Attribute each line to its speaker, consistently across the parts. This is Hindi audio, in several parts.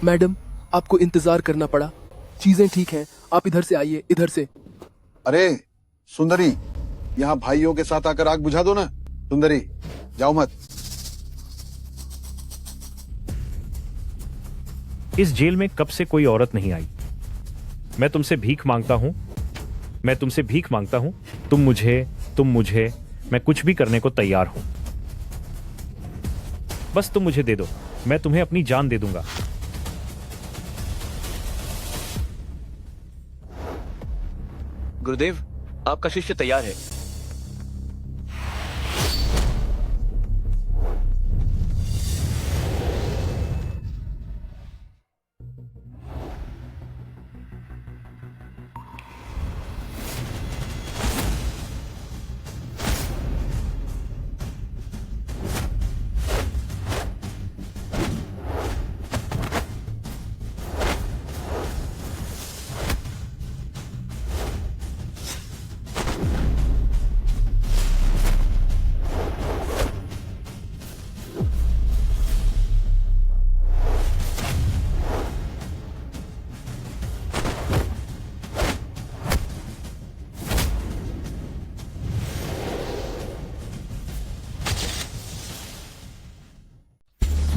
Speaker 1: मैडम, आपको इंतजार करना पड़ा। चीजें ठीक हैं, आप इधर से आइए, इधर से।
Speaker 2: अरे सुंदरी, यहाँ भाइयों के साथ आकर आग बुझा दो ना। सुंदरी, जाओ मत।
Speaker 3: इस जेल में कब से कोई औरत नहीं आई। मैं तुमसे भीख मांगता हूं, मैं तुमसे भीख मांगता हूं। तुम मुझे, मैं कुछ भी करने को तैयार हूं। बस तुम मुझे दे दो, मैं तुम्हें अपनी जान दे दूंगा।
Speaker 4: गुरुदेव, आपका शिष्य तैयार है।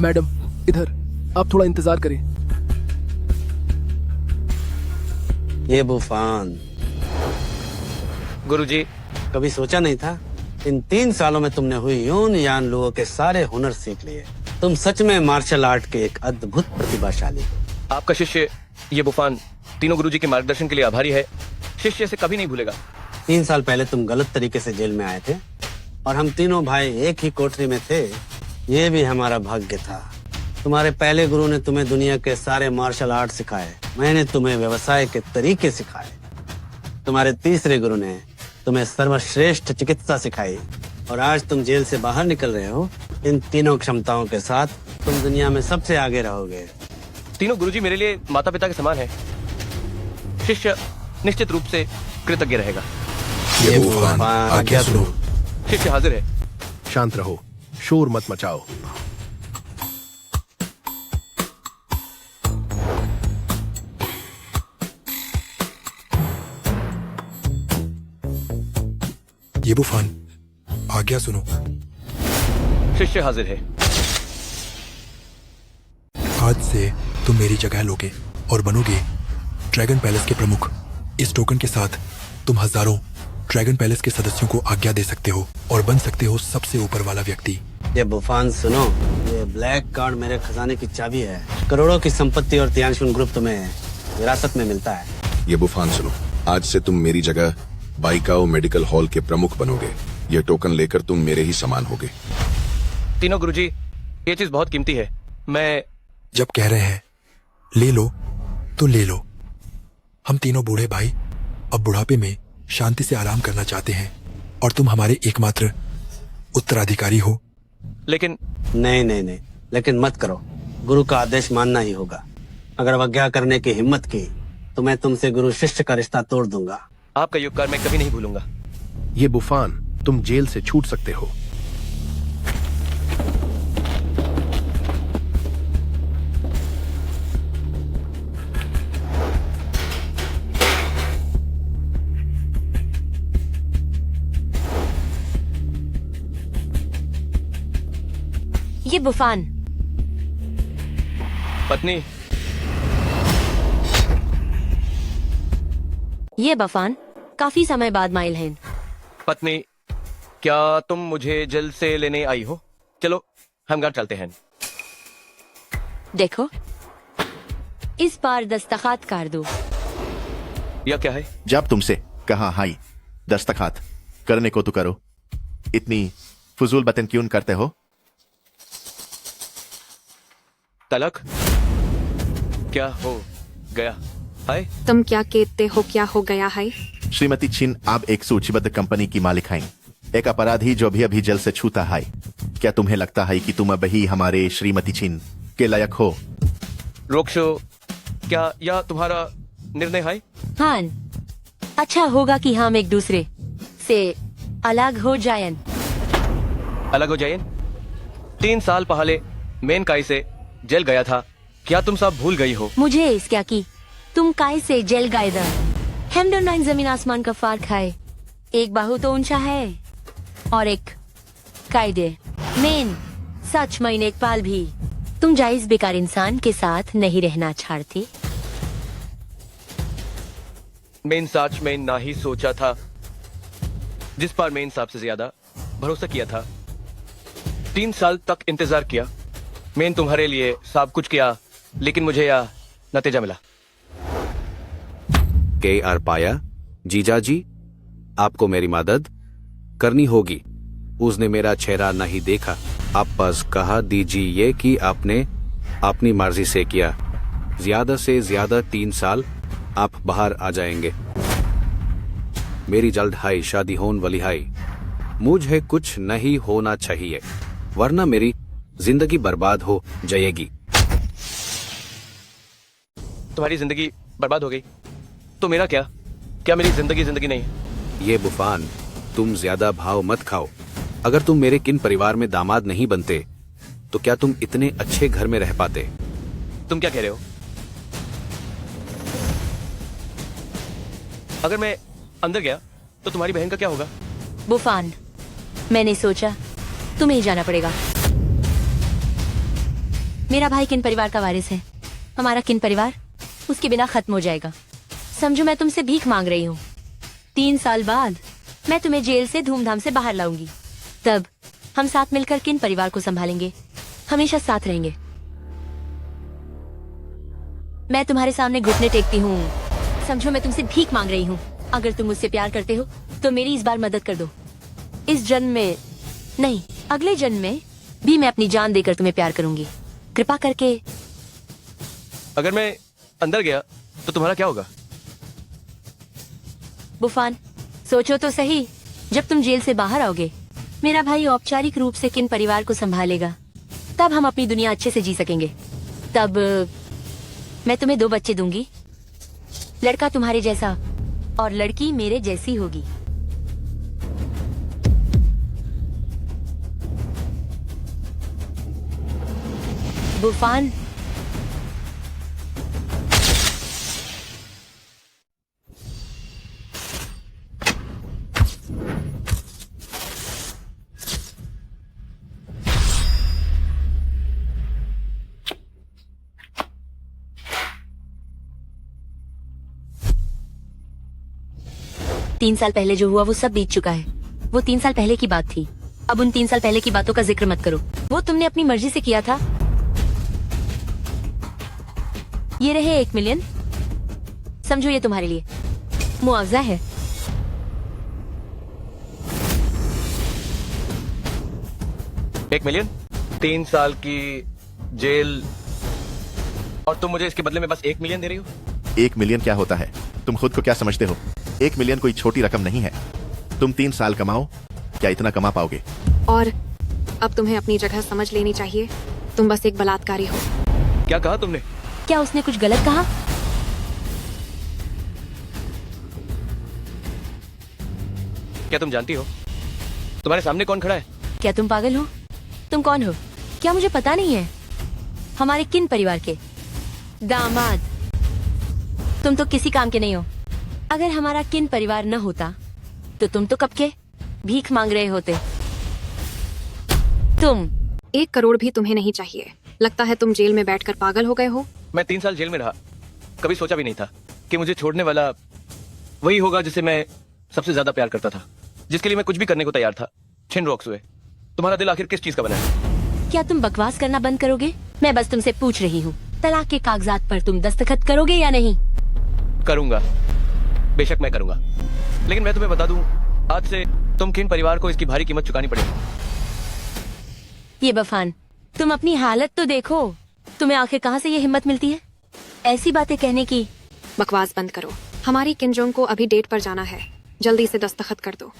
Speaker 1: मैडम, इधर। आप थोड़ा इंतजार करें।
Speaker 5: ये बुफान,
Speaker 4: गुरुजी,
Speaker 5: कभी सोचा नहीं था इन 3 सालों में तुमने हुई यून यान लोगों के सारे हुनर सीख लिए। तुम सच में मार्शल आर्ट के एक अद्भुत प्रतिभाशाली हो।
Speaker 4: आपका शिष्य ये बुफान तीनों गुरुजी के मार्गदर्शन के लिए आभारी है। शिष्य से कभी नहीं भूलेगा।
Speaker 5: 3 साल पहले तुम गलत तरीके से जेल में आए थे और हम तीनों भाई एक ही कोठरी में थे। ये भी हमारा भाग्य था। तुम्हारे पहले गुरु ने तुम्हें दुनिया के सारे मार्शल आर्ट सिखाए, मैंने तुम्हें व्यवसाय के तरीके सिखाए। तुम्हारे तीसरे गुरु ने तुम्हें सर्वश्रेष्ठ चिकित्सा सिखाई और आज तुम जेल से बाहर निकल रहे हो। इन तीनों क्षमताओं के साथ तुम दुनिया में सबसे आगे रहोगे।
Speaker 4: तीनों गुरुजी मेरे लिए माता पिता के समान है। शिष्य निश्चित रूप से कृतज्ञ रहेगा।
Speaker 5: ये बुफान, आज्ञा सुनो।
Speaker 4: शिष्य हाजिर है।
Speaker 6: शांत रहो, शोर मत मचाओ।
Speaker 7: ये बुफान, आज्ञा सुनो।
Speaker 4: शिष्य हाजिर है।
Speaker 7: आज से तुम मेरी जगह लोगे और बनोगे ड्रैगन पैलेस के प्रमुख। इस टोकन के साथ तुम हजारों ड्रैगन पैलेस के सदस्यों को आज्ञा दे सकते हो और बन सकते हो सबसे ऊपर वाला व्यक्ति।
Speaker 5: ये बुफान सुनो, ये ब्लैक कार्ड मेरे खजाने की चाबी है। करोड़ों की संपत्ति और तियांशुन ग्रुप तुम्हें विरासत में मिलता है।
Speaker 8: ये बुफान सुनो, आज से तुम मेरी जगह बाइकाओ मेडिकल हॉल के प्रमुख बनोगे। ये टोकन लेकर तुम मेरे ही समान होगे।
Speaker 4: तीनों गुरुजी, ये चीज बहुत कीमती है। मैं
Speaker 7: जब कह रहे हैं ले लो तो ले लो। हम तीनों बूढ़े भाई अब बुढ़ापे में शांति से आराम करना चाहते हैं और तुम हमारे एकमात्र उत्तराधिकारी हो।
Speaker 4: लेकिन
Speaker 5: नहीं, लेकिन मत करो। गुरु का आदेश मानना ही होगा। अगर अवज्ञा करने की हिम्मत की तो मैं तुमसे गुरु शिष्य का रिश्ता तोड़ दूंगा।
Speaker 4: आपका ये उपकार मैं कभी नहीं भूलूंगा।
Speaker 6: ये बुफान, तुम जेल से छूट सकते हो।
Speaker 9: ये बुफान,
Speaker 4: पत्नी,
Speaker 9: ये बुफान काफी समय बाद माइल हैं।
Speaker 4: पत्नी, क्या तुम मुझे जेल से लेने आई हो? चलो हम घर चलते हैं।
Speaker 9: देखो, इस बार दस्तखत कर दो।
Speaker 4: यह क्या है?
Speaker 10: जब तुमसे कहा हाई दस्तखत करने को तो करो। इतनी फजूल बातें क्यों करते हो?
Speaker 4: तलक क्या हो गया है?
Speaker 11: तुम क्या कहते हो? क्या हो गया है?
Speaker 10: श्रीमती छिन, आप एक सूचीबद्ध कंपनी की मालिक हैं, एक अपराधी जो भी अभी जेल से छूटा है। क्या तुम्हें लगता है कि तुम अब ही हमारे श्रीमती छिन के लायक हो?
Speaker 4: रोक्शो, क्या यह तुम्हारा निर्णय है?
Speaker 9: हाँ, अच्छा होगा कि हम एक दूसरे से अलग हो जाएं।
Speaker 4: अलग हो जाएं? 3 साल पहले मेन काई से जेल गया था क्या तुम सब भूल गई हो?
Speaker 9: मुझे इस क्या की तुम काय से जेल गायदा हम दोनों इन जमीन आसमान का फर्क है। एक बाहु तो ऊंचा है और एक कायदे मेन सच में एक पाल भी। तुम जायज बेकार इंसान के साथ नहीं रहना चाहती।
Speaker 4: मैं सच में ना ही सोचा था, जिस पर मैं इंसाफ से ज्यादा भरोसा किया था। 3 साल तक इंतजार किया, मैंने तुम्हारे लिए सब कुछ किया, लेकिन मुझे यह नतीजा मिला।
Speaker 12: के आर पाया जीजा जी, आपको मेरी मदद करनी होगी। उसने मेरा चेहरा नहीं देखा, आप बस कहा दीजिए कि आपने अपनी मर्जी से किया। ज्यादा से ज्यादा 3 साल आप बाहर आ जाएंगे। मेरी जल्द हाई शादी होने वाली है। मुझे कुछ नहीं होना चाहिए, वरना मेरी जिंदगी बर्बाद हो जाएगी।
Speaker 4: तुम्हारी जिंदगी बर्बाद हो गई तो मेरा क्या? क्या मेरी जिंदगी नहीं है?
Speaker 12: ये बुफान, तुम ज्यादा भाव मत खाओ। अगर तुम मेरे किन परिवार में दामाद नहीं बनते तो क्या तुम इतने अच्छे घर में रह पाते?
Speaker 4: तुम क्या कह रहे हो? अगर मैं अंदर गया तो तुम्हारी बहन का क्या होगा?
Speaker 9: बुफान, मैंने सोचा तुम्हें ही जाना पड़ेगा। मेरा भाई किन परिवार का वारिस है। हमारा किन परिवार उसके बिना खत्म हो जाएगा। समझो मैं तुमसे भीख मांग रही हूँ। 3 साल बाद मैं तुम्हें जेल से धूमधाम से बाहर लाऊंगी। तब हम साथ मिलकर किन परिवार को संभालेंगे, हमेशा साथ रहेंगे। मैं तुम्हारे सामने घुटने टेकती हूँ। समझो मैं तुमसे भीख मांग रही हूँ। अगर तुम मुझसे प्यार करते हो तो मेरी इस बार मदद कर दो। इस जन्म में नहीं, अगले जन्म में भी मैं अपनी जान देकर तुम्हें प्यार करूंगी। कृपा करके।
Speaker 4: अगर मैं अंदर गया तो तुम्हारा क्या होगा?
Speaker 9: बुफान, सोचो तो सही। जब तुम जेल से बाहर आओगे, मेरा भाई औपचारिक रूप से किन परिवार को संभालेगा। तब हम अपनी दुनिया अच्छे से जी सकेंगे। तब मैं तुम्हें 2 बच्चे दूंगी, लड़का तुम्हारे जैसा और लड़की मेरे जैसी होगी। बुफान, तीन साल पहले जो हुआ वो सब बीत चुका है। वो 3 साल पहले की बात थी। अब उन 3 साल पहले की बातों का जिक्र मत करो। वो तुमने अपनी मर्जी से किया था। ये रहे 1 मिलियन। समझो ये तुम्हारे लिए मुआवजा है।
Speaker 4: $1 मिलियन, 3 साल की जेल, और तुम मुझे इसके बदले में बस 1 मिलियन दे रही हो?
Speaker 10: 1 मिलियन क्या होता है? तुम खुद को क्या समझते हो? 1 मिलियन कोई छोटी रकम नहीं है। तुम 3 साल कमाओ, क्या इतना कमा पाओगे?
Speaker 11: और अब तुम्हें अपनी जगह समझ लेनी चाहिए। तुम बस एक बलात्कारी हो।
Speaker 4: क्या कहा तुमने?
Speaker 9: क्या उसने कुछ गलत कहा?
Speaker 4: क्या तुम जानती हो तुम्हारे सामने कौन खड़ा है?
Speaker 9: क्या तुम पागल हो? तुम कौन हो? क्या मुझे पता नहीं है? हमारे किन परिवार के दामाद। तुम तो किसी काम के नहीं हो। अगर हमारा किन परिवार न होता तो तुम तो कब के भीख मांग रहे होते। तुम
Speaker 11: 1 करोड़ भी तुम्हें नहीं चाहिए। लगता है तुम जेल में बैठकर पागल हो गए हो।
Speaker 4: मैं 3 साल जेल में रहा, कभी सोचा भी नहीं था कि मुझे छोड़ने वाला वही होगा जिसे मैं सबसे ज्यादा प्यार करता था, जिसके लिए मैं कुछ भी करने को तैयार था। छिन रॉक्स हुए। तुम्हारा दिल आखिर किस चीज का बना है?
Speaker 9: क्या तुम बकवास करना बंद करोगे? मैं बस तुमसे पूछ रही हूँ, तलाक के कागजात पर तुम दस्तखत करोगे या नहीं?
Speaker 4: करूंगा, बेशक मैं करूंगा। लेकिन मैं तुम्हें बता दूं, आज से तुम किन परिवार को इसकी भारी कीमत चुकानी पड़ेगी।
Speaker 9: ये बफान, तुम अपनी हालत तो देखो। तुम्हें आखिर कहाँ से ये हिम्मत मिलती है ऐसी बातें कहने की?
Speaker 11: बकवास बंद करो। हमारी किंजोंग को अभी डेट पर जाना है। जल्दी से दस्तखत कर दो।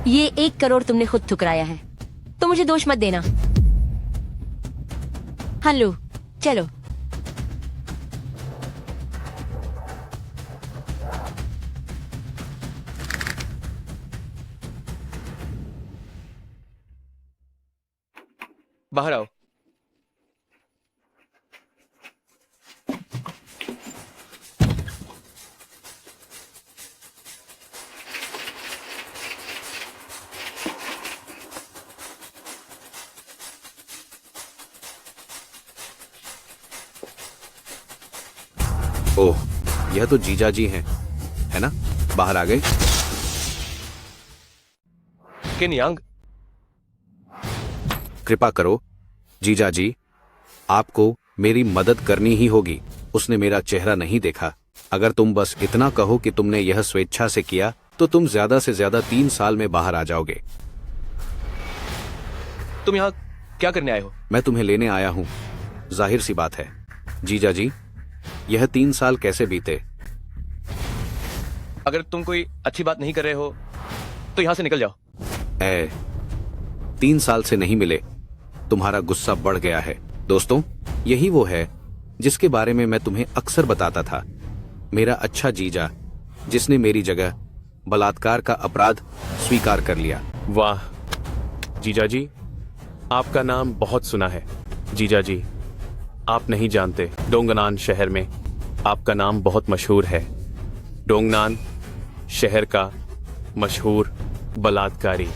Speaker 9: ये 1 करोड़ तुमने खुद ठुकराया है, तो मुझे दोष मत देना। हल्लू, चलो।
Speaker 4: बाहर आओ।
Speaker 12: ओह, यह तो जीजा जी हैं, है ना? बाहर आ गए।
Speaker 4: किन यांग,
Speaker 12: कृपा करो जीजा जी, आपको मेरी मदद करनी ही होगी। उसने मेरा चेहरा नहीं देखा। अगर तुम बस इतना कहो कि तुमने यह स्वेच्छा से किया तो तुम ज्यादा से ज्यादा 3 साल में बाहर आ जाओगे।
Speaker 4: तुम यहाँ क्या करने आए हो?
Speaker 12: मैं तुम्हें लेने आया हूं। जाहिर सी बात है जीजा जी, यह 3 साल कैसे बीते?
Speaker 4: अगर तुम कोई अच्छी बात नहीं कर रहे हो तो यहाँ से निकल जाओ।
Speaker 12: 3 साल से नहीं मिले, तुम्हारा गुस्सा बढ़ गया है। दोस्तों, यही वो है जिसके बारे में मैं तुम्हें अक्सर बताता था। मेरा अच्छा जीजा, जिसने मेरी जगह बलात्कार का अपराध स्वीकार कर लिया।
Speaker 13: वाह जीजा जी, आपका नाम बहुत सुना है। जीजा जी, आप नहीं जानते, डोंगनान शहर में आपका नाम बहुत मशहूर है। डोंगनान शहर का मशहूर बलात्कारी।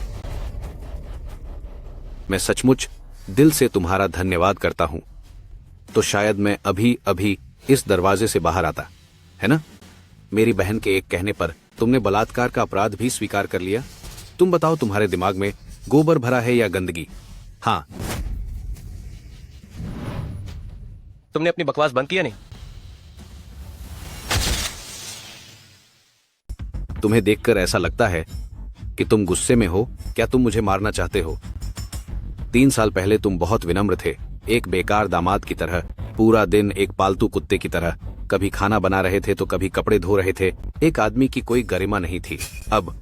Speaker 12: मैं सचमुच दिल से तुम्हारा धन्यवाद करता हूं। तो शायद मैं अभी अभी इस दरवाजे से बाहर आता, है ना? मेरी बहन के एक कहने पर तुमने बलात्कार का अपराध भी स्वीकार कर लिया। तुम बताओ, तुम्हारे दिमाग में गोबर भरा है या गंदगी? हाँ,
Speaker 4: तुमने अपनी बकवास बंद किया नहीं?
Speaker 12: तुम्हें देखकर ऐसा लगता है कि तुम गुस्से में हो। क्या तुम मुझे मारना चाहते हो? 3 साल पहले तुम बहुत विनम्र थे, एक बेकार दामाद की तरह, पूरा दिन एक पालतू कुत्ते की तरह। कभी खाना बना रहे थे तो कभी कपड़े धो रहे थे। एक आदमी की कोई गरिमा नहीं थी। अब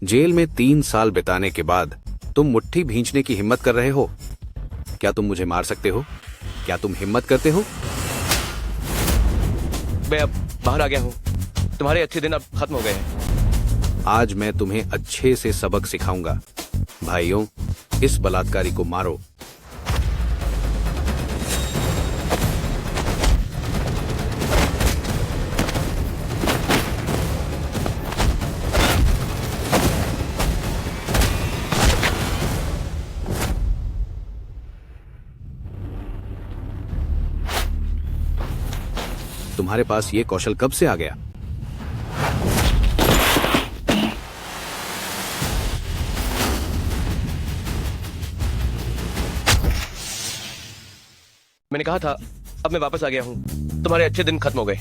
Speaker 12: जेल में 3 साल बिताने के बाद तुम मुट्ठी भींचने की हिम्मत कर रहे हो? क्या तुम मुझे मार सकते हो? क्या तुम हिम्मत करते हो?
Speaker 4: मैं अब बाहर आ गया हूँ। तुम्हारे अच्छे दिन अब खत्म हो गए हैं।
Speaker 12: आज मैं तुम्हें अच्छे से सबक सिखाऊंगा। भाइयों, इस बलात्कारी को मारो। तुम्हारे पास ये कौशल कब से आ गया?
Speaker 4: मैंने कहा था, अब मैं वापस आ गया हूँ। तुम्हारे अच्छे दिन खत्म हो गए।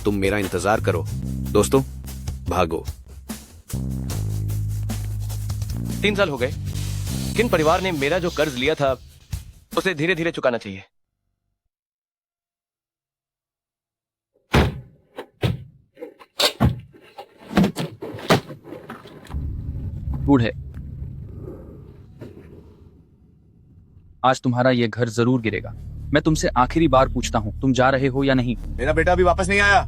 Speaker 12: तुम मेरा इंतजार करो। दोस्तों, भागो।
Speaker 4: 3 साल हो गए। किन परिवार ने मेरा जो कर्ज लिया था उसे धीरे धीरे चुकाना चाहिए।
Speaker 14: बूढ़े, आज तुम्हारा ये घर जरूर गिरेगा। मैं तुमसे आखिरी बार पूछता हूँ, तुम जा रहे हो या नहीं?
Speaker 15: मेरा बेटा अभी वापस नहीं आया।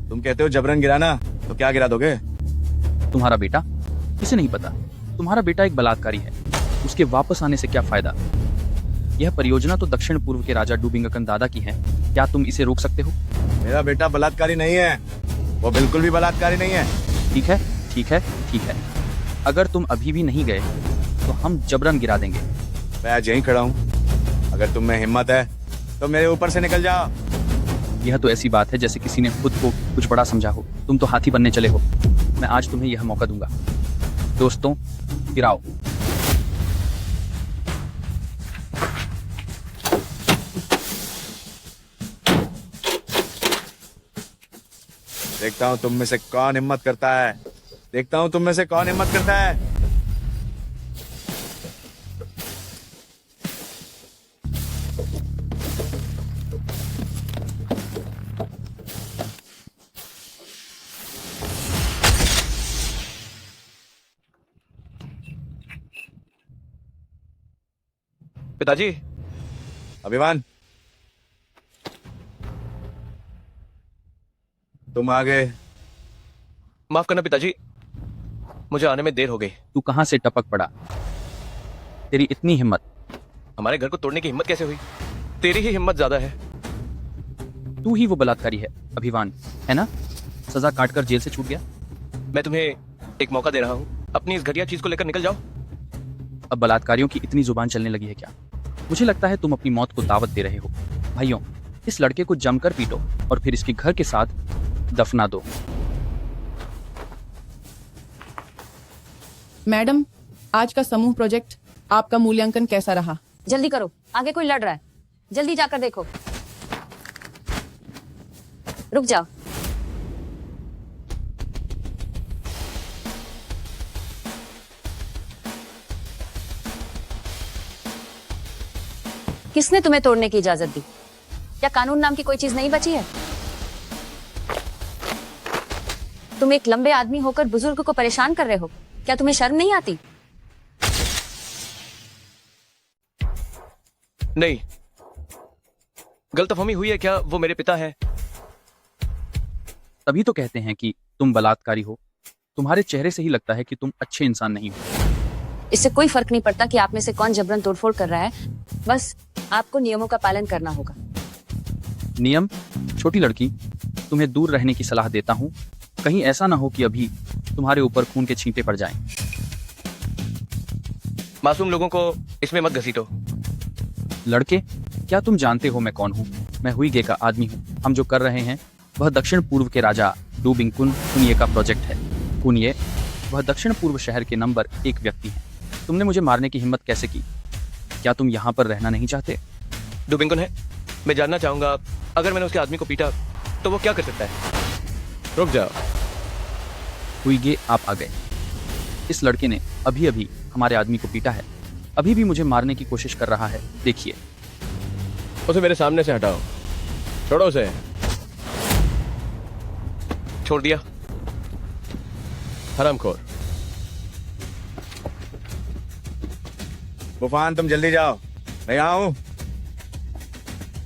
Speaker 15: तुम कहते हो जबरन गिराना, तो क्या गिरा दोगे?
Speaker 14: तुम्हारा बेटा? किसे नहीं पता? तुम्हारा बेटा एक बलात्कारी है। उसके वापस आने से क्या फायदा? यह परियोजना तो दक्षिण पूर्व के राजा डूबिंगकन दादा की है। क्या तुम इसे रोक सकते हो?
Speaker 15: मेरा बेटा बलात्कारी नहीं है। वो बिल्कुल भी बलात्कारी नहीं है।
Speaker 14: ठीक है, ठीक है, ठीक है। अगर तुम अभी भी नहीं गए तो हम जबरन गिरा देंगे।
Speaker 15: मैं आज यहीं खड़ा हूँ। अगर तुम में हिम्मत है तो मेरे ऊपर से निकल जाओ।
Speaker 14: यह तो ऐसी बात है जैसे किसी ने खुद को कुछ बड़ा समझा हो। तुम तो हाथी बनने चले हो। मैं आज तुम्हें यह मौका दूंगा। दोस्तों, गिराओ।
Speaker 15: देखता हूँ तुम में से कौन हिम्मत करता है। देखता हूँ तुम में से कौन हिम्मत करता है।
Speaker 4: पिताजी।
Speaker 15: अभिमान, तुम आ गए।
Speaker 4: माफ करना पिताजी, मुझे आने में देर हो गई।
Speaker 14: तू कहां से टपक पड़ा? तेरी इतनी हिम्मत,
Speaker 4: हमारे घर को तोड़ने की हिम्मत कैसे हुई? तेरी ही हिम्मत ज्यादा है।
Speaker 14: तू ही वो बलात्कारी है अभिवान, है ना? सजा काटकर जेल से छूट गया।
Speaker 4: मैं तुम्हें एक मौका दे रहा हूँ, अपनी इस घटिया चीज को लेकर निकल जाओ।
Speaker 14: अब बलात्कारियों की इतनी जुबान चलने लगी है क्या? मुझे लगता है तुम अपनी मौत को दावत दे रहे हो। भाइयों, इस लड़के को जमकर पीटो और फिर इसके घर के साथ दफना दो।
Speaker 16: मैडम, आज का समूह प्रोजेक्ट आपका मूल्यांकन कैसा रहा?
Speaker 9: जल्दी करो, आगे कोई लड़ रहा है। जल्दी जाकर देखो। रुक जाओ। किसने तुम्हें तोड़ने की इजाजत दी? क्या कानून नाम की कोई चीज नहीं बची है? तुम एक लंबे आदमी होकर बुजुर्ग को परेशान कर रहे हो। क्या तुम्हें शर्म नहीं आती?
Speaker 4: नहीं, गलतफहमी हुई है क्या? वो मेरे पिता हैं।
Speaker 14: तभी तो कहते हैं कि तुम बलात्कारी हो। तुम्हारे चेहरे से ही लगता है कि तुम अच्छे इंसान नहीं हो।
Speaker 9: इससे कोई फर्क नहीं पड़ता कि आप में से कौन जबरन तोड़फोड़ कर रहा है। बस आपको नियमों का पालन करना होगा।
Speaker 14: नियम? छोटी लड़की, तुम्हें दूर रहने की सलाह देता हूँ। कहीं ऐसा ना हो कि अभी तुम्हारे ऊपर खून के छींटे पड़ जाएं।
Speaker 4: मासूम लोगों को इसमें मत घसीटो।
Speaker 14: लड़के, क्या तुम जानते हो मैं कौन हूँ? मैं हुईगे का आदमी हूँ। हम जो कर रहे हैं वह दक्षिण पूर्व के राजा डूबिंगकुन कुनिये का प्रोजेक्ट है। कुनिये, वह दक्षिण पूर्व शहर के नंबर 1 व्यक्ति हैं। तुमने मुझे मारने की हिम्मत कैसे की? क्या तुम यहाँ पर रहना नहीं चाहते?
Speaker 4: डूबिंगकुन है, मैं जानना चाहूंगा, अगर मैंने उसके आदमी को पीटा तो वो क्या कर सकता है? रुक जाओ।
Speaker 14: हुईगे, आप आ गए। इस लड़के ने अभी अभी हमारे आदमी को पीटा है। अभी भी मुझे मारने की कोशिश कर रहा है। देखिए।
Speaker 4: उसे मेरे सामने से हटाओ। छोड़ो उसे। छोड़ दिया। हरामखोर।
Speaker 15: बुफान, तुम जल्दी जाओ, मैं यहाँ हूँ।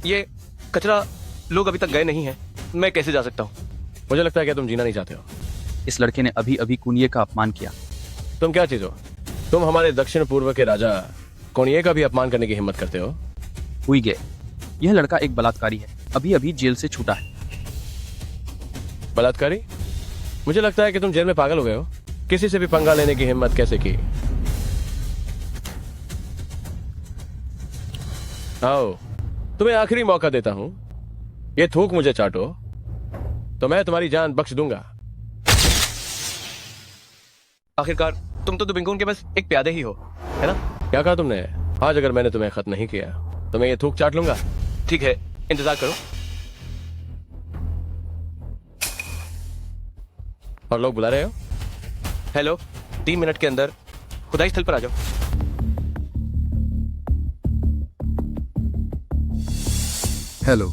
Speaker 4: ये कचरा लोग अभी तक गए नहीं हैं, मैं कैसे जा सकता हूँ? मुझे लगता है कि तुम जीना नहीं चाहते हो।
Speaker 14: इस लड़के ने अभी अभी कुनिये का अपमान किया।
Speaker 4: तुम क्या चीज हो? तुम हमारे दक्षिण पूर्व के राजा कुनिये का भी अपमान करने की हिम्मत करते हो?
Speaker 14: हुईगे, यह लड़का एक बलात्कारी है। अभी अभी जेल से छूटा है।
Speaker 4: बलात्कारी? मुझे लगता है कि तुम जेल में पागल हो गए हो। किसी से भी पंगा लेने की हिम्मत कैसे की? आओ, तुम्हें आखिरी मौका देता हूं। ये थूक मुझे चाटो तो मैं तुम्हारी जान बख्श दूंगा। आखिरकार तुम तो डूबिंगकुन के बस एक प्यादे ही हो, है ना? क्या कहा तुमने? आज अगर मैंने तुम्हें खत्म नहीं किया तो मैं ये थूक चाट लूंगा। ठीक है, इंतजार करो। और लोग बुला रहे हो? हेलो, 3 मिनट के अंदर खुदाई स्थल पर आ जाओ।
Speaker 17: हेलो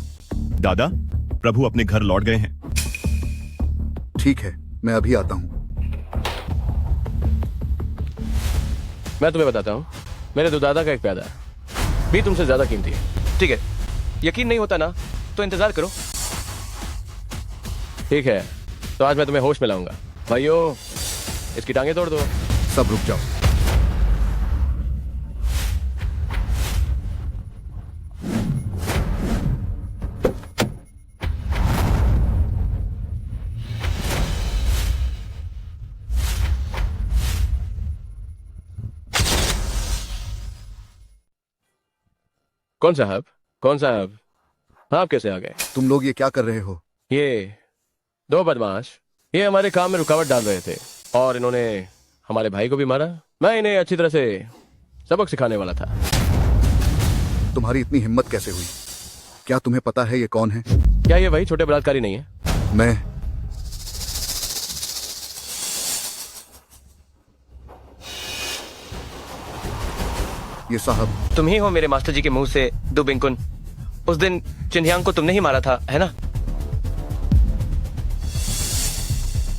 Speaker 18: दादा, प्रभु अपने घर लौट गए हैं।
Speaker 17: ठीक है, मैं अभी आता हूँ।
Speaker 4: मैं तुम्हें बताता हूँ, मेरे दो दादा का एक प्यादा भी तुमसे ज्यादा कीमती है। ठीक है, यकीन नहीं होता ना तो इंतजार करो। ठीक है, तो आज मैं तुम्हें होश में लाऊंगा। भाइयों, इसकी टांगे तोड़ दो।
Speaker 17: सब रुक जाओ।
Speaker 4: कौन साहब? कौन साहब? आप कैसे आ गए?
Speaker 17: तुम लोग ये क्या कर रहे हो?
Speaker 4: ये 2 बदमाश ये हमारे काम में रुकावट डाल रहे थे और इन्होंने हमारे भाई को भी मारा। मैं इन्हें अच्छी तरह से सबक सिखाने वाला था।
Speaker 17: तुम्हारी इतनी हिम्मत कैसे हुई? क्या तुम्हें पता है ये कौन है?
Speaker 4: क्या ये वही छोटे बलात्कारी नहीं है?
Speaker 17: मैं ये साहब,
Speaker 4: तुम ही हो मेरे मास्टर जी के मुंह से डूबिंगकुन। उस दिन चिन्हियांग को तुमने ही मारा था, है ना?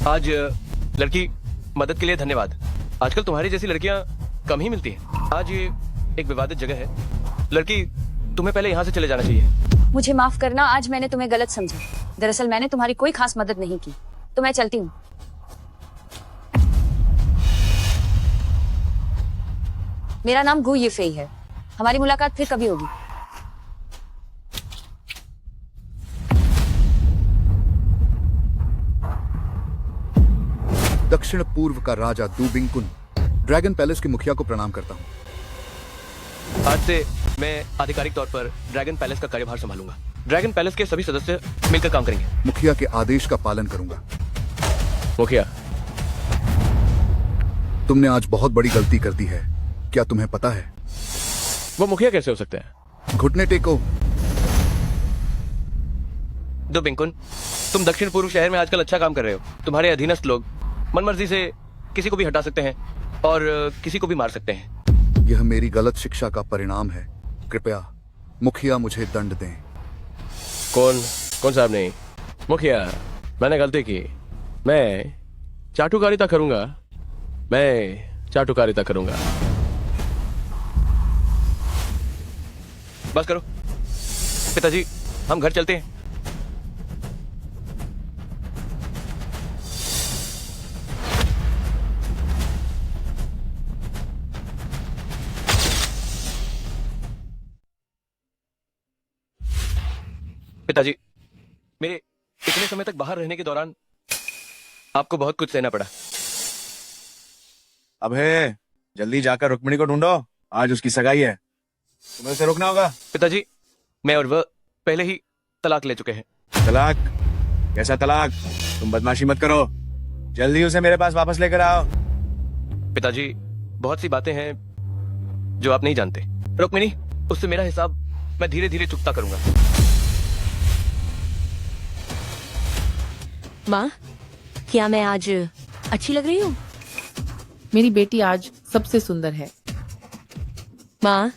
Speaker 4: आज लड़की मदद के लिए धन्यवाद। आजकल तुम्हारी जैसी लड़कियां कम ही मिलती हैं। आज ये एक विवादित जगह है। लड़की, तुम्हें पहले यहाँ से चले जाना चाहिए।
Speaker 9: मुझे माफ करना, आज मैंने तुम्हें गलत समझा। दरअसल मैंने तुम्हारी कोई खास मदद नहीं की, तो मैं चलती हूँ। मेरा नाम गु येफेई है। हमारी मुलाकात फिर कभी होगी।
Speaker 17: दक्षिण पूर्व का राजा दुबिंगकुन ड्रैगन पैलेस के मुखिया को प्रणाम करता हूँ।
Speaker 4: आज से मैं आधिकारिक तौर पर ड्रैगन पैलेस का कार्यभार संभालूंगा। ड्रैगन पैलेस के सभी सदस्य मिलकर काम करेंगे।
Speaker 17: मुखिया के आदेश का पालन करूंगा।
Speaker 4: मुखिया,
Speaker 17: तुमने आज बहुत बड़ी गलती कर दी है, क्या तुम्हें पता है?
Speaker 4: वो मुखिया कैसे हो सकते हैं?
Speaker 17: घुटने टेको।
Speaker 4: दुबिंगकुन, तुम दक्षिण पूर्व शहर में आजकल अच्छा काम कर रहे हो। तुम्हारे अधीनस्थ लोग मनमर्जी से किसी को भी हटा सकते हैं और किसी को भी मार सकते हैं।
Speaker 17: यह मेरी गलत शिक्षा का परिणाम है। कृपया मुखिया मुझे दंड दें।
Speaker 4: कौन साहब नहीं? मुखिया, मैंने गलती की। मैं चाटुकारिता करूंगा। बस करो पिताजी, हम घर चलते हैं। पिताजी, मेरे इतने समय तक बाहर रहने के दौरान आपको बहुत कुछ सहना पड़ा।
Speaker 15: अबे जल्दी जाकर रुक्मिणी को ढूंढो, आज उसकी सगाई है। तुम्हें उसे रोकना होगा।
Speaker 4: पिताजी, मैं और वह पहले ही तलाक ले चुके हैं।
Speaker 15: तलाक? कैसा तलाक? तुम बदमाशी मत करो, जल्दी उसे मेरे पास वापस लेकर आओ।
Speaker 4: पिताजी, बहुत सी बातें हैं जो आप नहीं जानते। रुक्मिणी, उससे मेरा हिसाब मैं धीरे धीरे चुकता करूंगा।
Speaker 9: माँ, क्या मैं आज अच्छी लग रही हूँ?
Speaker 16: मेरी बेटी आज सबसे सुंदर है।
Speaker 9: माँ,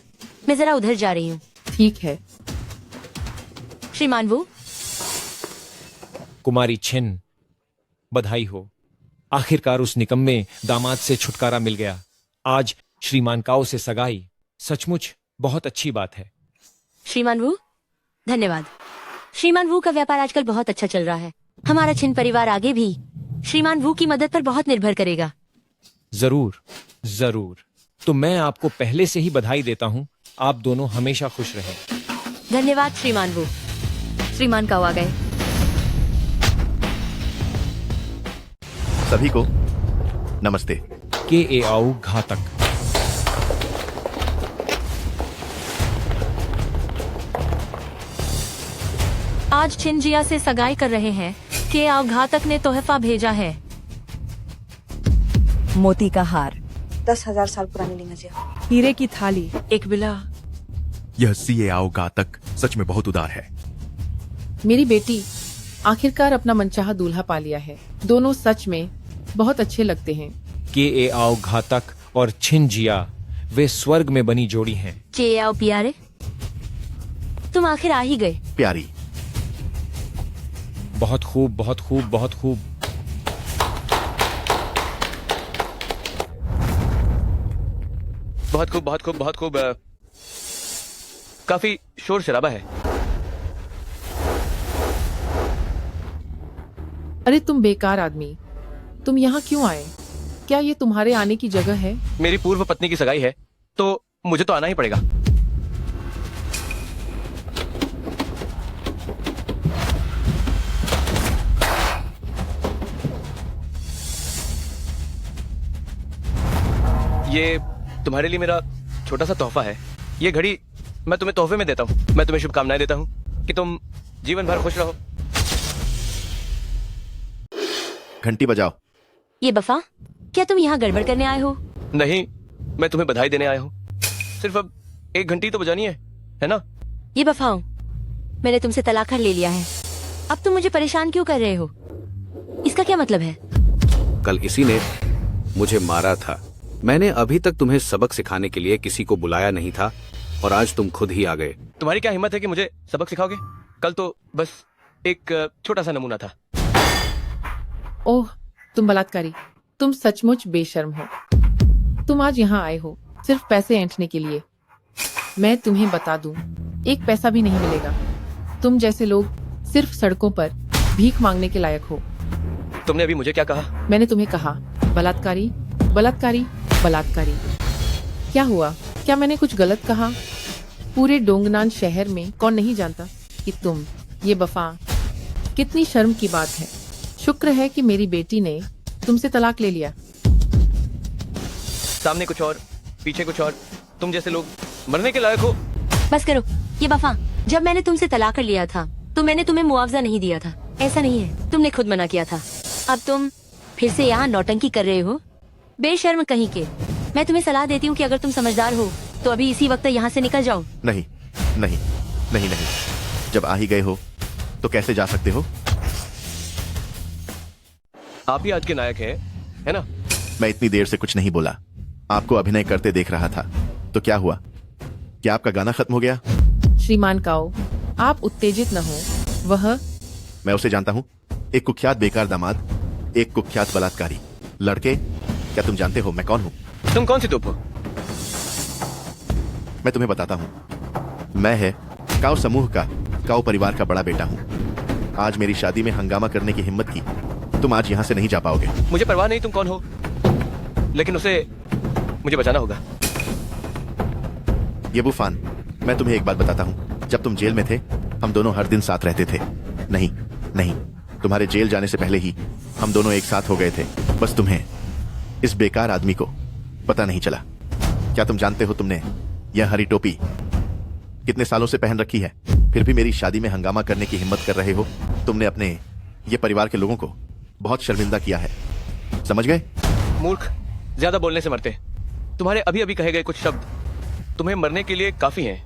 Speaker 9: मैं जरा उधर जा रही हूँ।
Speaker 16: ठीक है।
Speaker 9: श्रीमान वो
Speaker 19: कुमारी छिन, बधाई हो। आखिरकार उस निकम्मे दामाद से छुटकारा मिल गया। आज श्रीमान काओ से सगाई, सचमुच बहुत अच्छी बात है।
Speaker 9: श्रीमान वू, धन्यवाद। श्रीमान वू का व्यापार आजकल बहुत अच्छा चल रहा है। हमारा छिन परिवार आगे भी श्रीमान वू की मदद पर बहुत निर्भर करेगा।
Speaker 19: जरूर जरूर। तो मैं आपको पहले से ही बधाई देता हूँ। आप दोनों हमेशा खुश रहें।
Speaker 9: धन्यवाद श्रीमान वू। श्रीमान काओ आ गए।
Speaker 10: सभी को नमस्ते।
Speaker 19: के ए आओ घातक।
Speaker 9: आज छिनजिया से सगाई कर रहे हैं। के आओ घातक ने तोहफा भेजा है।
Speaker 20: मोती का हार,
Speaker 11: 10,000 साल पुरानी लिंगाजिया,
Speaker 20: हीरे की थाली,
Speaker 9: एक बिला।
Speaker 7: यह सीए आओ घातक सच में बहुत उदार है।
Speaker 16: मेरी बेटी आखिरकार अपना मनचाहा दूल्हा पा लिया है। दोनों सच में बहुत अच्छे लगते हैं।
Speaker 19: के ए आओ घातक और छिनजिया वे स्वर्ग में बनी जोड़ी हैं।
Speaker 9: के आओ प्यारे, तुम आखिर आ ही गए।
Speaker 10: प्यारी,
Speaker 19: बहुत खूब बहुत खूब बहुत खूब।
Speaker 4: बहुत खूब बहुत खूब बहुत खूब। काफी शोर शराबा है।
Speaker 16: अरे तुम बेकार आदमी, तुम यहाँ क्यों आए? क्या ये तुम्हारे आने की जगह है?
Speaker 4: मेरी पूर्व पत्नी की सगाई है तो मुझे तो आना ही पड़ेगा। ये तुम्हारे लिए मेरा छोटा सा तोहफा है। ये घड़ी मैं तुम्हें तोहफे में देता हूँ। मैं तुम्हें शुभकामनाएं देता हूँ कि तुम जीवन भर खुश रहो।
Speaker 10: घंटी बजाओ।
Speaker 9: ये बफा, क्या तुम यहाँ गड़बड़ करने आए हो?
Speaker 4: नहीं, मैं तुम्हें बधाई देने आया हूँ। सिर्फ अब एक घंटी तो बजानी है ना?
Speaker 9: ये बफाओ, मैंने तुमसे तलाक कर ले लिया है। अब तुम मुझे परेशान क्यों कर रहे हो? इसका क्या मतलब है?
Speaker 12: कल किसी ने मुझे मारा था। मैंने अभी तक तुम्हें सबक सिखाने के लिए किसी को बुलाया नहीं था और आज तुम खुद ही आ गए।
Speaker 4: तुम्हारी क्या हिम्मत है कि मुझे सबक सिखाओगे? कल तो बस एक छोटा सा नमूना था।
Speaker 16: ओह, तुम बलात्कारी, तुम सचमुच बेशर्म हो। तुम आज यहाँ आए हो सिर्फ पैसे ऐंठने के लिए। मैं तुम्हें बता दूं, एक पैसा भी नहीं मिलेगा। तुम जैसे लोग सिर्फ सड़कों पर भीख मांगने के लायक हो।
Speaker 4: तुमने अभी मुझे क्या कहा?
Speaker 16: मैंने तुम्हें कहा बलात्कारी, बलात्कारी, बलात्कारी। क्या हुआ? क्या मैंने कुछ गलत कहा? पूरे डोंगनान शहर में कौन नहीं जानता कि तुम ये बफा। कितनी शर्म की बात है। शुक्र है कि मेरी बेटी ने तुमसे तलाक ले लिया।
Speaker 4: सामने कुछ और, पीछे कुछ और। तुम जैसे लोग मरने के लायक हो।
Speaker 9: बस करो ये बफा। जब मैंने तुमसे तलाक कर लिया था तो मैंने तुम्हें मुआवजा नहीं दिया था। ऐसा नहीं है, तुमने खुद मना किया था। अब तुम फिर से यहाँ नौटंकी कर रहे हो, बेशर्म कहीं के। मैं तुम्हें सलाह देती हूँ कि अगर तुम समझदार हो तो अभी इसी वक्त यहाँ से निकल जाओ।
Speaker 10: नहीं नहीं नहीं नहीं, जब आ ही गए हो तो कैसे जा सकते हो?
Speaker 4: आप ही आज के नायक हैं, है ना?
Speaker 10: मैं इतनी देर से कुछ नहीं बोला, आपको अभिनय करते देख रहा था। तो क्या हुआ? क्या आपका गाना खत्म हो गया?
Speaker 16: श्रीमान काओ, आप उत्तेजित न हो। वह
Speaker 10: मैं उसे जानता हूँ, एक कुख्यात बेकार दामाद, एक कुख्यात बलात्कारी। लड़के, क्या तुम जानते हो मैं कौन हूँ?
Speaker 4: तुम कौन सी तोप हो?
Speaker 10: मैं तुम्हें बताता हूँ। मैं है काओ समूह का, काओ परिवार का बड़ा बेटा हूँ। आज मेरी शादी में हंगामा करने की हिम्मत की, तुम आज यहाँ से नहीं जा पाओगे।
Speaker 4: मुझे परवाह नहीं तुम कौन हो, लेकिन उसे मुझे बचाना होगा।
Speaker 10: ये बुफान, मैं तुम्हें एक बात बताता हूँ। जब तुम जेल में थे हम दोनों हर दिन साथ रहते थे। नहीं नहीं, तुम्हारे जेल जाने से पहले ही हम दोनों एक साथ हो गए थे। बस तुम्हें, इस बेकार आदमी को पता नहीं चला। क्या तुम जानते हो तुमने यह हरी टोपी कितने सालों से पहन रखी है, फिर भी मेरी शादी में हंगामा करने की हिम्मत कर रहे हो? तुमने अपने ये परिवार के लोगों को बहुत शर्मिंदा किया है, समझ गए?
Speaker 4: मूर्ख, ज्यादा बोलने से मरते। तुम्हारे अभी अभी कहे गए कुछ शब्द तुम्हें मरने के लिए काफी हैं,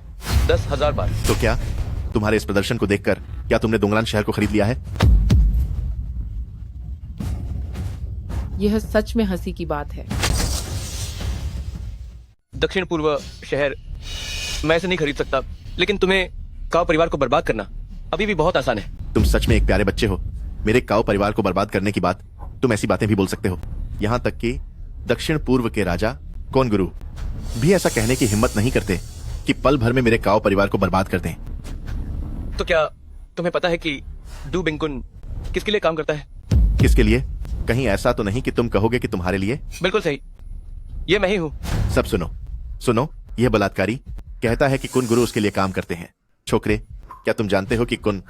Speaker 4: 10,000 बार।
Speaker 10: तो क्या तुम्हारे इस प्रदर्शन को देखकर क्या तुमने दोंगलान शहर को खरीद लिया है?
Speaker 16: यह सच में हंसी की बात है।
Speaker 4: दक्षिण पूर्व शहर मैं इसे नहीं खरीद सकता, लेकिन तुम्हें काओ परिवार को बर्बाद करना अभी भी बहुत आसान है।
Speaker 10: तुम सच में एक प्यारे बच्चे हो। मेरे काओ परिवार को बर्बाद करने की बात, तुम ऐसी बातें भी बोल सकते हो। यहाँ तक कि दक्षिण पूर्व के राजा कौन गुरु भी ऐसा कहने की हिम्मत नहीं करते कि पल भर में मेरे काओ परिवार को बर्बाद कर दें।
Speaker 4: तो क्या तुम्हें पता है कि डू बिंकुन किसके लिए काम करता है?
Speaker 10: किसके लिए? कहीं ऐसा तो नहीं कि तुम कहोगे कि तुम्हारे लिए?
Speaker 4: बिल्कुल सही, ये मैं ही हूँ।
Speaker 10: सब सुनो सुनो, यह बलात्कारी कहता है कि कुन गुरु उसके लिए काम करते हैं। छोकरे, क्या तुम जानते हो कि कुन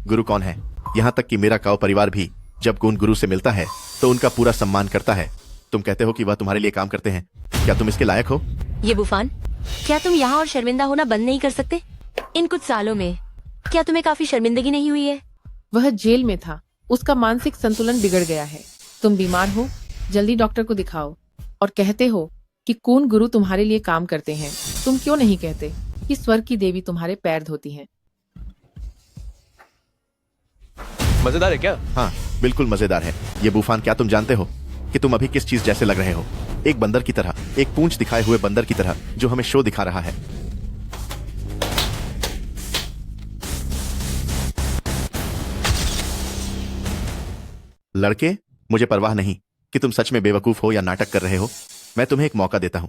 Speaker 10: गुरु कौन है? यहाँ तक कि मेरा काओ परिवार भी जब कुन गुरु से मिलता है तो उनका पूरा सम्मान करता है। तुम कहते हो कि वह तुम्हारे लिए काम करते हैं, क्या तुम इसके लायक हो?
Speaker 9: ये बुफान, क्या तुम यहाँ और शर्मिंदा होना बंद नहीं कर सकते? इन कुछ सालों में क्या तुम्हें काफी शर्मिंदगी नहीं हुई है?
Speaker 16: वह जेल में था, उसका मानसिक संतुलन बिगड़ गया है। तुम बीमार हो, जल्दी डॉक्टर को दिखाओ। और कहते हो कि कौन गुरु तुम्हारे लिए काम करते हैं, तुम क्यों नहीं कहते कि स्वर्ग की देवी तुम्हारे पैर धोती हैं?
Speaker 4: मजेदार है क्या?
Speaker 10: हाँ, बिल्कुल मजेदार है। ये बूफान, क्या तुम जानते हो कि तुम अभी किस चीज जैसे लग रहे हो? एक बंदर की तरह, एक पूंछ दिखाए हुए बंदर की तरह जो हमें शो दिखा रहा है। लड़के, मुझे परवाह नहीं कि तुम सच में बेवकूफ हो या नाटक कर रहे हो। मैं तुम्हें एक मौका देता हूं।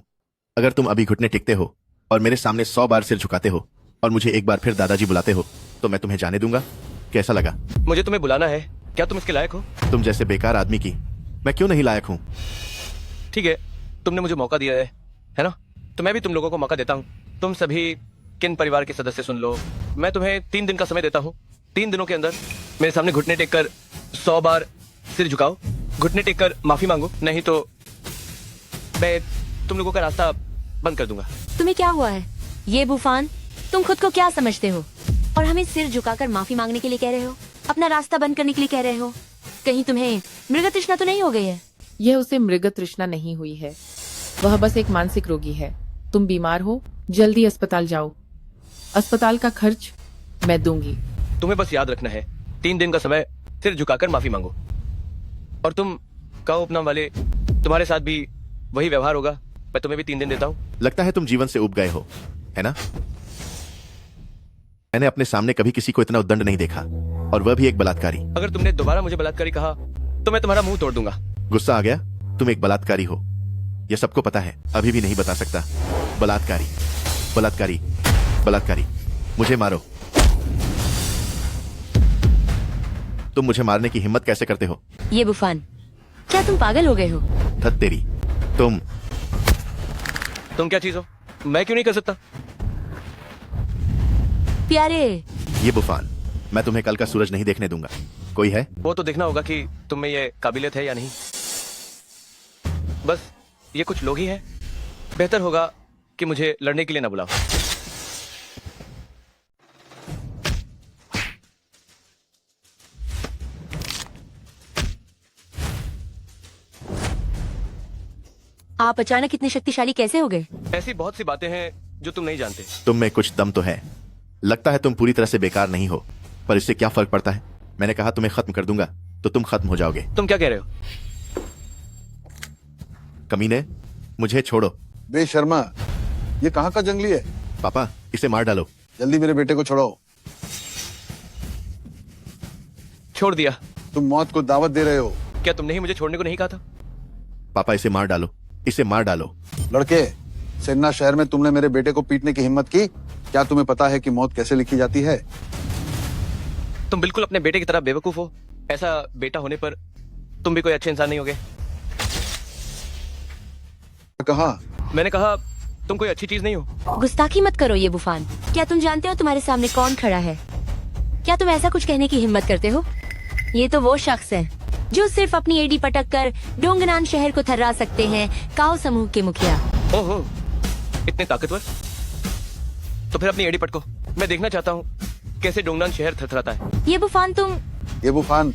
Speaker 10: अगर तुम अभी घुटने टेकते हो और मेरे सामने 100 बार सिर झुकाते हो और मुझे एक बार फिर दादाजी बुलाते हो तो मैं तुम्हें जाने दूंगा। कैसा लगा?
Speaker 4: मुझे तुम्हें बुलाना है, क्या तुम इसके लायक हो?
Speaker 10: तुम जैसे बेकार आदमी की मैं क्यों नहीं लायक हूँ?
Speaker 4: ठीक है, तुमने मुझे मौका दिया है ना? तो मैं भी तुम लोगों को मौका देता हूँ। तुम सभी किन परिवार के सदस्य सुन लो, मैं तुम्हें 3 दिन का समय देता हूँ। 3 दिनों के अंदर मेरे सामने घुटने टेक कर 100 बार सिर झुकाओ, घुटने टेक कर माफी मांगो, नहीं तो मैं तुम लोगों का रास्ता बंद कर दूंगा।
Speaker 9: तुम्हें क्या हुआ है? ये बुफान, तुम खुद को क्या समझते हो और हमें सिर झुकाकर माफी मांगने के लिए कह रहे हो? अपना रास्ता बंद करने के लिए कह रहे हो? कहीं तुम्हें मृग तृष्णा तो नहीं हो गई है?
Speaker 16: यह उसे मृग तृष्णा नहीं हुई है, वह बस एक मानसिक रोगी है। तुम बीमार हो, जल्दी अस्पताल जाओ। अस्पताल का खर्च मैं दूंगी।
Speaker 4: तुम्हें बस याद रखना है, 3 दिन का समय, सिर झुकाकर माफी मांगो। और तुम काओ उपनाम वाले, तुम्हारे साथ भी वही व्यवहार होगा। मैं तुम्हें भी 3 दिन देता हूँ।
Speaker 10: लगता है तुम जीवन से उब गए हो, है ना? मैंने अपने सामने कभी किसी को इतना उद्दंड नहीं देखा, और वह भी एक बलात्कारी।
Speaker 4: अगर तुमने दोबारा मुझे बलात्कारी कहा तो मैं तुम्हारा मुंह तोड़ दूंगा।
Speaker 10: गुस्सा आ गया? तुम एक बलात्कारी हो, यह सबको पता है, अभी भी नहीं बता सकता। बलात्कारी, बलात्कारी, बलात्कारी। मुझे मारो। तुम मुझे मारने की हिम्मत कैसे करते हो?
Speaker 9: ये बुफान, क्या तुम पागल हो गए हो?
Speaker 10: धत तेरी, तुम
Speaker 4: क्या चीज हो? मैं क्यों नहीं कर सकता?
Speaker 9: प्यारे।
Speaker 10: ये बुफान, मैं तुम्हें कल का सूरज नहीं देखने दूंगा। कोई है?
Speaker 4: वो तो देखना होगा कि तुम में ये काबिलियत है या नहीं। बस ये कुछ लोग ही हैं। बेहतर होगा कि मुझे लड़ने के लिए ना बुलाओ।
Speaker 9: आप अचानक इतने शक्तिशाली कैसे हो गए?
Speaker 4: ऐसी बहुत सी बातें हैं जो तुम नहीं जानते।
Speaker 10: तुम में कुछ दम तो है। लगता है तुम पूरी तरह से बेकार नहीं हो, पर इससे क्या फर्क पड़ता है? मैंने कहा तुम्हें खत्म कर दूंगा तो तुम खत्म हो जाओगे।
Speaker 4: तुम क्या कह रहे हो?
Speaker 10: कमीने, मुझे छोड़ो।
Speaker 2: बेशर्मा, ये कहाँ का जंगली है?
Speaker 10: पापा, इसे मार डालो।
Speaker 2: जल्दी मेरे बेटे को छोड़ो।
Speaker 4: छोड़ दिया।
Speaker 2: तुम मौत को दावत दे रहे हो।
Speaker 4: क्या तुमने ही मुझे छोड़ने को नहीं कहा था?
Speaker 10: पापा, इसे मार डालो, इसे मार डालो।
Speaker 2: लड़के, सेन्ना शहर में तुमने मेरे बेटे को पीटने की हिम्मत की। क्या तुम्हें पता है कि मौत कैसे लिखी जाती है?
Speaker 4: तुम बिल्कुल अपने बेटे की तरह बेवकूफ हो। ऐसा बेटा होने पर तुम भी कोई अच्छे इंसान नहीं होगे।
Speaker 2: कहा?
Speaker 4: मैंने कहा तुम कोई अच्छी चीज नहीं हो।
Speaker 9: गुस्ताखी मत करो ये बुफान। क्या तुम जानते हो तुम्हारे सामने कौन खड़ा है? क्या तुम ऐसा कुछ कहने की हिम्मत करते हो? ये तो वो शख्स है जो सिर्फ अपनी एडी पटक कर डोंगनान शहर को थर्रा सकते हैं। काओ समूह के मुखिया।
Speaker 4: ओहो, इतने ताकतवर? तो फिर अपनी एडी पटको। मैं देखना चाहता हूँ कैसे डोंगनान शहर थरथराता है।
Speaker 9: ये बुफान तुम।
Speaker 2: ये बुफान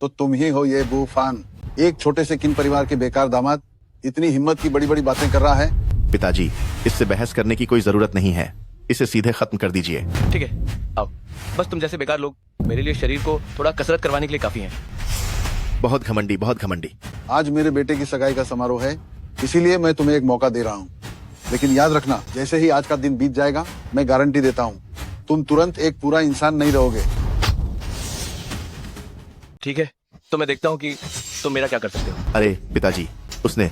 Speaker 2: तो तुम ही हो। ये बुफान एक छोटे से किन परिवार के बेकार दामाद इतनी हिम्मत की बड़ी बड़ी बातें कर रहा है।
Speaker 10: पिताजी, इससे बहस करने की कोई जरूरत नहीं है। इसे सीधे खत्म कर दीजिए।
Speaker 4: ठीक है, आओ। बस तुम जैसे बेकार लोग मेरे लिए शरीर को थोड़ा कसरत करवाने के लिए काफी हैं।
Speaker 10: बहुत घमंडी, बहुत घमंडी।
Speaker 2: आज मेरे बेटे की सगाई का समारोह है, इसीलिए मैं तुम्हें एक मौका दे रहा हूँ। लेकिन याद रखना, जैसे ही आज का दिन बीत जाएगा, मैं गारंटी देता हूँ, तुम तुरंत एक पूरा इंसान नहीं रहोगे।
Speaker 4: ठीक है, तो मैं देखता हूँ कि तुम मेरा क्या कर सकते हो।
Speaker 10: अरे पिताजी, उसने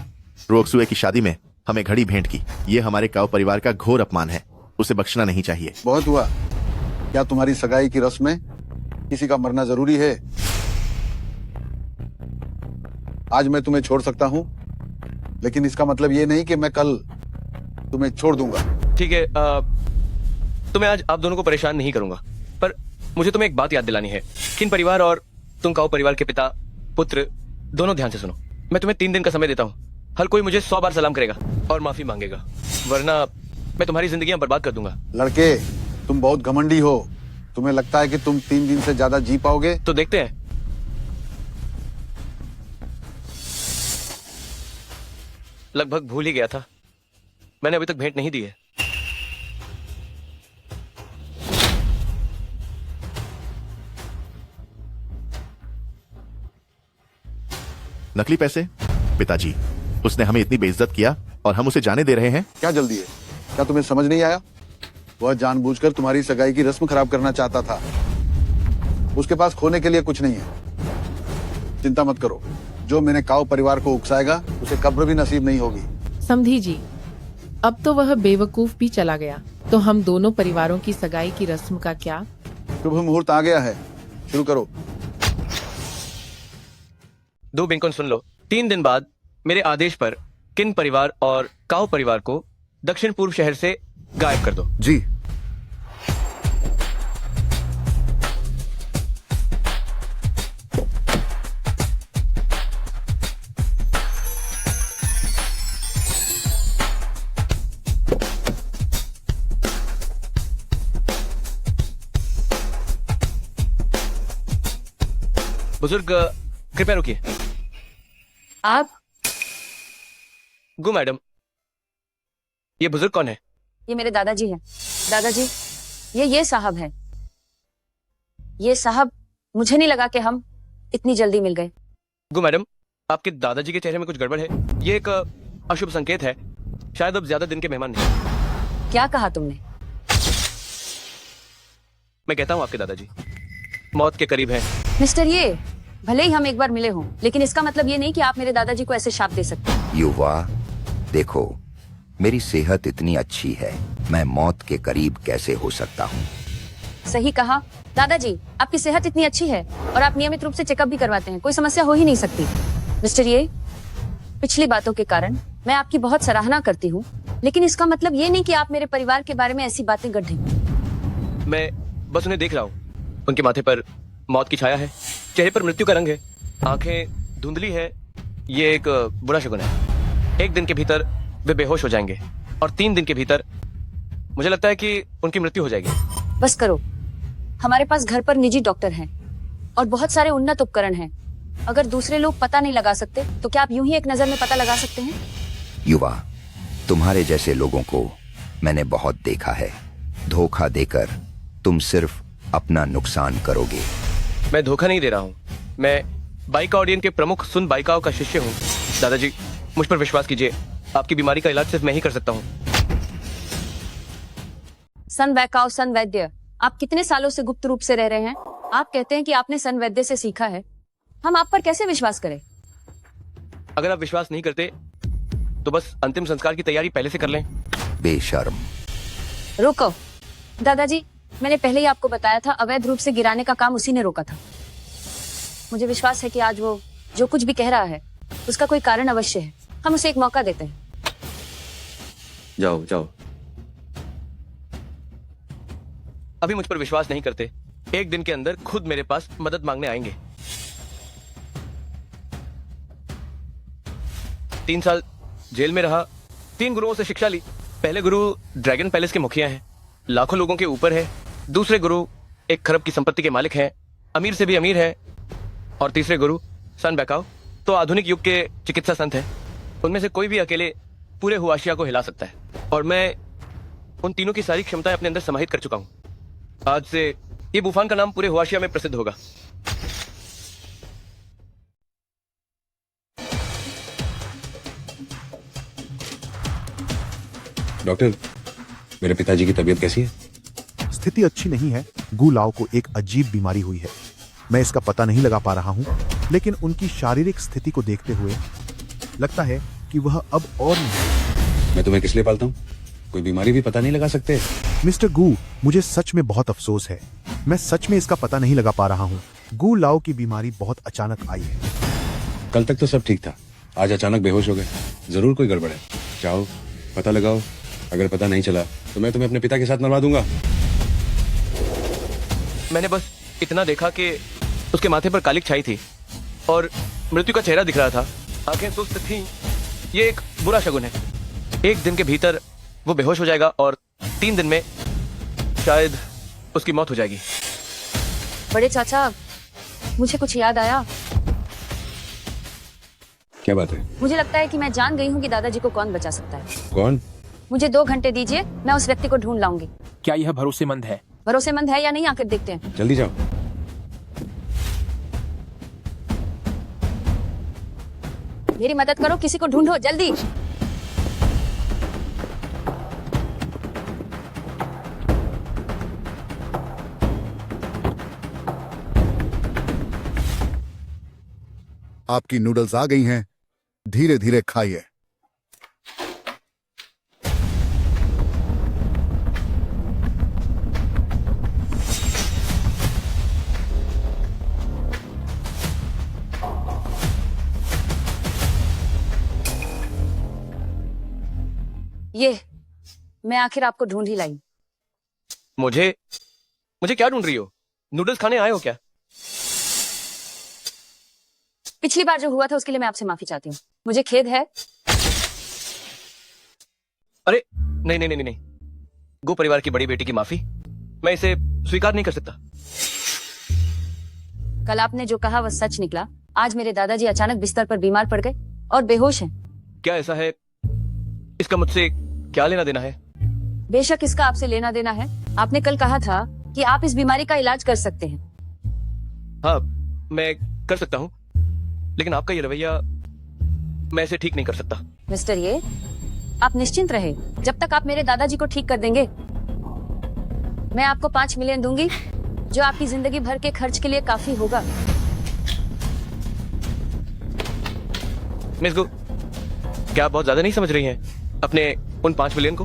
Speaker 10: रोकसुए की शादी में हमें घड़ी भेंट की। ये हमारे काओ परिवार का घोर अपमान है। उसे बख्शना नहीं चाहिए।
Speaker 2: बहुत हुआ। क्या तुम्हारी सगाई की रस्म में किसी का मरना जरूरी है? आज मैं तुम्हें छोड़ सकता हूँ, लेकिन इसका मतलब ये नहीं कि मैं कल तुम्हें छोड़ दूंगा।
Speaker 4: ठीक है, तो मैं आज आप दोनों को परेशान नहीं करूंगा, पर मुझे तुम्हें एक बात याद दिलानी है। किन परिवार और तुम काओ परिवार के पिता पुत्र दोनों ध्यान से सुनो। मैं तुम्हें 3 दिन का समय देता हूँ। हर कोई मुझे 100 बार सलाम करेगा और माफी मांगेगा, वरना मैं तुम्हारी जिंदगियां बर्बाद कर दूंगा।
Speaker 2: लड़के, तुम बहुत घमंडी हो। तुम्हें लगता है कि तुम 3 दिन से ज्यादा जी पाओगे?
Speaker 4: तो देखते हैं। लगभग भूल ही गया था, मैंने अभी तक भेंट नहीं दी है।
Speaker 10: नकली पैसे? पिताजी, उसने हमें इतनी बेइज्जत किया और हम उसे जाने दे रहे हैं।
Speaker 2: क्या जल्दी है? क्या तुम्हें समझ नहीं आया? वह जानबूझकर तुम्हारी सगाई की रस्म खराब करना चाहता था। उसके पास खोने के लिए कुछ नहीं है। चिंता मत करो, जो मैंने काओ परिवार को उकसाएगा उसे कब्र भी नसीब नहीं होगी।
Speaker 16: समझी जी, अब तो वह बेवकूफ भी चला गया, तो हम दोनों परिवारों की सगाई की रस्म का क्या?
Speaker 2: शुभ मुहूर्त आ गया है, शुरू करो।
Speaker 4: दो बिंकन सुन लो। 3 दिन बाद मेरे आदेश पर किन परिवार और काओ परिवार को दक्षिण पूर्व शहर से गायब कर दो।
Speaker 17: जी।
Speaker 4: बुजुर्ग, कृपया रुकिए।
Speaker 9: आप?
Speaker 4: गु मैडम, ये बुजुर्ग कौन है?
Speaker 21: ये मेरे दादाजी हैं। दादाजी, ये साहब हैं। ये साहब, मुझे नहीं लगा कि हम इतनी जल्दी मिल गए।
Speaker 4: गु मैडम, आपके दादाजी के चेहरे में कुछ गड़बड़ है। ये एक अशुभ संकेत है। शायद अब ज्यादा दिन के मेहमान नहीं।
Speaker 21: क्या कहा तुमने?
Speaker 4: मैं कहता हूँ आपके दादाजी मौत के करीब हैं।
Speaker 21: मिस्टर, ये भले ही हम एक बार मिले हों, लेकिन इसका मतलब ये नहीं कि आप मेरे दादाजी को ऐसे शाप दे सकते।
Speaker 22: युवा, देखो, मेरी सेहत इतनी अच्छी है, मैं मौत के करीब कैसे हो सकता हूँ?
Speaker 21: सही कहा दादाजी, आपकी सेहत इतनी अच्छी है और आप नियमित रूप से चेकअप भी करवाते हैं, कोई समस्या हो ही नहीं सकती। मिस्टर, ये पिछली बातों के कारण मैं आपकी बहुत सराहना करती हूँ, लेकिन इसका मतलब ये नहीं कि आप मेरे परिवार के बारे में ऐसी बातें गढ़ रही हैं।
Speaker 4: मैं बस उन्हें देख रहा हूँ। उनके माथे पर मौत की छाया है, चेहरे पर मृत्यु का रंग है, आंखें धुंधली है। ये एक बुरा शगुन है। 1 दिन के भीतर वे बेहोश हो जाएंगे और 3 दिन के भीतर मुझे लगता है कि उनकी मृत्यु हो जाएगी।
Speaker 21: बस करो। हमारे पास घर पर निजी डॉक्टर हैं और बहुत सारे उन्नत उपकरण हैं। अगर दूसरे लोग पता नहीं लगा सकते तो क्या आप यूं ही एक नजर में पता लगा सकते हैं?
Speaker 22: युवा, तुम्हारे जैसे लोगों को मैंने बहुत देखा है। धोखा देकर तुम सिर्फ अपना नुकसान करोगे।
Speaker 4: मैं धोखा नहीं दे रहा हूँ। मैं बाइका ऑडियन के प्रमुख सुन बाइकाओं का शिष्य हूँ। दादाजी, मुझ पर विश्वास कीजिए, आपकी बीमारी का इलाज सिर्फ मैं ही कर सकता हूँ।
Speaker 21: सन वैकाओ, सन वैद्य, आप कितने सालों से गुप्त रूप से रह रहे हैं? आप कहते हैं कि आपने सन वैद्य से सीखा है। हम आप पर कैसे विश्वास करें?
Speaker 4: अगर आप विश्वास नहीं करते तो बस अंतिम संस्कार की तैयारी पहले से कर लें।
Speaker 22: बेशर्म।
Speaker 21: रुको दादाजी, मैंने पहले ही आपको बताया था, अवैध रूप से गिराने का काम उसी ने रोका था। मुझे विश्वास है कि आज वो जो कुछ भी कह रहा है उसका कोई कारण अवश्य है। हम उसे एक मौका देते हैं।
Speaker 4: जाओ जाओ। अभी मुझ पर विश्वास नहीं करते, 1 दिन के अंदर खुद मेरे पास मदद मांगने आएंगे। 3 साल जेल में रहा, 3 गुरुओं से शिक्षा ली। पहले गुरु ड्रैगन पैलेस के मुखिया हैं, लाखों लोगों के ऊपर है। दूसरे गुरु 1 खरब की संपत्ति के मालिक हैं, अमीर से भी अमीर है। और तीसरे गुरु सन बैकाओ तो आधुनिक युग के चिकित्सा संत हैं। उनमें से कोई भी अकेले पूरे हुआशिया को हिला सकता है और मैं उन तीनों की सारी क्षमताएं अपने अंदर समाहित कर चुका हूं। आज से ये बुफान का नाम पूरे हुआशिया में प्रसिद्ध होगा।
Speaker 1: डॉक्टर, मेरे पिताजी की तबीयत कैसी है?
Speaker 3: स्थिति अच्छी नहीं है। गु लाओ को एक अजीब बीमारी हुई है। मैं इसका पता नहीं लगा पा रहा हूँ, लेकिन उनकी शारीरिक स्थिति को देखते हुए लगता है कि वह अब और नहीं।
Speaker 1: मैं तुम्हें किस लिए पालता हूँ? कोई बीमारी भी पता नहीं लगा सकते?
Speaker 3: मिस्टर गु, मुझे सच में बहुत अफसोस है। मैं सच में इसका पता नहीं लगा पा रहा हूँ। गु लाओ की बीमारी बहुत अचानक आई है।
Speaker 1: कल तक तो सब ठीक था, आज अचानक बेहोश हो गए। जरूर कोई गड़बड़ है। जाओ पता लगाओ। अगर पता नहीं चला तो मैं तुम्हें अपने पिता के साथ मरवा दूंगा।
Speaker 4: मैंने बस इतना देखा कि उसके माथे पर कालिक छाई थी और मृत्यु का चेहरा दिख रहा था, आंखें सुस्त थीं। ये एक बुरा शगुन है। 1 दिन के भीतर वो बेहोश हो जाएगा और 3 दिन में शायद उसकी मौत हो जाएगी।
Speaker 21: बड़े चाचा, मुझे कुछ याद आया।
Speaker 1: क्या बात है?
Speaker 21: मुझे लगता है कि मैं जान गई हूँ कि दादाजी को कौन बचा सकता है।
Speaker 1: कौन?
Speaker 21: मुझे 2 घंटे दीजिए, मैं उस व्यक्ति को ढूंढ लाऊंगी।
Speaker 14: क्या यह भरोसेमंद है?
Speaker 21: भरोसेमंद है या नहीं, आकर देखते हैं।
Speaker 1: जल्दी जाओ।
Speaker 21: मेरी मदद करो, किसी को ढूंढो जल्दी।
Speaker 17: आपकी नूडल्स आ गई हैं, धीरे धीरे खाइए।
Speaker 21: ये मैं आखिर आपको ढूंढ ही लाई।
Speaker 4: मुझे क्या ढूंढ रही हो? नूडल्स खाने आए हो क्या?
Speaker 21: पिछली बार जो हुआ था उसके लिए मैं आपसे माफी चाहती हूँ। मुझे खेद है।
Speaker 4: अरे नहीं नहीं नहीं नहीं, गो परिवार की बड़ी बेटी की माफी मैं इसे स्वीकार नहीं कर सकता।
Speaker 21: कल आपने जो कहा वह सच निकला। आज मेरे दादाजी अचानक बिस्तर पर बीमार पड़ गए और बेहोश हैं।
Speaker 4: क्या ऐसा है? इसका मुझसे क्या लेना देना है?
Speaker 21: बेशक इसका आपसे लेना देना है। आपने कल कहा था कि आप इस बीमारी का इलाज कर सकते हैं।
Speaker 4: हाँ, मैं कर सकता हूँ, लेकिन आपका ये रवैया मैं इसे ठीक नहीं कर सकता।
Speaker 21: मिस्टर ये, आप निश्चिंत रहे। जब तक आप मेरे दादाजी को ठीक कर देंगे, मैं आपको 5 मिलियन दूंगी, जो आपकी जिंदगी भर के खर्च के लिए काफी होगा।
Speaker 4: मिस गो, क्या आप बहुत ज्यादा नहीं समझ रही हैं अपने उन 5 मिलियन को?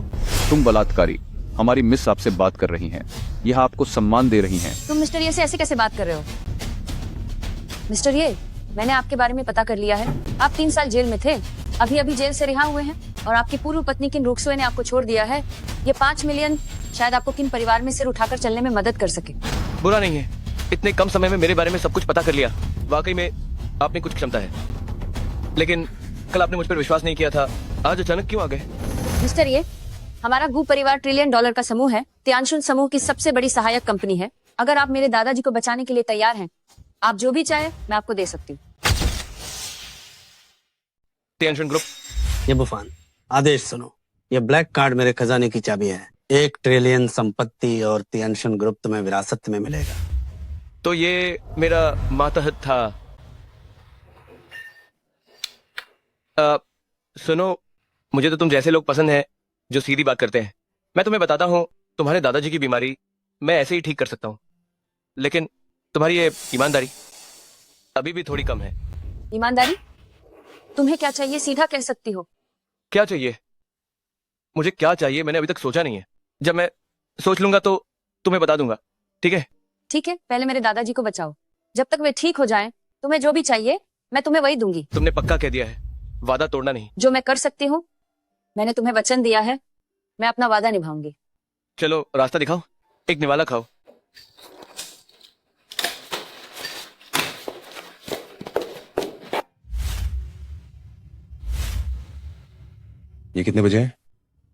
Speaker 23: तुम बलात्कारी, हमारी मिस आपसे बात कर रही हैं। यह आपको सम्मान दे रही हैं।
Speaker 21: तुम मिस्टर ये से ऐसे कैसे बात कर रहे हो? मिस्टर ये, मैंने आपके बारे में पता कर लिया है। आप 3 साल जेल में थे, अभी अभी जेल से रिहा हुए हैं। और आपकी पूर्व पत्नी किन रुक्सुए ने आपको छोड़ दिया है, ये 5 मिलियन शायद आपको किन परिवार में सिर उठाकर चलने में मदद कर सके।
Speaker 4: बुरा नहीं है, इतने कम समय में मेरे बारे में सब कुछ पता कर लिया। वाकई में आपने कुछ क्षमता है, लेकिन कल आपने मुझ पर विश्वास नहीं किया था, आज अचानक क्यों आ गए?
Speaker 21: मिस्टर ये हमारा गु परिवार $1 ट्रिलियन का समूह है, तियांशुन समूह की सबसे बड़ी सहायक कंपनी है। अगर आप मेरे दादाजी को बचाने के लिए तैयार हैं, आप जो भी चाहे मैं आपको दे सकती हूँ।
Speaker 4: तियांशुन ग्रुप।
Speaker 5: ये बुफान, आदेश सुनो। ये ब्लैक कार्ड मेरे खजाने की चाबी है। 1 ट्रिलियन संपत्ति और तियांशुन ग्रुप तुम्हें विरासत में मिलेगा।
Speaker 4: तो ये मेरा मातहत था। सुनो, मुझे तो तुम जैसे लोग पसंद हैं जो सीधी बात करते हैं। मैं तुम्हें बताता हूँ, तुम्हारे दादाजी की बीमारी मैं ऐसे ही ठीक कर सकता हूँ, लेकिन तुम्हारी ये ईमानदारी अभी भी थोड़ी कम है।
Speaker 21: ईमानदारी? तुम्हें क्या चाहिए सीधा कह सकती हो।
Speaker 4: क्या चाहिए? मुझे क्या चाहिए मैंने अभी तक सोचा नहीं है। जब मैं सोच लूंगा तो तुम्हें बता दूंगा, ठीक है?
Speaker 21: ठीक है, पहले मेरे दादाजी को बचाओ। जब तक वे ठीक हो जाएं, तुम्हें जो भी चाहिए मैं तुम्हें वही दूंगी।
Speaker 4: तुमने पक्का कह दिया है, वादा तोड़ना नहीं।
Speaker 21: जो मैं कर सकती हूँ, मैंने तुम्हें वचन दिया है, मैं अपना वादा निभाऊंगी।
Speaker 4: चलो रास्ता दिखाओ, एक निवाला खाओ।
Speaker 1: ये कितने बजे है?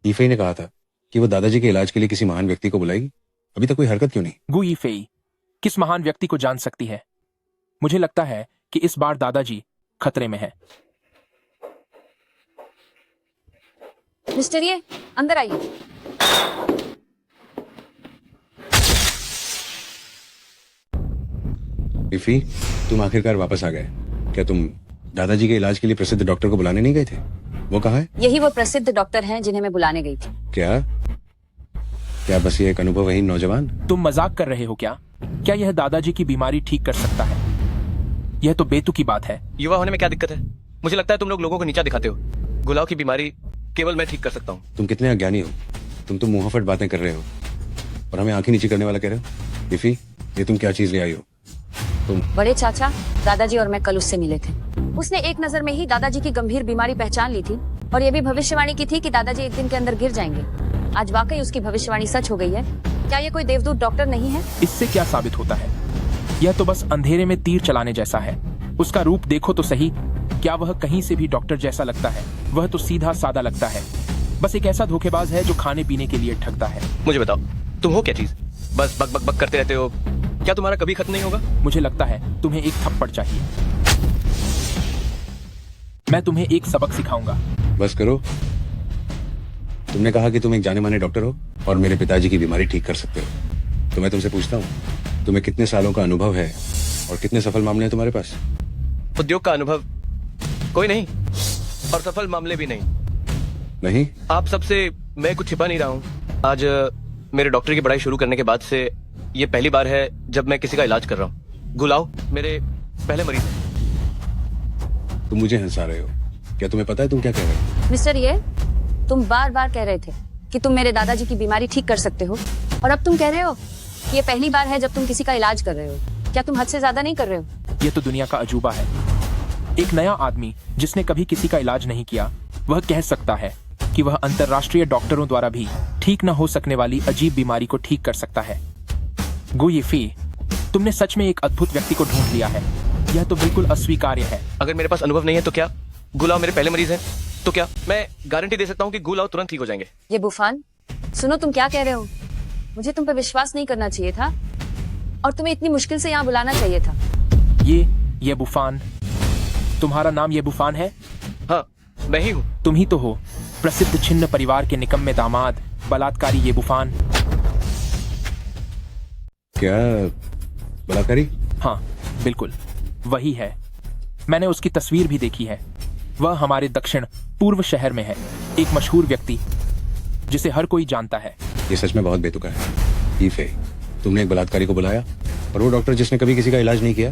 Speaker 1: ईफई ने कहा था कि वो दादाजी के इलाज के लिए किसी महान व्यक्ति को बुलाएगी। अभी तक कोई हरकत क्यों नहीं?
Speaker 6: गु यीफेई किस महान व्यक्ति को जान सकती है? मुझे लगता है कि इस बार दादाजी खतरे में है।
Speaker 21: मिस्टर ये अंदर आइए।
Speaker 1: ईफी, तुम आखिरकार वापस आ गए। क्या तुम दादाजी के इलाज के लिए प्रसिद्ध डॉक्टर को बुलाने नहीं गए थे? वो कहाँ है?
Speaker 21: यही वो प्रसिद्ध डॉक्टर हैं जिन्हें मैं बुलाने गई थी।
Speaker 1: क्या बस ये एक अनुभवहीन नौजवान?
Speaker 6: तुम मजाक कर रहे हो क्या? क्या यह दादाजी की बीमारी ठीक कर सकता है? यह तो बेतुकी बात है।
Speaker 4: युवा होने में क्या दिक्कत है? मुझे लगता है तुम लोगों को नीचा दिखाते हो। गुलाव की बीमारी केवल मैं ठीक कर सकता हूँ।
Speaker 1: तुम कितने अज्ञानी हो। तुम तो मुंहफट बातें कर रहे हो और हमें आंखें नीचे करने वाला कह रहे हो। ईफी, ये तुम क्या चीज ले आई हो? तुम
Speaker 21: बड़े चाचा, दादाजी और मैं कल उससे मिले थे। उसने एक नजर में ही दादाजी की गंभीर बीमारी पहचान ली थी और ये भी भविष्यवाणी की थी कि दादाजी एक दिन के अंदर गिर जाएंगे। आज वाकई उसकी भविष्यवाणी सच हो गई है। क्या ये कोई देवदूत डॉक्टर नहीं है?
Speaker 6: इससे क्या साबित होता है? यह तो बस अंधेरे में तीर चलाने जैसा है। उसका रूप देखो तो सही, क्या वह कहीं से भी डॉक्टर जैसा लगता है? वह तो सीधा सादा लगता है, बस एक ऐसा धोखेबाज है जो खाने पीने के लिए ठगता है।
Speaker 4: मुझे बताओ, तुम हो क्या चीज? बस बक बक बक करते रहते हो। क्या तुम्हारा कभी खत्म नहीं होगा?
Speaker 6: मुझे लगता है तुम्हें एक थप्पड़ चाहिए। मैं तुम्हें एक सबक सिखाऊंगा।
Speaker 1: बस करो। तुमने कहा कि तुम एक जाने माने डॉक्टर हो और मेरे पिताजी की बीमारी ठीक कर सकते हो। तो मैं तुमसे पूछता हूँ, तुम्हें कितने सालों का अनुभव है और कितने सफल मामले हैं तुम्हारे पास?
Speaker 4: उद्योग का अनुभव कोई नहीं और सफल मामले भी
Speaker 1: नहीं।
Speaker 4: आप सबसे मैं कुछ छिपा नहीं रहा हूँ। आज मेरे डॉक्टर की पढ़ाई शुरू करने के बाद से ये पहली बार है जब मैं किसी का इलाज कर रहा हूँ। गुलाव मेरे पहले मरीज हैं।
Speaker 1: तुम मुझे हंसा रहे हो। क्या तुम्हें पता है तुम क्या कह रहे हो?
Speaker 21: मिस्टर ये, तुम बार बार कह रहे थे कि तुम मेरे दादाजी की बीमारी ठीक कर सकते हो और अब तुम कह रहे हो कि ये पहली बार है जब तुम किसी का इलाज कर रहे हो। क्या तुम हद से ज्यादा नहीं कर रहे हो?
Speaker 6: ये तो दुनिया का अजूबा है। एक नया आदमी जिसने कभी किसी का इलाज नहीं किया, वह कह सकता है कि वह अंतर्राष्ट्रीय डॉक्टरों द्वारा भी ठीक न हो सकने वाली अजीब बीमारी को ठीक कर सकता है। गु यीफी, तुमने सच में एक अद्भुत व्यक्ति को ढूंढ लिया है। यह तो बिल्कुल अस्वीकार्य है।
Speaker 4: अगर मेरे पास अनुभव नहीं है तो क्या? गुलाव मेरे पहले मरीज हैं तो क्या मैं गारंटी दे सकता हूँ कि गुलाव तुरंत ठीक हो जाएंगे?
Speaker 21: ये बुफान, सुनो तुम क्या कह रहे हो। मुझे तुम पर विश्वास नहीं करना चाहिए था और तुम्हें इतनी मुश्किल से यहाँ बुलाना चाहिए था।
Speaker 6: ये बुफान, तुम्हारा नाम ये बुफान है?
Speaker 4: हाँ, मैं ही हूँ।
Speaker 6: तुम ही तो हो, प्रसिद्ध छिन्न परिवार के निकम्मे दामाद, बलात्कारी ये बुफान।
Speaker 1: क्या बलात्कारी?
Speaker 6: हाँ बिल्कुल वही है। मैंने उसकी तस्वीर भी देखी है। वह हमारे दक्षिण पूर्व शहर में है, एक मशहूर व्यक्ति जिसे हर कोई जानता है।
Speaker 1: ये सच में बहुत बेतुका है। ईफे, तुमने एक बलात्कारी को बुलाया और वो डॉक्टर जिसने कभी किसी का इलाज नहीं किया,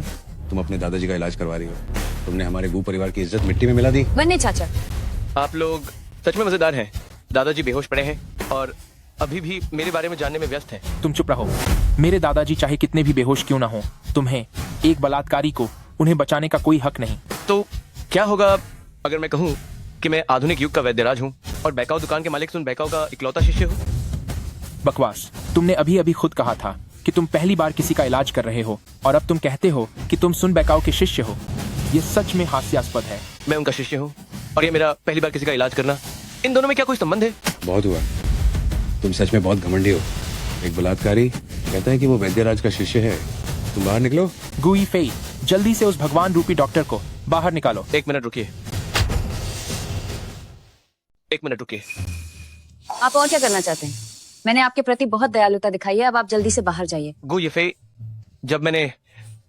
Speaker 1: तुम अपने दादाजी का इलाज करवा रही हो। तुमने हमारे गु परिवार की इज्जत मिट्टी में मिला दी।
Speaker 21: वन्य चाचा,
Speaker 4: आप लोग सच में मजेदार हैं। दादाजी बेहोश पड़े हैं और अभी भी मेरे बारे में जानने में व्यस्त हैं।
Speaker 6: तुम चुप रहो। मेरे दादाजी चाहे कितने भी बेहोश क्यों ना हो, तुम्हें एक बलात्कारी को उन्हें बचाने का कोई हक नहीं।
Speaker 4: तो क्या होगा अगर मैं कहूँ कि मैं आधुनिक युग का वैद्यराज हूँ और बैकाओ दुकान के मालिक सुन बैकाओ का इकलौता शिष्य हूँ?
Speaker 6: बकवास। तुमने अभी अभी खुद कहा था कि तुम पहली बार किसी का इलाज कर रहे हो और अब तुम कहते हो कि तुम सुन बैकाओ के शिष्य हो। ये सच में हास्यास्पद है।
Speaker 4: मैं उनका शिष्य हूँ और ये मेरा पहली बार किसी का इलाज करना। इन दोनों में क्या कोई संबंध है?
Speaker 1: बहुत हुआ। तुम सच में बहुत घमंडी हो। एक बलात्कारी कहता है कि वो वैद्यराज का शिष्य है। तुम बाहर निकलो।
Speaker 6: गुई फेई, जल्दी से उस भगवान रूपी डॉक्टर को बाहर निकालो।
Speaker 4: एक मिनट रुकिए, एक मिनट रुकिए।
Speaker 21: आप और क्या करना चाहते हैं? मैंने आपके प्रति बहुत दयालुता दिखाई है, अब आप जल्दी से बाहर जाइए।
Speaker 4: गु येफे, जब मैंने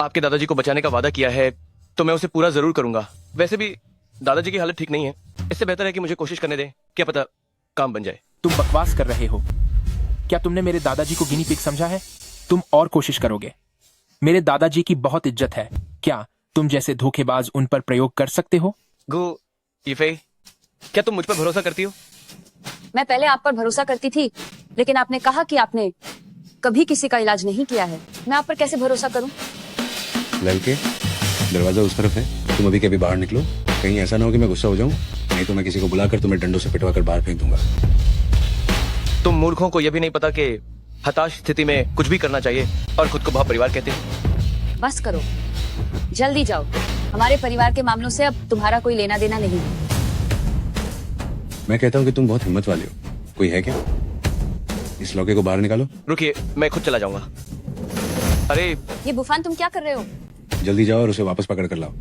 Speaker 4: आपके दादाजी को बचाने का वादा किया है तो मैं उसे पूरा जरूर करूंगा। वैसे भी दादाजी की हालत ठीक नहीं है, इससे बेहतर है कि मुझे कोशिश करने दें, क्या पता काम बन जाए।
Speaker 6: तुम बकवास कर रहे हो। क्या तुमने मेरे दादाजी को गिनी पिग समझा है? तुम और कोशिश करोगे? मेरे दादाजी की बहुत इज्जत है, क्या तुम जैसे धोखेबाज उन पर प्रयोग कर सकते हो?
Speaker 4: गु येफे, क्या तुम मुझ पर भरोसा करती हो?
Speaker 21: मैं पहले आप पर भरोसा करती थी, लेकिन आपने कहा कि आपने कभी किसी का इलाज नहीं किया है। मैं आप पर कैसे भरोसा करूं?
Speaker 1: लड़के, दरवाजा उस तरफ है, तुम अभी के अभी बाहर निकलो। कहीं ऐसा ना हो कि मैं गुस्सा हो जाऊं, नहीं तो मैं किसी को बुलाकर तुम्हें डंडों से पिटवा कर बाहर फेंक दूंगा।
Speaker 4: तुम मूर्खों को यह भी नहीं पता कि हताश स्थिति में कुछ भी करना चाहिए और खुद को भाव-परिवार कहते हैं।
Speaker 21: बस करो, जल्दी जाओ। हमारे परिवार के मामलों से अब तुम्हारा कोई लेना देना नहीं है।
Speaker 1: मैं कहता हूँ कि तुम बहुत हिम्मत वाले हो। कोई है क्या? इस लौके को बाहर निकालो।
Speaker 4: रुकिए, मैं खुद चला जाऊंगा। अरे
Speaker 21: ये बुफान, तुम क्या कर रहे हो?
Speaker 1: जल्दी जाओ और उसे वापस पकड़ कर लाओ।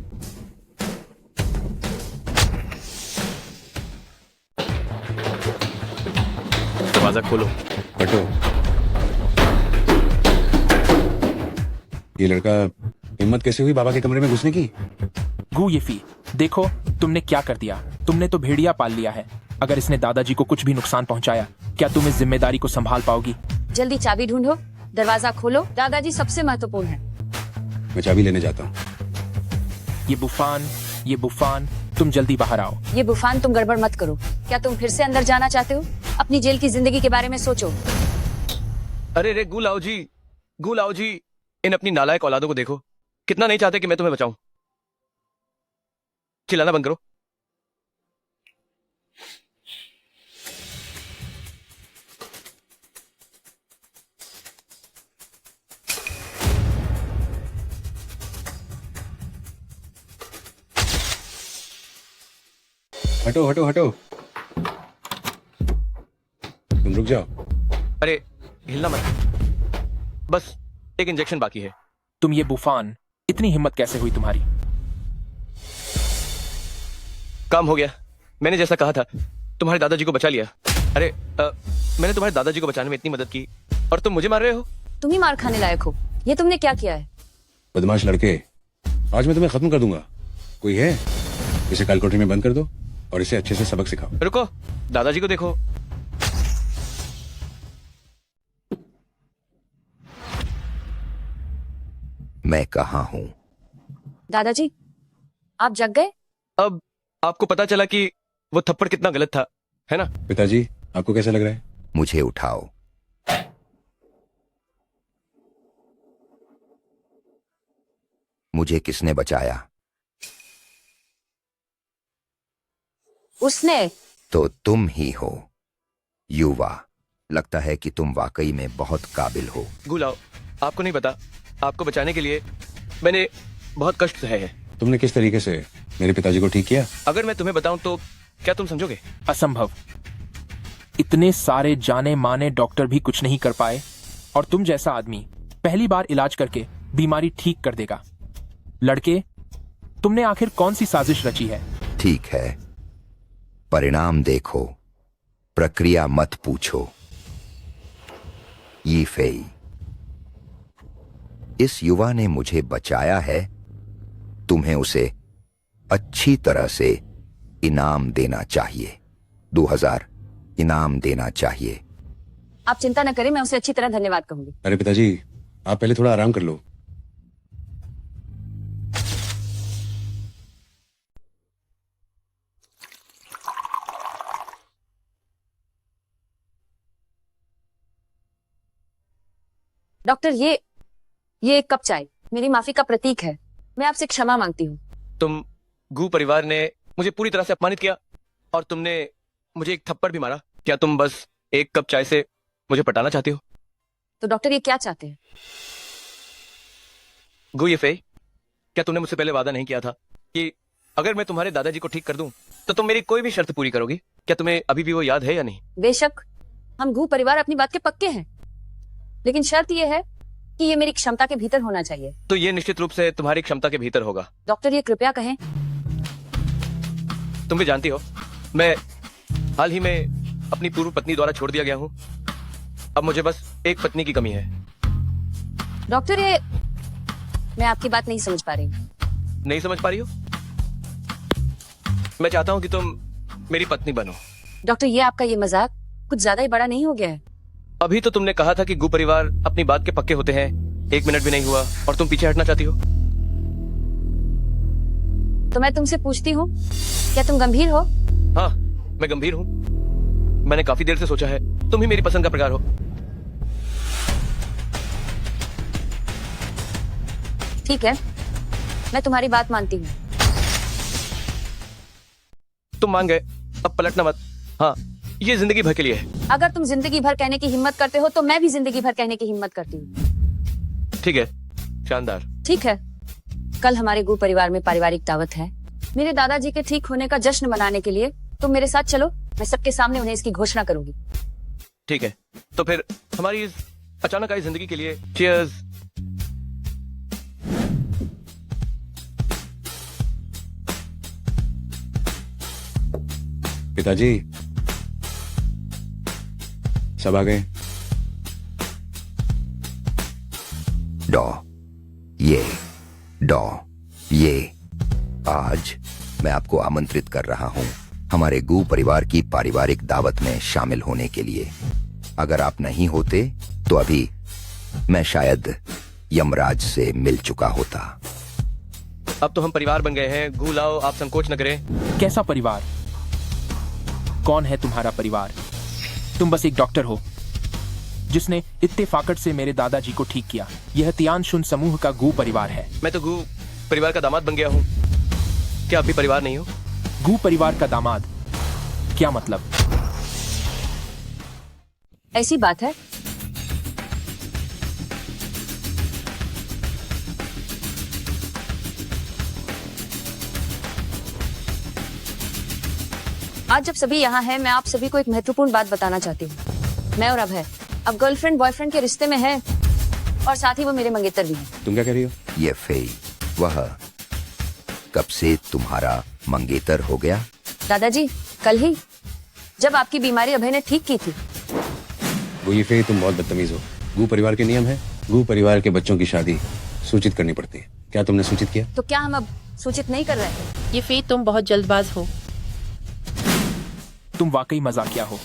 Speaker 4: दरवाजा खोलो।
Speaker 1: हटो। ये लड़का हिम्मत कैसे हुई बाबा के कमरे में घुसने की?
Speaker 6: गु येफी, देखो तुमने क्या कर दिया। तुमने तो भेड़िया पाल लिया है। अगर इसने दादाजी को कुछ भी नुकसान पहुंचाया, क्या तुम इस जिम्मेदारी को संभाल पाओगी?
Speaker 21: जल्दी चाबी ढूंढो, दरवाजा खोलो। दादाजी सबसे महत्वपूर्ण है।
Speaker 1: मैं चाबी लेने जाता हूँ।
Speaker 6: ये बुफान, तुम जल्दी बाहर आओ।
Speaker 21: ये बुफान, तुम गड़बड़ मत करो। क्या तुम फिर से अंदर जाना चाहते हो? अपनी जेल की जिंदगी के बारे में सोचो।
Speaker 4: अरे रे गुलाओ जी, इन अपनी नालायक औलादों को देखो। कितना नहीं चाहते कि मैं तुम्हें बचाऊं। चिल्लाना बंद करो।
Speaker 1: हटो हटो हटो। तुम रुक जाओ।
Speaker 4: अरे हिलना मत, बस एक इंजेक्शन बाकी है।
Speaker 6: तुम ये बुफान, इतनी हिम्मत कैसे हुई तुम्हारी?
Speaker 4: काम हो गया। मैंने जैसा कहा था, तुम्हारे दादाजी को बचा लिया। अरे मैंने तुम्हारे दादाजी को बचाने में इतनी मदद की और तुम मुझे मार रहे हो?
Speaker 21: तुम ही मार खाने लायक हो। ये तुमने क्या किया है?
Speaker 1: बदमाश लड़के, आज मैं तुम्हें खत्म कर दूंगा। कोई है? इसे काल कोठरी में बंद कर दो और इसे अच्छे से सबक सिखाओ।
Speaker 4: रुको, दादाजी को देखो।
Speaker 22: मैं कहाँ हूँ?
Speaker 21: दादाजी, आप जग गए?
Speaker 4: अब आपको पता चला कि वो थप्पड़ कितना गलत था, है ना?
Speaker 1: पिताजी, आपको कैसा लग रहा है?
Speaker 22: मुझे उठाओ। मुझे किसने बचाया?
Speaker 21: उसने।
Speaker 22: तो तुम ही हो। युवा, लगता है कि तुम वाकई में बहुत काबिल हो।
Speaker 4: गुलाओ, आपको नहीं पता, आपको बचाने के लिए मैंने बहुत कष्ट सहे हैं।
Speaker 1: तुमने किस तरीके से मेरे पिताजी को ठीक किया?
Speaker 4: अगर मैं तुम्हें बताऊं तो क्या तुम समझोगे?
Speaker 6: असंभव। इतने सारे जाने माने डॉक्टर भी कुछ नहीं कर पाए और तुम जैसा आदमी पहली बार इलाज करके बीमारी ठीक कर देगा। लड़के, तुमने आखिर कौन सी साजिश रची है?
Speaker 22: ठीक है, परिणाम देखो, प्रक्रिया मत पूछो। ये फेई, इस युवा ने मुझे बचाया है। तुम्हें उसे अच्छी तरह से इनाम देना चाहिए। 2000 इनाम देना चाहिए।
Speaker 21: आप चिंता न करें, मैं उसे अच्छी तरह धन्यवाद कहूंगी।
Speaker 1: अरे पिताजी, आप पहले थोड़ा आराम कर लो।
Speaker 21: डॉक्टर, ये एक कप चाय मेरी माफी का प्रतीक है। मैं आपसे क्षमा मांगती हूँ।
Speaker 4: तुम गु परिवार ने मुझे पूरी तरह से अपमानित किया और तुमने मुझे एक थप्पड़ भी मारा। क्या तुम बस एक कप चाय से मुझे पटाना चाहती हो?
Speaker 21: तो डॉक्टर ये क्या चाहते हैं?
Speaker 4: गु येफेई, क्या तुमने मुझसे पहले वादा नहीं किया था कि अगर मैं तुम्हारे दादाजी को ठीक कर दूं तो तुम मेरी कोई भी शर्त पूरी करोगी? क्या तुम्हें अभी भी वो याद है या नहीं?
Speaker 21: बेशक हम घू परिवार अपनी बात के पक्के हैं, लेकिन शर्त यह है कि ये मेरी क्षमता के भीतर होना चाहिए।
Speaker 4: तो ये निश्चित रूप से तुम्हारी क्षमता के भीतर होगा।
Speaker 21: डॉक्टर ये कृपया कहें।
Speaker 4: तुम भी जानती हो मैं हाल ही में अपनी पूर्व पत्नी द्वारा छोड़ दिया गया हूँ। अब मुझे बस एक पत्नी की कमी है।
Speaker 21: डॉक्टर ये मैं आपकी बात नहीं समझ पा रही हूँ।
Speaker 4: नहीं समझ पा रही हो? मैं चाहता हूँ कि तुम मेरी पत्नी बनो।
Speaker 21: डॉक्टर ये आपका ये मजाक कुछ ज्यादा ही बड़ा नहीं हो गया है?
Speaker 4: अभी तो तुमने कहा था कि गु परिवार अपनी बात के पक्के होते हैं। 1 मिनट भी नहीं हुआ और तुम पीछे हटना चाहती हो।
Speaker 21: तो मैं तुमसे पूछती हूँ, क्या तुम गंभीर हो?
Speaker 4: हाँ, मैं गंभीर हूँ। मैंने काफी देर से सोचा है तुम ही मेरी पसंद का प्रकार हो।
Speaker 21: ठीक है, मैं तुम्हारी बात मानती हूँ।
Speaker 4: तुम मान गए, अब पलटना मत। हाँ, ये जिंदगी भर के लिए है।
Speaker 21: अगर तुम जिंदगी भर कहने की हिम्मत करते हो तो मैं भी जिंदगी भर कहने की हिम्मत करती हूँ।
Speaker 4: ठीक है, शानदार।
Speaker 21: ठीक है, कल हमारे गु परिवार में पारिवारिक दावत है। मेरे दादाजी के ठीक होने का जश्न मनाने के लिए तुम मेरे साथ चलो। मैं सबके सामने उन्हें इसकी घोषणा करूंगी।
Speaker 4: ठीक है, तो फिर हमारी इस अचानक आई जिंदगी के लिए चीयर्स।
Speaker 1: पिताजी सब आ गए?
Speaker 22: ये आज मैं आपको आमंत्रित कर रहा हूं हमारे गु परिवार की पारिवारिक दावत में शामिल होने के लिए। अगर आप नहीं होते तो अभी मैं शायद यमराज से मिल चुका होता।
Speaker 4: अब तो हम परिवार बन गए हैं। गु लाओ, आप संकोच न करें।
Speaker 6: कैसा परिवार? कौन है तुम्हारा परिवार? तुम बस एक डॉक्टर हो जिसने इत्तेफाकत से मेरे दादाजी को ठीक किया। यह तियानशुन समूह का गु परिवार है।
Speaker 4: मैं तो गु परिवार का दामाद बन गया हूँ। क्या आप भी परिवार नहीं हो?
Speaker 6: गु परिवार का दामाद? क्या मतलब?
Speaker 21: ऐसी बात है। आज जब सभी यहाँ हैं, मैं आप सभी को एक महत्वपूर्ण बात बताना चाहती हूँ। मैं और अभय अब गर्लफ्रेंड बॉयफ्रेंड के रिश्ते में है और साथ ही वो मेरे मंगेतर भी हैं।
Speaker 1: तुम क्या कह रही हो?
Speaker 22: ये फेई वह कब से तुम्हारा मंगेतर हो गया?
Speaker 21: दादाजी कल ही, जब आपकी बीमारी अभय ने ठीक की थी।
Speaker 1: गु येफेई, तुम बहुत बदतमीज हो। गु परिवार के नियम है, गु परिवार के बच्चों की शादी सूचित करनी पड़ती है। क्या तुमने सूचित किया?
Speaker 21: तो क्या हम अब सूचित नहीं कर रहे हैं?
Speaker 16: ये फेई तुम बहुत जल्दबाज हो।
Speaker 6: तुम वाकई मजाकिया हो।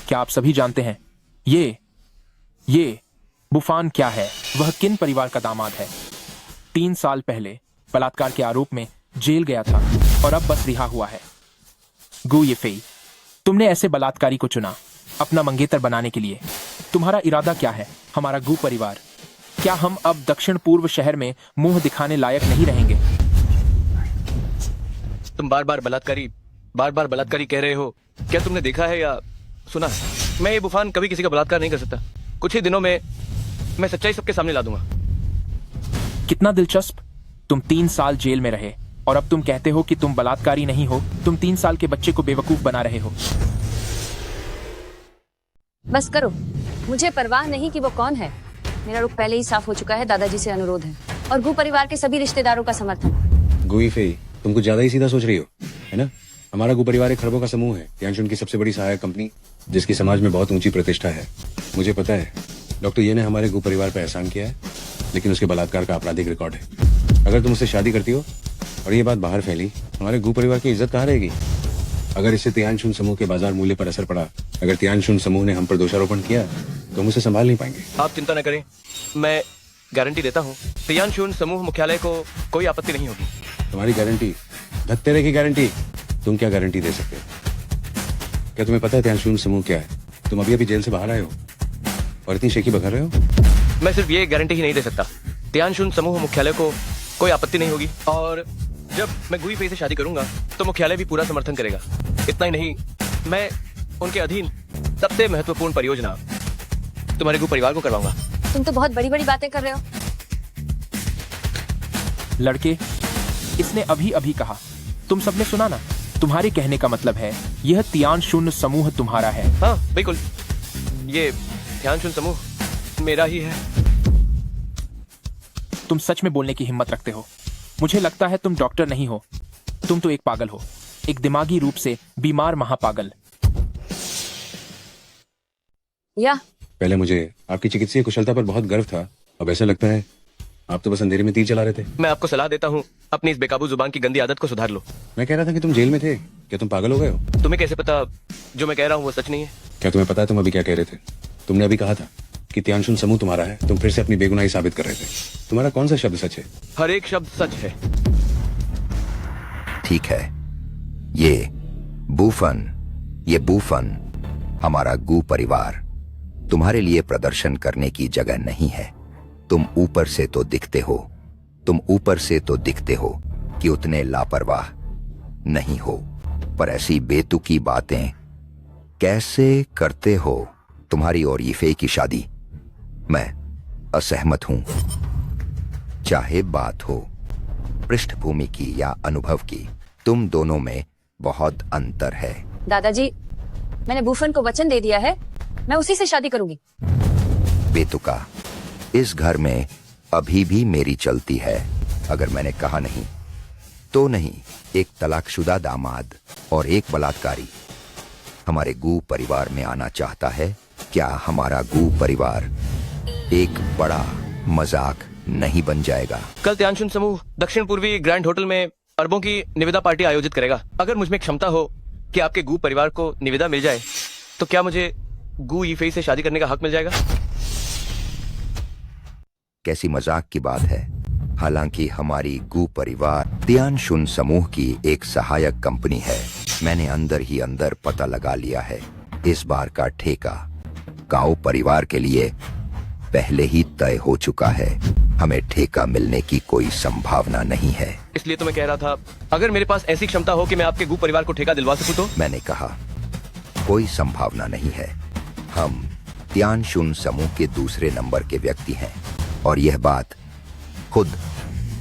Speaker 6: क्या आप सभी जानते हैं ये बुफान क्या है? वह किन परिवार का दामाद है? 3 साल पहले बलात्कार के आरोप में जेल गया था और अब बस रिहा हुआ है। गु येफेई, तुमने ऐसे बलात्कारी को चुना अपना मंगेतर बनाने के लिए। तुम्हारा इरादा क्या है? हमारा गु परिवार, क्या हम अब दक्षिण पूर्व शहर में मुंह दिखाने लायक नहीं रहेंगे?
Speaker 4: तुम बार बार बलात्कारी कह रहे हो। क्या तुमने देखा है या सुना है? मैं ये बुफान कभी किसी का बलात्कार नहीं कर सकता। कुछ ही दिनों में मैं सच्चाई सबके सामने ला दूंगा।
Speaker 6: कितना दिलचस्प। तुम 3 साल जेल में रहे और अब तुम कहते हो कि तुम बलात्कारी नहीं हो। तुम 3 साल के बच्चे को बेवकूफ बना रहे हो।
Speaker 21: बस करो, मुझे परवाह नहीं कि वो कौन है। मेरा रुख पहले ही साफ हो चुका है। दादाजी से अनुरोध है और गु परिवार के सभी रिश्तेदारों का समर्थन।
Speaker 1: गु येफेई, तुम कुछ ज्यादा ही सीधा सोच रही हो, है ना? हमारा गु परिवार एक खरबों का समूह है, तियानशुन की सबसे बड़ी सहायक कंपनी, जिसकी समाज में बहुत ऊंची प्रतिष्ठा है। मुझे पता है डॉक्टर ये ने हमारे गु परिवार पर एहसान किया है, लेकिन उसके बलात्कार का आपराधिक रिकॉर्ड है। अगर तुम उससे शादी करती हो और ये बात बाहर फैली, हमारे गु परिवार की इज्जत कहाँ रहेगी? अगर इससे तियानशुन समूह के बाजार मूल्य पर असर पड़ा, अगर तियानशुन समूह ने हम पर दोषारोपण किया, तो हम उसे संभाल नहीं पाएंगे।
Speaker 4: आप चिंता न करें, मैं गारंटी देता हूँ तियानशुन समूह मुख्यालय को कोई आपत्ति नहीं होगी।
Speaker 1: तुम्हारी गारंटी? धत्तेरे की गारंटी? तुम क्या गारंटी दे सकते हो? क्या तुम्हें पता है तियानशुन समूह क्या है? तुम अभी जेल से बाहर आए हो और इतनी शेखी बघर रहे हो।
Speaker 4: मैं सिर्फ ये गारंटी ही नहीं दे सकता, तियानशुन समूह मुख्यालय को कोई आपत्ति नहीं होगी और जब मैं गु येफेई से शादी करूंगा तो मुख्यालय भी पूरा समर्थन करेगा। इतना ही नहीं, मैं उनके अधीन सबसे महत्वपूर्ण परियोजना तुम्हारे गु परिवार को करवाऊंगा।
Speaker 21: तुम तो बहुत बड़ी बड़ी बातें कर रहे हो।
Speaker 6: लड़के, इसने अभी अभी कहा, तुम सबने सुना ना? तुम्हारे कहने का मतलब है यह तियानशुन समूह तुम्हारा है?
Speaker 4: हाँ बिल्कुल, ये तियानशुन समूह मेरा ही है।
Speaker 6: तुम सच में बोलने की हिम्मत रखते हो। मुझे लगता है तुम डॉक्टर नहीं हो, तुम तो एक पागल हो, एक दिमागी रूप से बीमार महापागल।
Speaker 21: या
Speaker 1: पहले मुझे आपकी चिकित्सीय कुशलता पर बहुत गर्व था, अब ऐसा लगता है आप तो बस अंधेरे में तीर चला रहे थे।
Speaker 4: मैं आपको सलाह देता हूँ, अपनी इस बेकाबू जुबान की गंदी आदत को सुधार लो।
Speaker 1: मैं कह रहा था कि तुम जेल में थे, क्या तुम पागल हो गए हो?
Speaker 4: तुम्हें कैसे पता जो मैं कह रहा हूँ वो सच नहीं है?
Speaker 1: क्या तुम्हें पता है तुम अभी क्या कह रहे थे? तुमने अभी कहा था कि तियानशुन समूह तुम्हारा है, तुम फिर से अपनी बेगुनाही साबित कर रहे थे। तुम्हारा कौन सा शब्द सच है?
Speaker 4: हर एक शब्द सच है।
Speaker 22: ठीक है, ये बूफन हमारा गू परिवार तुम्हारे लिए प्रदर्शन करने की जगह नहीं है। तुम ऊपर से तो दिखते हो कि उतने लापरवाह नहीं हो, पर ऐसी बेतुकी बातें कैसे करते हो? तुम्हारी और यीफे की शादी मैं असहमत हूं। चाहे बात हो पृष्ठभूमि की या अनुभव की, तुम दोनों में बहुत अंतर है।
Speaker 21: दादाजी, मैंने बूफन को वचन दे दिया है, मैं उसी से शादी करूंगी।
Speaker 22: बेतुका, इस घर में अभी भी मेरी चलती है। अगर मैंने कहा नहीं तो नहीं। एक तलाकशुदा दामाद और एक बलात्कारी हमारे गू परिवार में आना चाहता है। क्या हमारा गू परिवार एक बड़ा मजाक नहीं बन जाएगा?
Speaker 4: कल तियानशुन समूह दक्षिण पूर्वी ग्रैंड होटल में अरबों की निविदा पार्टी आयोजित करेगा। अगर मुझमें क्षमता हो कि आपके गू परिवार को निविदा मिल जाए, तो क्या मुझे गू यीफे से शादी करने का हक मिल जाएगा?
Speaker 22: कैसी मजाक की बात है। हालांकि हमारी गू परिवार तियानशुन समूह की एक सहायक कंपनी है। मैंने अंदर ही अंदर पता लगा लिया है। इस बार का ठेका काओ परिवार के लिए पहले ही तय हो चुका है। हमें ठेका मिलने की कोई संभावना नहीं है।
Speaker 4: इसलिए तो मैं कह रहा था, अगर मेरे पास ऐसी क्षमता हो कि मैं आपके गू परिवार को ठेका दिलवा सकूं तो।
Speaker 22: मैंने कहा कोई संभावना नहीं है। हम तियानशुन समूह के दूसरे नंबर के व्यक्ति हैं और यह बात खुद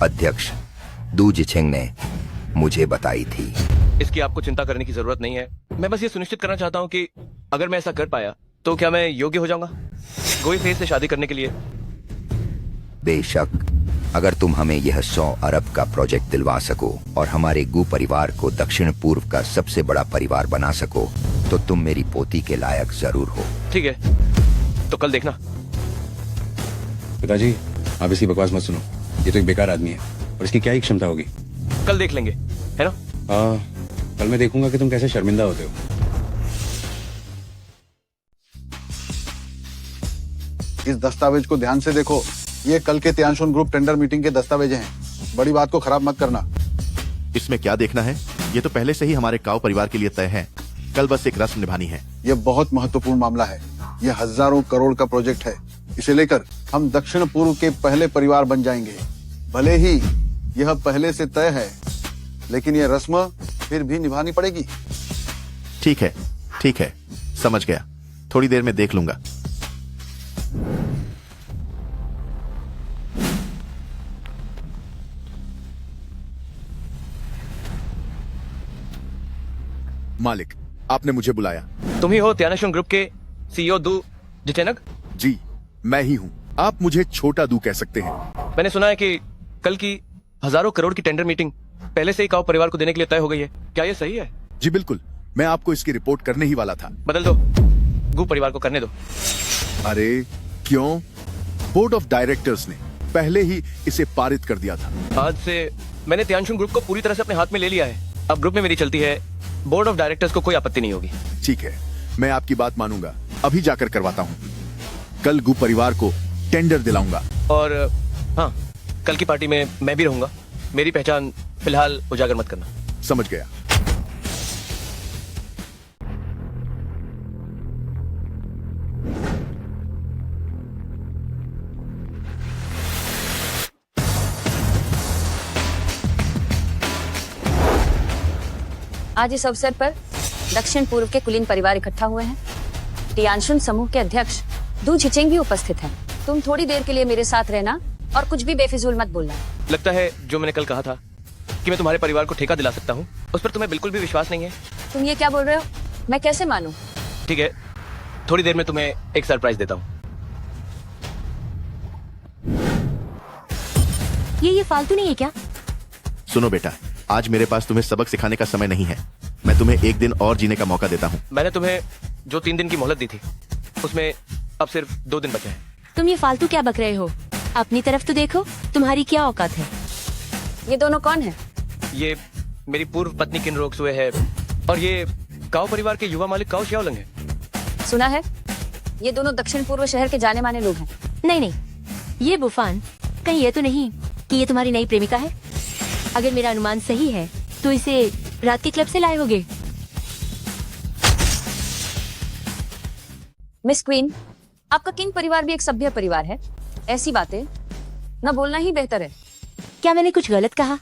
Speaker 22: अध्यक्ष दू जिछेंग ने मुझे बताई थी।
Speaker 4: इसकी आपको चिंता करने की जरूरत नहीं है। मैं बस ये सुनिश्चित करना चाहता हूँ कि अगर मैं ऐसा कर पाया तो क्या मैं योग्य हो जाऊंगा गो यीफे से शादी करने के लिए?
Speaker 22: बेशक, अगर तुम हमें यह 100 अरब का प्रोजेक्ट दिलवा सको और हमारे गू परिवार को दक्षिण पूर्व का सबसे बड़ा परिवार बना सको, तो तुम मेरी पोती के लायक जरूर हो।
Speaker 4: ठीक है, तो कल देखना।
Speaker 1: पिताजी, आप इसकी बकवास मत सुनो। ये तो एक बेकार आदमी है और इसकी क्या ही क्षमता होगी।
Speaker 4: कल देख लेंगे, है ना?
Speaker 1: कल मैं देखूंगा कि तुम कैसे शर्मिंदा होते हो।
Speaker 2: इस दस्तावेज को ध्यान से देखो। ये कल के तियानशुन ग्रुप टेंडर मीटिंग के दस्तावेज हैं। बड़ी बात को खराब मत करना।
Speaker 10: इसमें क्या देखना है? ये तो पहले से ही हमारे काओ परिवार के लिए तय है। कल बस एक रस्म निभानी है।
Speaker 2: ये बहुत महत्वपूर्ण मामला है। ये हजारों करोड़ का प्रोजेक्ट है। इसे लेकर हम दक्षिण पूर्व के पहले परिवार बन जाएंगे। भले ही यह पहले से तय है, लेकिन यह रस्म फिर भी निभानी पड़ेगी।
Speaker 10: ठीक है, समझ गया। थोड़ी देर में देख लूंगा।
Speaker 17: मालिक, आपने मुझे बुलाया।
Speaker 4: तुम ही हो तियानशुन ग्रुप के सीईओ दू जिचेनग?
Speaker 17: जी, मैं ही हूँ। आप मुझे छोटा दू कह सकते हैं।
Speaker 4: मैंने सुना है कि कल की हजारों करोड़ की टेंडर मीटिंग पहले से ही काओ परिवार को देने के लिए तय हो गई है। क्या ये सही है?
Speaker 17: जी बिल्कुल, मैं आपको इसकी रिपोर्ट करने ही वाला था।
Speaker 4: बदल दो, गू परिवार को करने दो।
Speaker 17: अरे क्यों? बोर्ड ऑफ डायरेक्टर्स ने पहले ही इसे पारित कर दिया था।
Speaker 4: आज से मैंने तियानशुन ग्रुप को पूरी तरह से अपने हाथ में ले लिया है। अब ग्रुप में मेरी चलती है। बोर्ड ऑफ डायरेक्टर्स को कोई आपत्ति नहीं होगी।
Speaker 17: ठीक है, मैं आपकी बात मानूंगा। अभी जाकर करवाता हूँ। कल गू परिवार को टेंडर दिलाऊंगा।
Speaker 4: और हाँ, कल की पार्टी में मैं भी रहूंगा। मेरी पहचान फिलहाल उजागर मत करना।
Speaker 17: समझ गया।
Speaker 21: आज इस अवसर पर दक्षिण पूर्व के कुलीन परिवार इकट्ठा हुए हैं। टियानशुन समूह के अध्यक्ष दू झिचेंग भी उपस्थित हैं। तुम थोड़ी देर के लिए मेरे साथ रहना और कुछ भी बेफिजूल मत बोलना।
Speaker 4: लगता है जो मैंने कल कहा था कि मैं तुम्हारे परिवार को ठेका दिला सकता हूँ, उस पर तुम्हें बिल्कुल भी विश्वास नहीं है।
Speaker 21: तुम ये क्या बोल रहे हो? मैं कैसे मानूं?
Speaker 4: ठीक है, थोड़ी देर में तुम्हें एक सरप्राइज देता हूँ।
Speaker 9: ये फालतू नहीं है क्या?
Speaker 10: सुनो बेटा, आज मेरे पास तुम्हें सबक सिखाने का समय नहीं है। मैं तुम्हें एक दिन और जीने का मौका देता हूँ।
Speaker 4: मैंने तुम्हें जो 3 दिन की मोहलत दी थी, उसमें अब सिर्फ 2 दिन बचे हैं।
Speaker 9: तुम ये फालतू क्या बक रहे हो? अपनी तरफ तो देखो, तुम्हारी क्या औकात है?
Speaker 21: ये दोनों कौन है?
Speaker 4: ये मेरी पूर्व पत्नी किनरोक सुए है और ये काओ परिवार के युवा मालिक काओ श्याओलंग है।
Speaker 21: सुना है ये दोनों दक्षिण पूर्व शहर के जाने माने लोग हैं।
Speaker 9: नहीं, ये बुफान कहीं ये तो नहीं कि ये तुम्हारी नई प्रेमिका है? अगर मेरा अनुमान सही है तो इसे रात के क्लब से लाए होगे।
Speaker 21: मिस क्वीन, आपका किंग परिवार भी एक सभ्य परिवार है। ऐसी बातें न बोलना ही बेहतर है।
Speaker 9: क्या मैंने कुछ गलत कहा?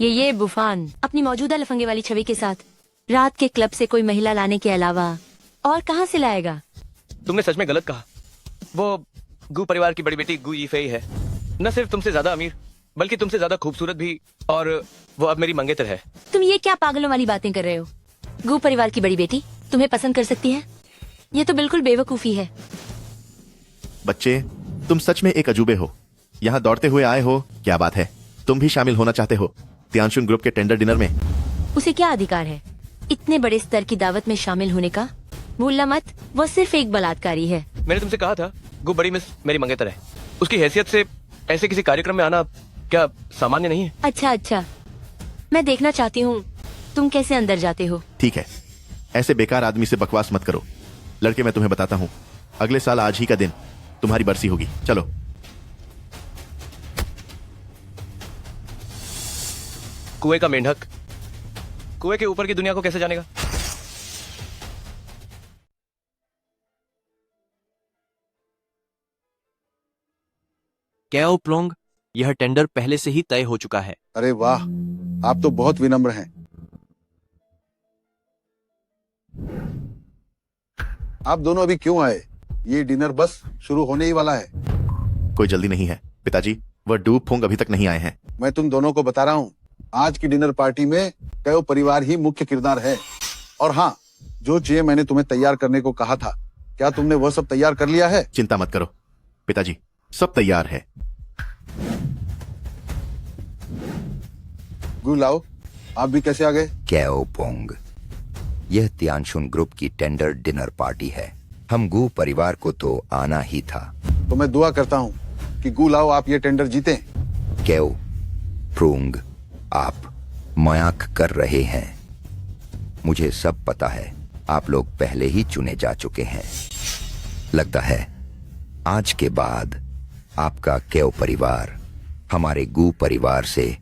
Speaker 9: ये बुफान अपनी मौजूदा लफंगे वाली छवि के साथ रात के क्लब से कोई महिला लाने के अलावा और कहां से लाएगा?
Speaker 4: तुमने सच में गलत कहा। वो गु परिवार की बड़ी बेटी गु यीफेई है। न सिर्फ तुमसे ज्यादा अमीर बल्कि तुमसे ज्यादा खूबसूरत भी, और वो अब मेरी मंगेतर है।
Speaker 9: तुम ये क्या पागलों वाली बातें कर रहे हो? गु परिवार की बड़ी बेटी तुम्हें पसंद कर सकती है? ये तो बिल्कुल बेवकूफी है।
Speaker 10: बच्चे, तुम सच में एक अजूबे हो। यहाँ दौड़ते हुए आए हो, क्या बात है? तुम भी शामिल होना चाहते हो तियानशुन ग्रुप के टेंडर डिनर में?
Speaker 9: उसे क्या अधिकार है इतने बड़े स्तर की दावत में शामिल होने का? भूलना मत, वो सिर्फ एक बलात्कारी है।
Speaker 4: मैंने तुमसे कहा था गु बड़ी मिस मेरी मंगेतर है। उसकी हैसियत से ऐसे किसी कार्यक्रम में आना क्या सामान्य नहीं है?
Speaker 9: अच्छा, मैं देखना चाहती हूँ तुम कैसे अंदर जाते हो।
Speaker 10: ठीक है, ऐसे बेकार आदमी से बकवास मत करो। लड़के, मैं तुम्हें बताता हूँ, अगले साल आज ही का दिन तुम्हारी बरसी होगी। चलो।
Speaker 4: कुएं का मेंढक कुएं के ऊपर की दुनिया को कैसे जानेगा?
Speaker 8: कैओ प्लोंग, यह टेंडर पहले से ही तय हो चुका है।
Speaker 2: अरे वाह, आप तो बहुत विनम्र हैं। आप दोनों अभी क्यों आए? ये डिनर बस शुरू होने ही वाला है।
Speaker 10: कोई जल्दी नहीं है पिताजी, वह डूब फोंग अभी तक नहीं आए हैं।
Speaker 2: मैं तुम दोनों को बता रहा हूँ, आज की डिनर पार्टी में कयो परिवार ही मुख्य किरदार है। और हाँ, जो चीजें मैंने तुम्हें तैयार करने को कहा था, क्या तुमने वह सब तैयार कर लिया है?
Speaker 10: चिंता मत करो पिताजी, सब तैयार है।
Speaker 2: गु लाओ, आप भी कैसे आ गए?
Speaker 22: कैओ पोंग, यह तियानशुन ग्रुप की टेंडर डिनर पार्टी है। हम गु परिवार को तो आना ही था।
Speaker 2: तो मैं दुआ करता हूँ कि गु लाओ आप ये टेंडर जीतें।
Speaker 22: कैओ प्रोंग, आप मयाक कर रहे हैं। मुझे सब पता है, आप लोग पहले ही चुने जा चुके हैं। लगता है आज के बाद आपका कैओ परिवार हमारे गु परिवार से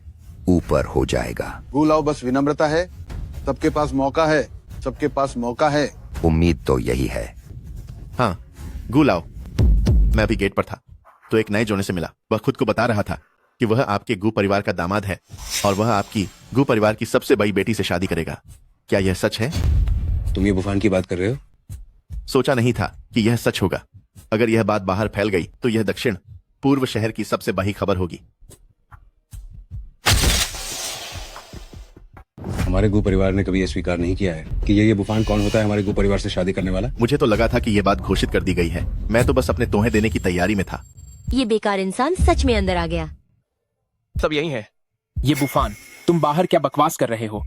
Speaker 22: ऊपर हो जाएगा।
Speaker 2: गु लाओ, बस विनम्रता है। सबके पास मौका है, सबके पास मौका है।
Speaker 22: उम्मीद तो यही है।
Speaker 10: हाँ, गु लाओ, मैं अभी गेट पर था तो एक नए जोड़े से मिला। वह खुद को बता रहा था कि वह आपके गु परिवार का दामाद है और वह आपकी गु परिवार की सबसे बड़ी बेटी से शादी करेगा। क्या यह सच है?
Speaker 1: तुम ये बुफान की बात कर रहे हो?
Speaker 10: सोचा नहीं था कि यह सच होगा। अगर यह बात बाहर फैल गई तो यह दक्षिण पूर्व शहर की सबसे बड़ी खबर होगी।
Speaker 1: हमारे गु परिवार ने कभी यह स्वीकार नहीं किया है कि ये बुफान कौन होता है हमारे गु परिवार से शादी करने वाला।
Speaker 10: मुझे तो लगा था कि यह बात घोषित कर दी गई है। मैं तो बस अपने तोहफे देने की तैयारी में था।
Speaker 9: ये बेकार इंसान सच में अंदर आ गया।
Speaker 4: सब यही है।
Speaker 6: ये बुफान, तुम बाहर क्या बकवास कर रहे हो?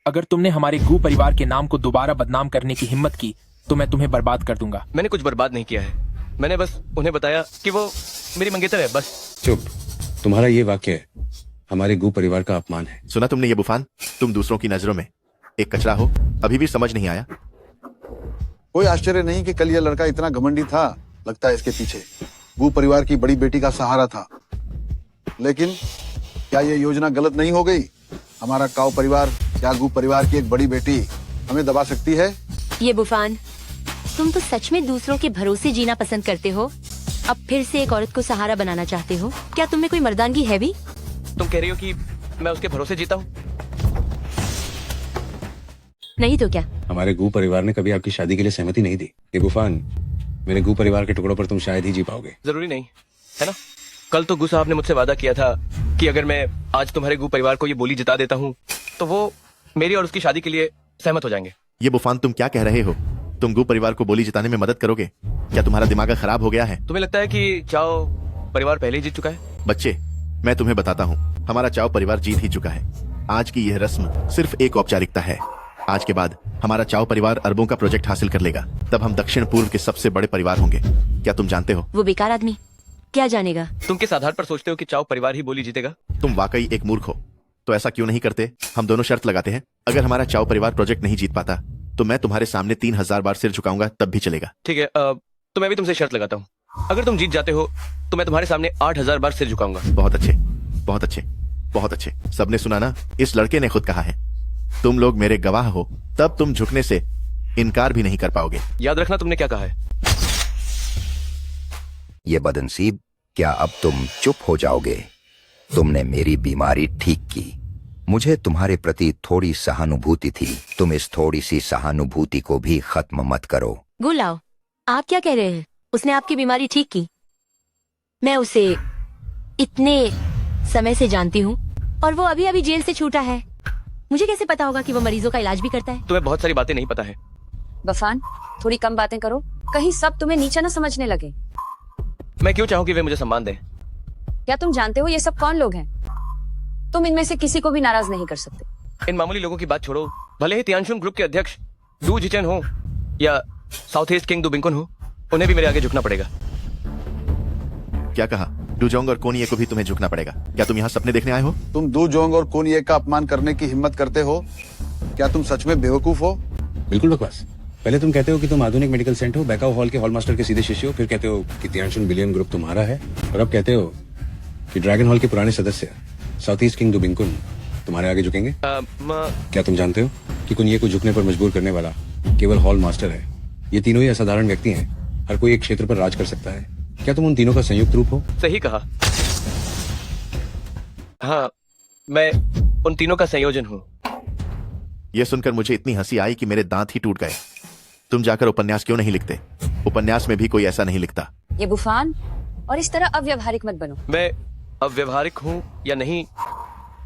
Speaker 6: अगर तुमने हमारे गु परिवार के नाम को दोबारा बदनाम करने की हिम्मत की तो मैं तुम्हें बर्बाद कर दूंगा।
Speaker 4: मैंने कुछ बर्बाद नहीं किया है। मैंने बस उन्हें बताया कि वो मेरी मंगेतर है, बस।
Speaker 1: चुप, तुम्हारा ये वाक्य हमारे गु परिवार का अपमान है।
Speaker 10: सुना तुमने ये बुफान? तुम दूसरों की नजरों में एक कचरा हो, अभी भी समझ नहीं आया?
Speaker 2: कोई आश्चर्य नहीं कि कल यह लड़का इतना घमंडी था। लगता है इसके पीछे गु परिवार की बड़ी बेटी का सहारा था। लेकिन क्या यह योजना गलत नहीं हो गई? हमारा काओ परिवार, क्या गु परिवार की एक बड़ी बेटी हमें दबा सकती है?
Speaker 9: ये बुफान, तुम तो सच में दूसरों के भरोसे जीना पसंद करते हो। अब फिर से एक औरत को सहारा बनाना चाहते हो। क्या तुम में कोई मर्दानगी है भी?
Speaker 4: तुम कह रही हो कि मैं उसके भरोसे जीता हूँ?
Speaker 9: नहीं तो क्या?
Speaker 1: हमारे गू परिवार ने कभी आपकी शादी के लिए सहमति नहीं दी। ये गुफान, मेरे गू परिवार के टुकड़ों पर तुम शायद ही जी पाओगे।
Speaker 4: जरूरी नहीं है ना। कल तो गू साहब ने मुझसे वादा किया था कि अगर मैं आज तुम्हारे गू परिवार को ये बोली जिता देता हूँ तो वो मेरी और उसकी शादी के लिए सहमत हो जाएंगे।
Speaker 10: ये बुफान तुम क्या कह रहे हो? तुम गू परिवार को बोली जिताने में मदद करोगे? क्या तुम्हारा दिमाग खराब हो गया है?
Speaker 4: तुम्हें लगता है कि चाओ परिवार पहले ही जीत चुका है?
Speaker 10: बच्चे, मैं तुम्हें बताता हूँ, हमारा चाव परिवार जीत ही चुका है। आज की यह रस्म सिर्फ एक औपचारिकता है। आज के बाद हमारा चाव परिवार अरबों का प्रोजेक्ट हासिल कर लेगा, तब हम दक्षिण पूर्व के सबसे बड़े परिवार होंगे। क्या तुम जानते हो?
Speaker 9: वो बेकार आदमी क्या जानेगा?
Speaker 4: तुम किस आधार पर सोचते हो कि चाव परिवार ही बोली जीतेगा?
Speaker 10: तुम वाकई एक मूर्ख हो। तो ऐसा क्यों नहीं करते, हम दोनों शर्त लगाते हैं। अगर हमारा चाव परिवार प्रोजेक्ट नहीं जीत पाता तो मैं तुम्हारे सामने 3000 बार सिर झुकाऊंगा, तब भी चलेगा।
Speaker 4: ठीक है, तो मैं भी तुमसे शर्त लगाता हूँ। अगर तुम जीत जाते हो तो मैं तुम्हारे सामने 8000 बार सिर झुकाऊंगा।
Speaker 10: बहुत अच्छे, बहुत अच्छे, बहुत अच्छे। सबने सुना ना, इस लड़के ने खुद कहा है। तुम लोग मेरे गवाह हो, तब तुम झुकने से इनकार भी नहीं कर पाओगे।
Speaker 4: याद रखना तुमने क्या कहा है।
Speaker 22: ये बदनसीब, क्या अब तुम चुप हो जाओगे? तुमने मेरी बीमारी ठीक की। मुझे तुम्हारे प्रति थोड़ी सहानुभूति थी। तुम इस थोड़ी सी सहानुभूति को भी खत्म मत करो।
Speaker 9: गुलाव, आप क्या कह रहे हैं? उसने आपकी बीमारी ठीक की? मैं उसे इतने समय से जानती हूँ और वो अभी अभी जेल से छूटा है। मुझे कैसे पता होगा कि वो मरीजों का इलाज भी करता है?
Speaker 4: तुम्हें बहुत सारी बातें नहीं पता है।
Speaker 21: बफान, थोड़ी कम बातें करो, कहीं सब तुम्हें नीचा न समझने लगे।
Speaker 4: मैं क्यों चाहूँ कि वे मुझे सम्मान दें?
Speaker 21: क्या तुम जानते हो ये सब कौन लोग हैं? तुम इनमें से किसी को भी नाराज नहीं कर सकते।
Speaker 4: इन मामूली लोगों की बात छोड़ो, भले ही तियानशुन ग्रुप के अध्यक्ष डू जिचेन हो या साउथ ईस्ट किंग दुबिंकुन हो, उन्हें भी मेरे आगे झुकना पड़ेगा।
Speaker 10: क्या कहा? डूजोंग और कोनिये को भी तुम्हें झुकना पड़ेगा? क्या तुम यहाँ सपने देखने आए हो?
Speaker 2: तुम डूजोंग और कोनिये का अपमान करने की हिम्मत करते हो? क्या तुम सच में बेवकूफ हो?
Speaker 1: बिल्कुल बकवास। पहले तुम कहते हो कि तुम आधुनिक मेडिकल सेंट हो, बैकाओ हॉल के हॉल मास्टर के सीधे शिष्य हो, फिर कहते हो कि तियानशुन बिलियन ग्रुप तुम्हारा है, और अब कहते हो कि ड्रैगन हॉल के पुराने सदस्य साउथ ईस्ट किंग दुबिंकुन तुम्हारे आगे झुकेंगे। क्या तुम जानते हो कि कुनिये को झुकने पर मजबूर करने वाला केवल हॉल मास्टर है? ये तीनों ही असाधारण व्यक्ति हैं। हर कोई एक क्षेत्र पर राज कर सकता है। क्या तुम उन तीनों का संयुक्त रूप हो?
Speaker 4: सही कहा। हाँ, मैं उन तीनों का संयोजन हूँ।
Speaker 10: यह सुनकर मुझे इतनी हंसी आई कि मेरे दांत ही टूट गए। तुम जाकर उपन्यास क्यों नहीं लिखते? उपन्यास में भी कोई ऐसा नहीं लिखता।
Speaker 21: ये बुफान, और इस तरह अव्यवहारिक मत बनो।
Speaker 4: मैं अव्यवहारिक हूँ या नहीं,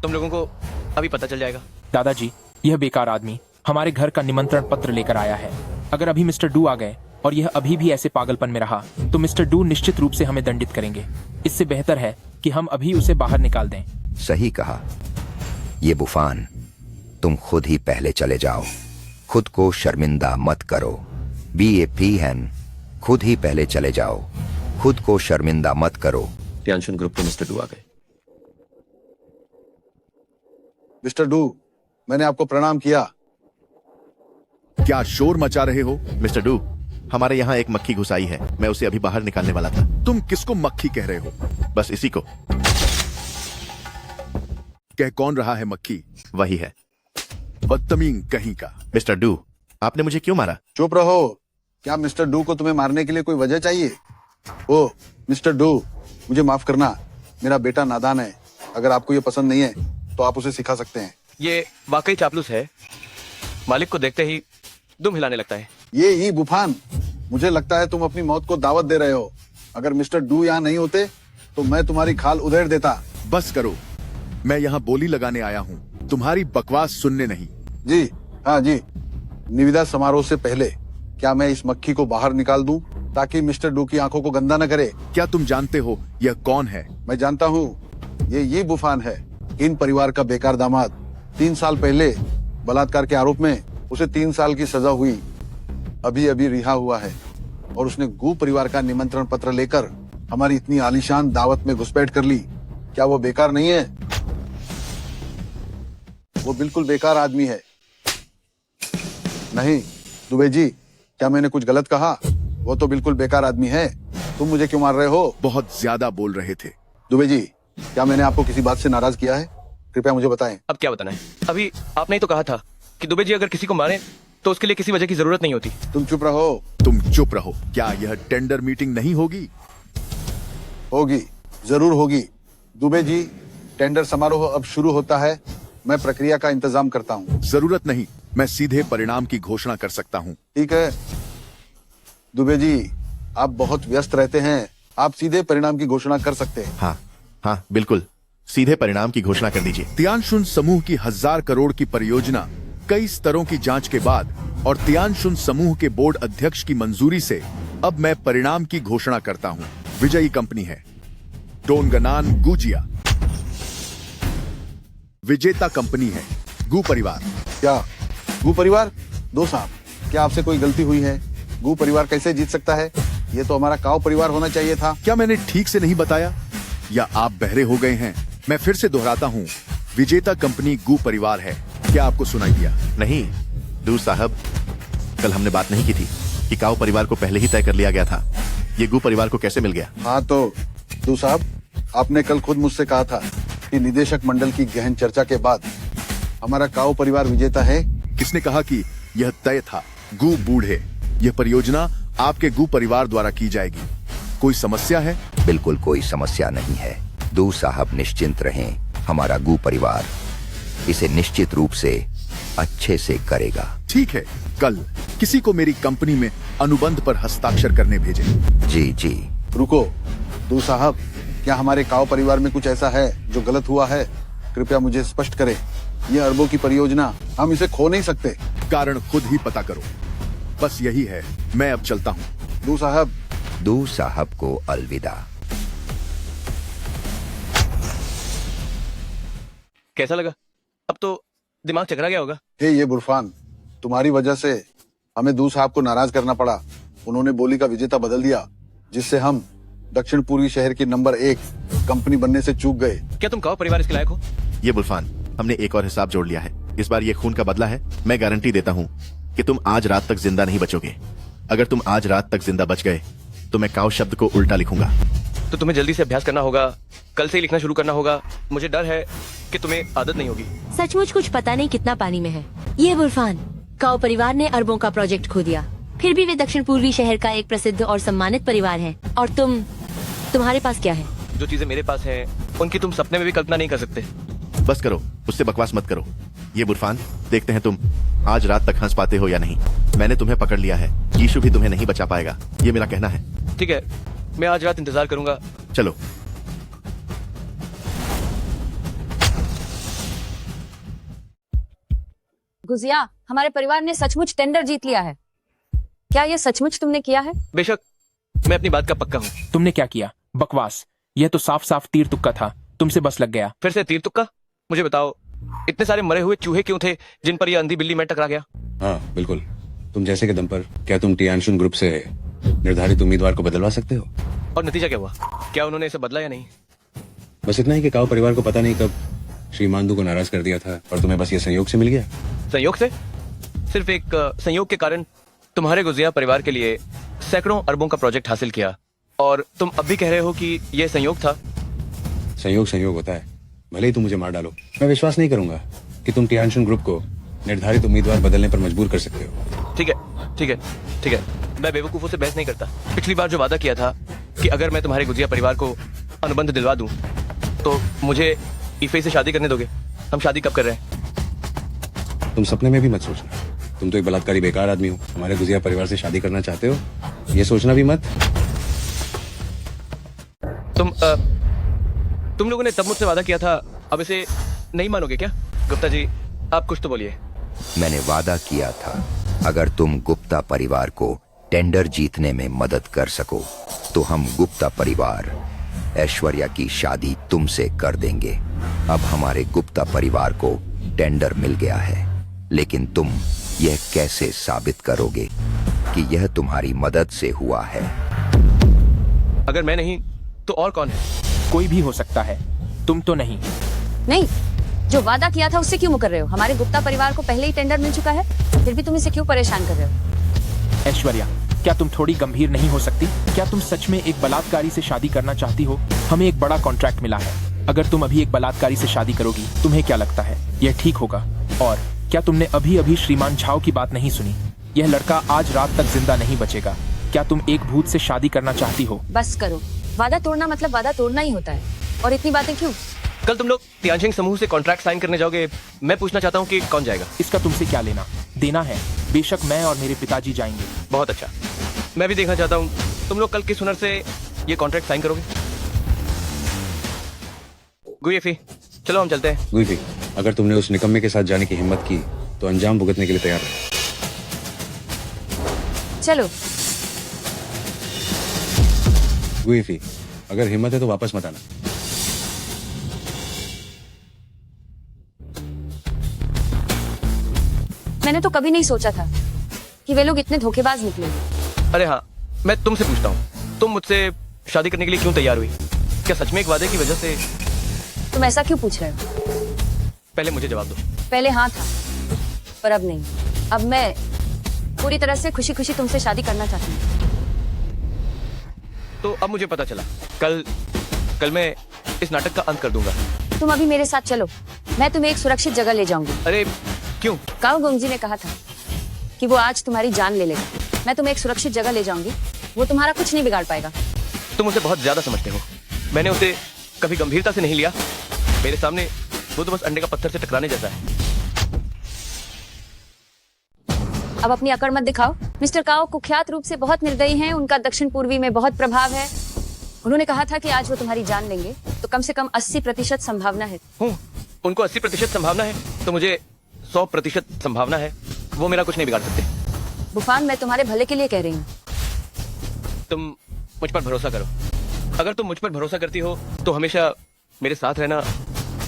Speaker 4: तुम लोगों को अभी पता चल जाएगा।
Speaker 6: दादाजी, यह बेकार आदमी हमारे घर का निमंत्रण पत्र लेकर आया है। अगर अभी मिस्टर डू आ गए और यह अभी भी ऐसे पागलपन में रहा तो मिस्टर डू निश्चित रूप से हमें दंडित करेंगे। इससे बेहतर है कि हम अभी उसे बाहर निकाल दें।
Speaker 22: सही कहा। ये बुफान, तुम खुद ही पहले चले जाओ। खुद को शर्मिंदा मत करो। BAPN, खुद ही पहले चले जाओ। खुद को शर्मिंदा मत करो।
Speaker 8: तियानशुन ग्रुप के मिस्टर डू आ गए।
Speaker 2: मिस्टर डू, मैंने आपको प्रणाम किया।
Speaker 17: क्या शोर मचा रहे हो?
Speaker 10: मिस्टर डू, हमारे यहाँ एक मक्खी घुस आई है। मैं उसे अभी बाहर निकालने वाला था।
Speaker 17: तुम किसको मक्खी कह रहे हो?
Speaker 10: बस इसी को।
Speaker 17: कह कौन रहा है मक्खी?
Speaker 10: वही है।
Speaker 17: बदतमीज कहीं का।
Speaker 10: मिस्टर डू, आपने मुझे क्यों मारा?
Speaker 2: चुप रहो। क्या मिस्टर डू को तुम्हें मारने के लिए कोई वजह चाहिए? ओ मिस्टर डू, मुझे माफ करना, मेरा बेटा नादान है। अगर आपको ये पसंद नहीं है तो आप उसे सिखा सकते हैं।
Speaker 4: ये वाकई चापलूस है। मालिक को देखते ही दुम हिलाने लगता है।
Speaker 2: ये ही बुफान, मुझे लगता है तुम अपनी मौत को दावत दे रहे हो। अगर मिस्टर डू यहाँ नहीं होते तो मैं तुम्हारी खाल उधेड़ देता।
Speaker 17: बस करो, मैं यहाँ बोली लगाने आया हूँ, तुम्हारी बकवास सुनने नहीं।
Speaker 2: जी हाँ जी। निविदा समारोह से पहले क्या मैं इस मक्खी को बाहर निकाल दूं ताकि मिस्टर डू की आंखों को गंदा न करे?
Speaker 17: क्या तुम जानते हो यह कौन है?
Speaker 2: मैं जानता हूँ, ये बुफान है, इन परिवार का बेकार दामाद। 3 साल पहले बलात्कार के आरोप में उसे 3 साल की सजा हुई। अभी अभी रिहा हुआ है और उसने गू परिवार का निमंत्रण पत्र लेकर हमारी इतनी आलीशान दावत में घुसपैठ कर ली। क्या वो बेकार नहीं है? वो बिल्कुल बेकार आदमी है। नहीं दुबे जी, क्या मैंने कुछ गलत कहा? वो तो बिल्कुल बेकार आदमी है। तुम मुझे क्यों मार रहे हो?
Speaker 17: बहुत ज्यादा बोल रहे थे।
Speaker 2: दुबे जी, क्या मैंने आपको किसी बात से नाराज किया है? कृपया मुझे बताएं।
Speaker 4: अब क्या बताना है? अभी आपने ही तो कहा था कि दुबे जी अगर किसी को मारे तो उसके लिए किसी वजह की जरूरत नहीं होती।
Speaker 2: तुम चुप रहो।
Speaker 17: तुम चुप रहो। क्या यह टेंडर मीटिंग नहीं होगी?
Speaker 2: होगी, जरूर होगी। दुबे जी, टेंडर समारोह अब शुरू होता है। मैं प्रक्रिया का इंतजाम करता हूँ।
Speaker 17: जरूरत नहीं, मैं सीधे परिणाम की घोषणा कर सकता हूं।
Speaker 2: ठीक है दुबे जी, आप बहुत व्यस्त रहते हैं, आप सीधे परिणाम की घोषणा कर सकते हैं।
Speaker 10: हाँ हाँ बिल्कुल, सीधे परिणाम की घोषणा कर दीजिए।
Speaker 17: तियानशुन समूह की 1000 करोड़ की परियोजना कई स्तरों की जांच के बाद और तियानशुन समूह के बोर्ड अध्यक्ष की मंजूरी से अब मैं परिणाम की घोषणा करता हूं। विजयी कंपनी है डोनगनान गुजिया। विजेता कंपनी है गु परिवार।
Speaker 2: क्या गु परिवार? दो साहब, क्या आपसे कोई गलती हुई है? गु परिवार कैसे जीत सकता है? ये तो हमारा काव परिवार होना चाहिए था।
Speaker 17: क्या मैंने ठीक से नहीं बताया या आप बहरे हो गए हैं? मैं फिर से दोहराता हूँ, विजेता कंपनी गु परिवार है। क्या आपको सुनाई दिया?
Speaker 10: नहीं दूर साहब, कल हमने बात नहीं की थी कि काव परिवार को पहले ही तय कर लिया गया था। ये गु परिवार को कैसे मिल गया?
Speaker 2: हाँ तो दू साहब, आपने कल खुद मुझसे कहा था कि निदेशक मंडल की गहन चर्चा के बाद हमारा काव परिवार विजेता है।
Speaker 17: किसने कहा कि यह तय था? गु बूढ़े, यह परियोजना आपके गु परिवार द्वारा की जाएगी। कोई समस्या है?
Speaker 22: बिल्कुल कोई समस्या नहीं है। दू साहब निश्चिंत रहें, हमारा गु परिवार इसे निश्चित रूप से अच्छे से करेगा।
Speaker 17: ठीक है, कल किसी को मेरी कंपनी में अनुबंध पर हस्ताक्षर करने भेजें।
Speaker 22: जी जी।
Speaker 2: रुको दू साहब, क्या हमारे काव परिवार में कुछ ऐसा है जो गलत हुआ है? कृपया मुझे स्पष्ट करें। यह अरबों की परियोजना, हम इसे खो नहीं सकते।
Speaker 17: कारण खुद ही पता करो। बस यही है, मैं अब चलता हूँ।
Speaker 2: दू साहब।
Speaker 22: दू साहब को अलविदा।
Speaker 4: कैसा लगा? अब तो दिमाग चकरा गया होगा।
Speaker 2: हे ये बुरफान, तुम्हारी वजह से हमें दू साहब को नाराज करना पड़ा। उन्होंने बोली का विजेता बदल दिया, जिससे हम दक्षिण पूर्वी शहर की नंबर 1 कंपनी बनने से चूक गए।
Speaker 4: क्या तुम काव परिवार इसके लायक हो?
Speaker 10: ये बुलफान, हमने एक और हिसाब जोड़ लिया है। इस बार ये खून का बदला है। मैं गारंटी देता हूँ कि तुम आज रात तक जिंदा नहीं बचोगे। अगर तुम आज रात तक जिंदा बच गए तो मैं काव शब्द को उल्टा लिखूंगा।
Speaker 4: तो तुम्हें जल्दी से अभ्यास करना होगा, कल से ही लिखना शुरू करना होगा। मुझे डर है कि तुम्हें आदत नहीं होगी।
Speaker 9: सचमुच कुछ पता नहीं कितना पानी में है। ये बुरफान, काव परिवार ने अरबों का प्रोजेक्ट खो दिया, फिर भी वे दक्षिण पूर्वी शहर का एक प्रसिद्ध और सम्मानित परिवार है। और तुम्हारे पास क्या है?
Speaker 4: जो चीजें मेरे पास हैं, उनकी तुम सपने में भी कल्पना नहीं कर सकते।
Speaker 10: बस करो, उससे बकवास मत करो। ये बुरफान, देखते हैं तुम आज रात तक हंस पाते हो या नहीं। मैंने तुम्हें पकड़ लिया है, यीशु भी तुम्हें नहीं बचा पाएगा, ये मेरा कहना है।
Speaker 4: ठीक है, मैं आज रात इंतजार करूंगा।
Speaker 10: चलो।
Speaker 21: गुजिया, हमारे परिवार ने सचमुच टेंडर जीत लिया है। क्या ये सचमुच तुमने किया है?
Speaker 4: बेशक, मैं अपनी बात का पक्का हूँ।
Speaker 6: तुमने क्या किया? बकवास। यह तो साफ साफ तीर तुक्का था, तुमसे बस लग गया।
Speaker 4: फिर से तीर तुक्का? मुझे बताओ, इतने सारे मरे हुए चूहे क्यों थे जिन पर यह अंधी बिल्ली मैं टकरा गया?
Speaker 1: हाँ बिल्कुल, तुम जैसे के दम पर क्या तुम तियानशुन ग्रुप से निर्धारित उम्मीदवार को बदलवा सकते हो?
Speaker 4: और नतीजा क्या हुआ? क्या उन्होंने इसे बदला या नहीं?
Speaker 1: बस इतना ही कि काव परिवार को पता नहीं कब श्रीमानदू को नाराज कर दिया था और तुम्हें बस ये संयोग से मिल गया।
Speaker 4: संयोग से? सिर्फ एक संयोग के कारण तुम्हारे गुजिया परिवार के लिए सैकड़ों अरबों का प्रोजेक्ट हासिल किया, और तुम अब भी कह रहे हो कि यह संयोग था?
Speaker 1: संयोग होता है, भले ही तुम मुझे मार डालो, मैं विश्वास नहीं करूंगा कि तुम तियानशुन ग्रुप को निर्धारित उम्मीदवार बदलने पर मजबूर कर सकते हो।
Speaker 4: ठीक है, ठीक है, ठीक है, मैं बेवकूफों से बहस नहीं करता। पिछली बार जो वादा किया था कि अगर मैं तुम्हारे गुजिया परिवार को अनुबंध दिलवा दूं तो मुझे इफे से शादी करने दोगे। हम शादी कब कर रहे हैं?
Speaker 1: तुम सपने में भी मत सोचना, तुम तो एक बलात्कारी बेकार आदमी हो। हमारे गुजिया परिवार से शादी करना चाहते हो, ये सोचना भी मत।
Speaker 4: तुम लोगों ने तब मुझसे वादा किया था, अब इसे नहीं मानोगे क्या? गुप्ता जी, आप कुछ तो बोलिए।
Speaker 22: मैंने वादा किया था, अगर तुम गुप्ता परिवार को टेंडर जीतने में मदद कर सको तो हम गुप्ता परिवार ऐश्वर्या की शादी तुमसे कर देंगे। अब हमारे गुप्ता परिवार को टेंडर मिल गया है, लेकिन तुम यह कैसे साबित करोगे कि यह तुम्हारी मदद से हुआ है?
Speaker 4: अगर मैं नहीं तो और कौन है?
Speaker 6: कोई भी हो सकता है, तुम तो नहीं।
Speaker 21: नहीं, जो वादा किया था उससे क्यों मुकर रहे हो? हमारे गुप्ता परिवार को पहले ही टेंडर मिल चुका है, फिर भी तुम इसे क्यों परेशान कर रहे हो?
Speaker 6: ऐश्वर्या, क्या तुम थोड़ी गंभीर नहीं हो सकती? क्या तुम सच में एक बलात्कारी से शादी करना चाहती हो? हमें एक बड़ा कॉन्ट्रैक्ट मिला है, अगर तुम अभी एक बलात्कारी से शादी करोगी, तुम्हें क्या लगता है यह ठीक होगा? और क्या तुमने अभी श्रीमान झाओ की बात नहीं सुनी? यह लड़का आज रात तक जिंदा नहीं बचेगा। क्या तुम एक भूत से शादी करना चाहती हो?
Speaker 21: बस करो, वादा तोड़ना मतलब वादा तोड़ना ही होता है, और इतनी बातें क्यों?
Speaker 4: कल तुम लोग तियानशिंग समूह से कॉन्ट्रैक्ट साइन करने जाओगे, मैं पूछना चाहता हूँ कि कौन जाएगा?
Speaker 6: इसका तुमसे क्या लेना? देना है, बेशक मैं और मेरे पिताजी जाएंगे।
Speaker 4: बहुत अच्छा, मैं भी देखना चाहता हूँ तुम लोग कल किस हुनर से ये कॉन्ट्रैक्ट साइन करोगे। गुएफी, चलो हम चलते हैं।
Speaker 1: गुईफी, अगर तुमने उस निकम्मे के साथ जाने की हिम्मत की तो अंजाम भुगतने के लिए तैयार रहे।
Speaker 21: चलो।
Speaker 1: गुईफी, अगर हिम्मत है तो वापस मत आना।
Speaker 21: मैंने तो कभी नहीं सोचा था कि वे लोग इतने धोखेबाज निकलेंगे।
Speaker 4: अरे हाँ, मैं तुमसे पूछता हूँ, तुम मुझसे शादी करने के लिए क्यों तैयार हुई? क्या सच में एक वादे की वजह से?
Speaker 21: तुम ऐसा क्यों पूछ रहे हो?
Speaker 4: पहले मुझे जवाब दो।
Speaker 21: पहले हाँ था, पर अब नहीं। अब मैं पूरी तरह से खुशी खुशी तुमसे शादी करना चाहती हूँ।
Speaker 4: तो अब मुझे पता चला, कल मैं इस नाटक का अंत कर दूंगा।
Speaker 21: तुम अभी मेरे साथ चलो, मैं तुम्हें एक सुरक्षित जगह ले जाऊंगी।
Speaker 4: अरे क्यों?
Speaker 21: काओ गोंगजी ने कहा था कि वो आज तुम्हारी जान ले लेगा। मैं तुम्हें एक सुरक्षित जगह ले जाऊंगी, वो तुम्हारा कुछ नहीं बिगाड़ पाएगा।
Speaker 4: तुम उसे बहुत ज्यादा समझते हो। मैंने उसे कभी गंभीरता से नहीं लिया। मेरे सामने वो तो बस अंडे का पत्थर से टकराने जैसा है।
Speaker 21: अब अपनी अकड़ मत दिखाओ। मिस्टर काओ कुख्यात रूप से बहुत निर्दयी हैं। उनका दक्षिण पूर्वी में बहुत प्रभाव है। उन्होंने कहा था कि आज वो तुम्हारी जान लेंगे, तो कम से कम 80% संभावना है।
Speaker 4: उनको 80% संभावना है, तो मुझे 100% संभावना है। वो मेरा कुछ नहीं बिगाड़ सकते।
Speaker 21: बुफान, मैं तुम्हारे भले के लिए कह रही हूँ।
Speaker 4: तुम मुझ पर भरोसा करो। अगर तुम मुझ पर भरोसा करती हो तो हमेशा मेरे साथ रहना।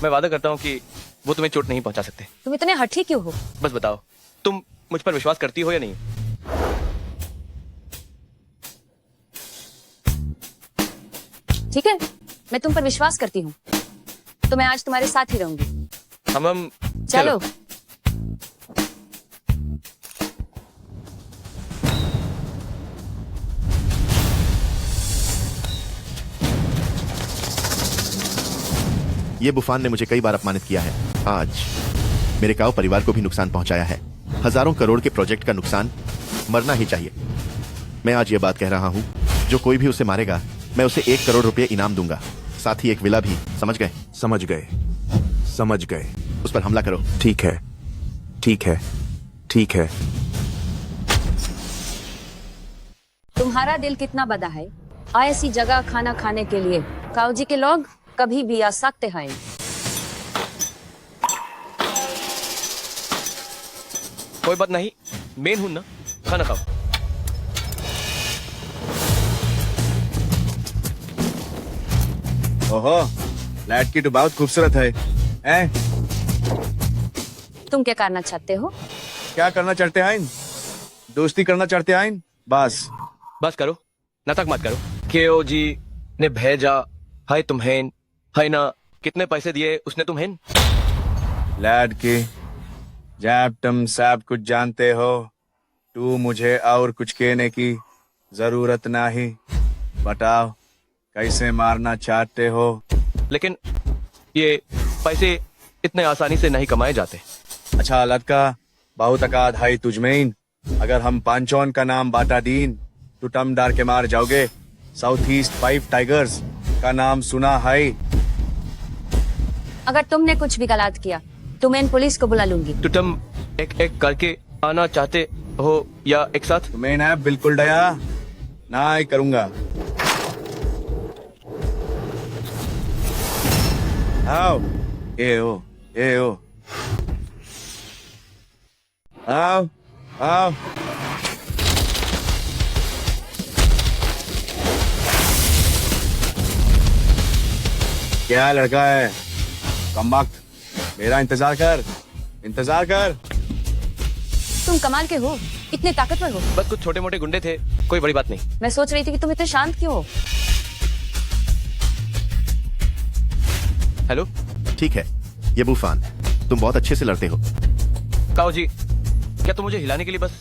Speaker 4: मैं वादा करता हूँ कि वो तुम्हें चोट नहीं पहुंचा सकते।
Speaker 21: तुम इतने हठी क्यों हो?
Speaker 4: बस बताओ, तुम मुझ पर विश्वास करती हो या नहीं?
Speaker 21: ठीक है, मैं तुम पर विश्वास करती हूँ, तो मैं आज तुम्हारे साथ ही रहूंगी।
Speaker 4: हम
Speaker 21: चलो।
Speaker 10: ये बुफान ने मुझे कई बार अपमानित किया है। आज मेरे काओ परिवार को भी नुकसान पहुंचाया है। हजारों करोड़ के प्रोजेक्ट का नुकसान मरना ही चाहिए। मैं आज ये बात कह रहा हूँ, जो कोई भी उसे मारेगा मैं उसे 1 करोड़ रुपए इनाम दूंगा, साथ ही एक विला भी। समझ गए?
Speaker 3: समझ गए, समझ गए।
Speaker 10: उस पर हमला करो।
Speaker 3: ठीक है, ठीक है, ठीक है।
Speaker 21: तुम्हारा दिल कितना बड़ा है, ऐसी जगह खाना खाने के लिए काओ जी के लोग कभी भी आ सकते हैं।
Speaker 4: कोई बात नहीं, मेन हूं ना, खाना खाओ।
Speaker 2: ओहो, लड़की तो बहुत खूबसूरत है।
Speaker 21: तुम क्या करना चाहते हो?
Speaker 2: क्या करना चाहते हैं? दोस्ती करना चाहते हैं? बस
Speaker 4: करो, नाटक मत करो। केओ जी ने भेजा, हाय तुम्हें, हाय ना, कितने पैसे दिए उसने तुम्हें?
Speaker 2: लड़की, जब तुम सब कुछ जानते हो, तू मुझे और कुछ कहने की जरूरत नहीं। बताओ, कैसे मारना चाहते हो?
Speaker 4: लेकिन ये पैसे इतने आसानी से नहीं कमाए जाते।
Speaker 2: अच्छा लड़का, बहुत अकाद है तुझमें। अगर हम पांचों का नाम बाटा दीन तो तुम डर के मार जाओगे। साउथ ईस्ट 5 टाइगर्स का नाम सुना है?
Speaker 21: अगर तुमने कुछ भी गलत किया तो मैं पुलिस को बुला लूंगी।
Speaker 4: तो तुम एक एक करके आना चाहते हो या एक साथ?
Speaker 2: मैं ना बिल्कुल डया ना ही करूंगा। आओ, ए ओ, आओ, आओ। क्या लड़का है, कमबख्त, मेरा इंतजार कर।
Speaker 21: तुम कमाल के हो, इतने ताकतवर हो।
Speaker 4: बस कुछ छोटे मोटे गुंडे थे, कोई बड़ी बात नहीं।
Speaker 21: मैं सोच रही थी कि तुम इतने शांत क्यों हो।
Speaker 4: हेलो,
Speaker 10: ठीक है, ये बुफान, तुम बहुत अच्छे से लड़ते हो।
Speaker 4: काओ जी, क्या तुम मुझे हिलाने के लिए बस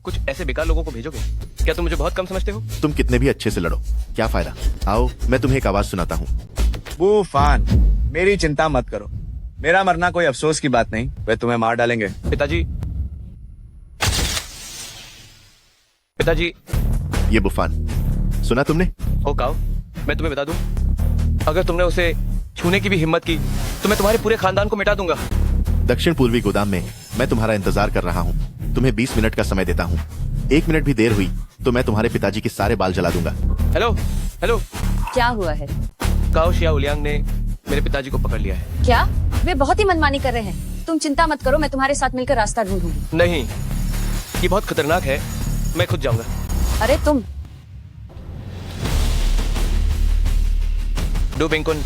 Speaker 4: कुछ ऐसे बेकार लोगों को भेजोगे? क्या तुम मुझे बहुत कम समझते हो?
Speaker 10: तुम कितने भी अच्छे से लड़ो, क्या फायदा। आओ, मैं तुम्हें एक आवाज सुनाता हूँ।
Speaker 2: बुफान, मेरी चिंता मत करो, मेरा मरना कोई अफसोस की बात नहीं। वे तुम्हें मार डालेंगे।
Speaker 4: पिताजी,
Speaker 10: ये बुफान, सुना तुमने?
Speaker 4: ओ काओ, मैं तुम्हें बता दूं, अगर तुमने उसे छूने की भी हिम्मत की तो मैं तुम्हारे पूरे खानदान को मिटा दूंगा।
Speaker 10: दक्षिण पूर्वी गोदाम में मैं तुम्हारा इंतजार कर रहा हूँ। तुम्हें 20 मिनट का समय देता हूँ। 1 मिनट भी देर हुई तो मैं तुम्हारे पिताजी के सारे बाल जला दूंगा।
Speaker 4: हेलो हेलो,
Speaker 21: क्या हुआ है?
Speaker 4: काओ शिया उलियांग ने मेरे पिताजी को पकड़ लिया है।
Speaker 21: क्या? वे बहुत ही मनमानी कर रहे हैं। तुम चिंता मत करो, मैं तुम्हारे साथ मिलकर रास्ता ढूंढूंगी।
Speaker 4: नहीं, ये बहुत खतरनाक है, मैं खुद जाऊंगा।
Speaker 21: अरे तुम
Speaker 4: डू बिंगकुन,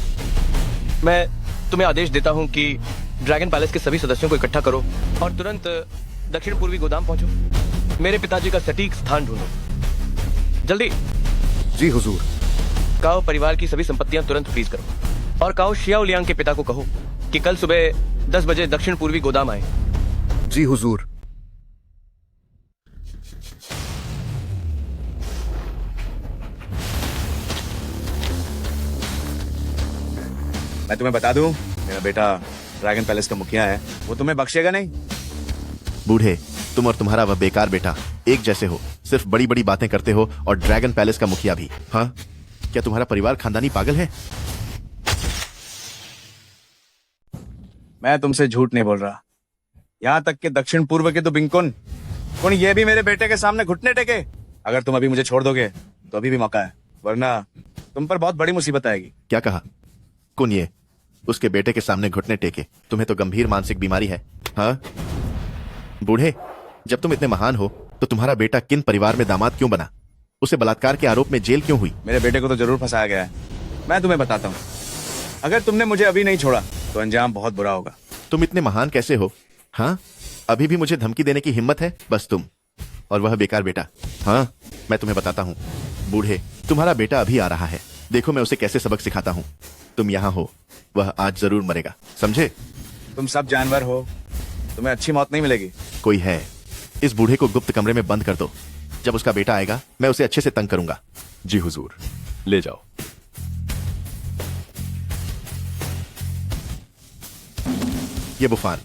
Speaker 4: मैं तुम्हें आदेश देता हूँ कि ड्रैगन पैलेस के सभी सदस्यों को इकट्ठा करो और तुरंत दक्षिण पूर्वी गोदाम पहुंचो। मेरे पिताजी का सटीक स्थान ढूंढो, जल्दी।
Speaker 2: जी हुजूर।
Speaker 4: काओ परिवार की सभी संपत्तियां तुरंत फ्रीज करो और काओ शिया उलियांग के पिता को कहो कि कल सुबह 10 बजे दक्षिण पूर्वी गोदाम आए।
Speaker 2: जी हुजूर।
Speaker 13: मैं तुम्हें बता दूं, मेरा बेटा ड्रैगन पैलेस का मुखिया है, वो तुम्हें बख्शेगा नहीं।
Speaker 10: बूढ़े, तुम और तुम्हारा वह बेकार बेटा एक जैसे हो, सिर्फ बड़ी बड़ी बातें करते हो और ड्रैगन पैलेस का मुखिया भी। हाँ, क्या तुम्हारा परिवार खानदानी पागल है?
Speaker 13: मैं तुमसे झूठ नहीं बोल रहा, यहाँ तक कि दक्षिण पूर्व के तो बिंगकुन ये भी मेरे बेटे के सामने घुटने टेके। अगर तुम अभी मुझे छोड़ दोगे तो अभी भी मौका है, वरना तुम पर बहुत बड़ी मुसीबत आएगी।
Speaker 10: क्या कहा? कौन ये? उसके बेटे के सामने घुटने टेके? तुम्हें तो गंभीर मानसिक बीमारी है। हाँ बूढ़े, जब तुम इतने महान हो तो तुम्हारा बेटा किन परिवार में दामाद क्यों बना? उसे बलात्कार के आरोप में जेल क्यों हुई?
Speaker 13: मेरे बेटे को तो जरूर फंसाया गया है। मैं तुम्हें बताता हूँ, अगर तुमने मुझे अभी नहीं छोड़ा तो अंजाम बहुत बुरा होगा।
Speaker 10: तुम इतने महान कैसे हो? हाँ, अभी भी मुझे धमकी देने की हिम्मत है? बस तुम और वह बेकार बेटा। हाँ, मैं तुम्हें बताता हूँ बूढ़े, तुम्हारा बेटा अभी आ रहा है, देखो मैं उसे कैसे सबक सिखाता हूँ। तुम यहाँ हो, वह आज जरूर मरेगा, समझे?
Speaker 13: तुम सब जानवर हो, तुम्हें अच्छी मौत नहीं मिलेगी।
Speaker 10: कोई है, इस बूढ़े को गुप्त कमरे में बंद कर दो। जब उसका बेटा आएगा मैं उसे अच्छे से तंग करूंगा।
Speaker 23: जी हुजूर, ले जाओ।
Speaker 10: ये बुफान।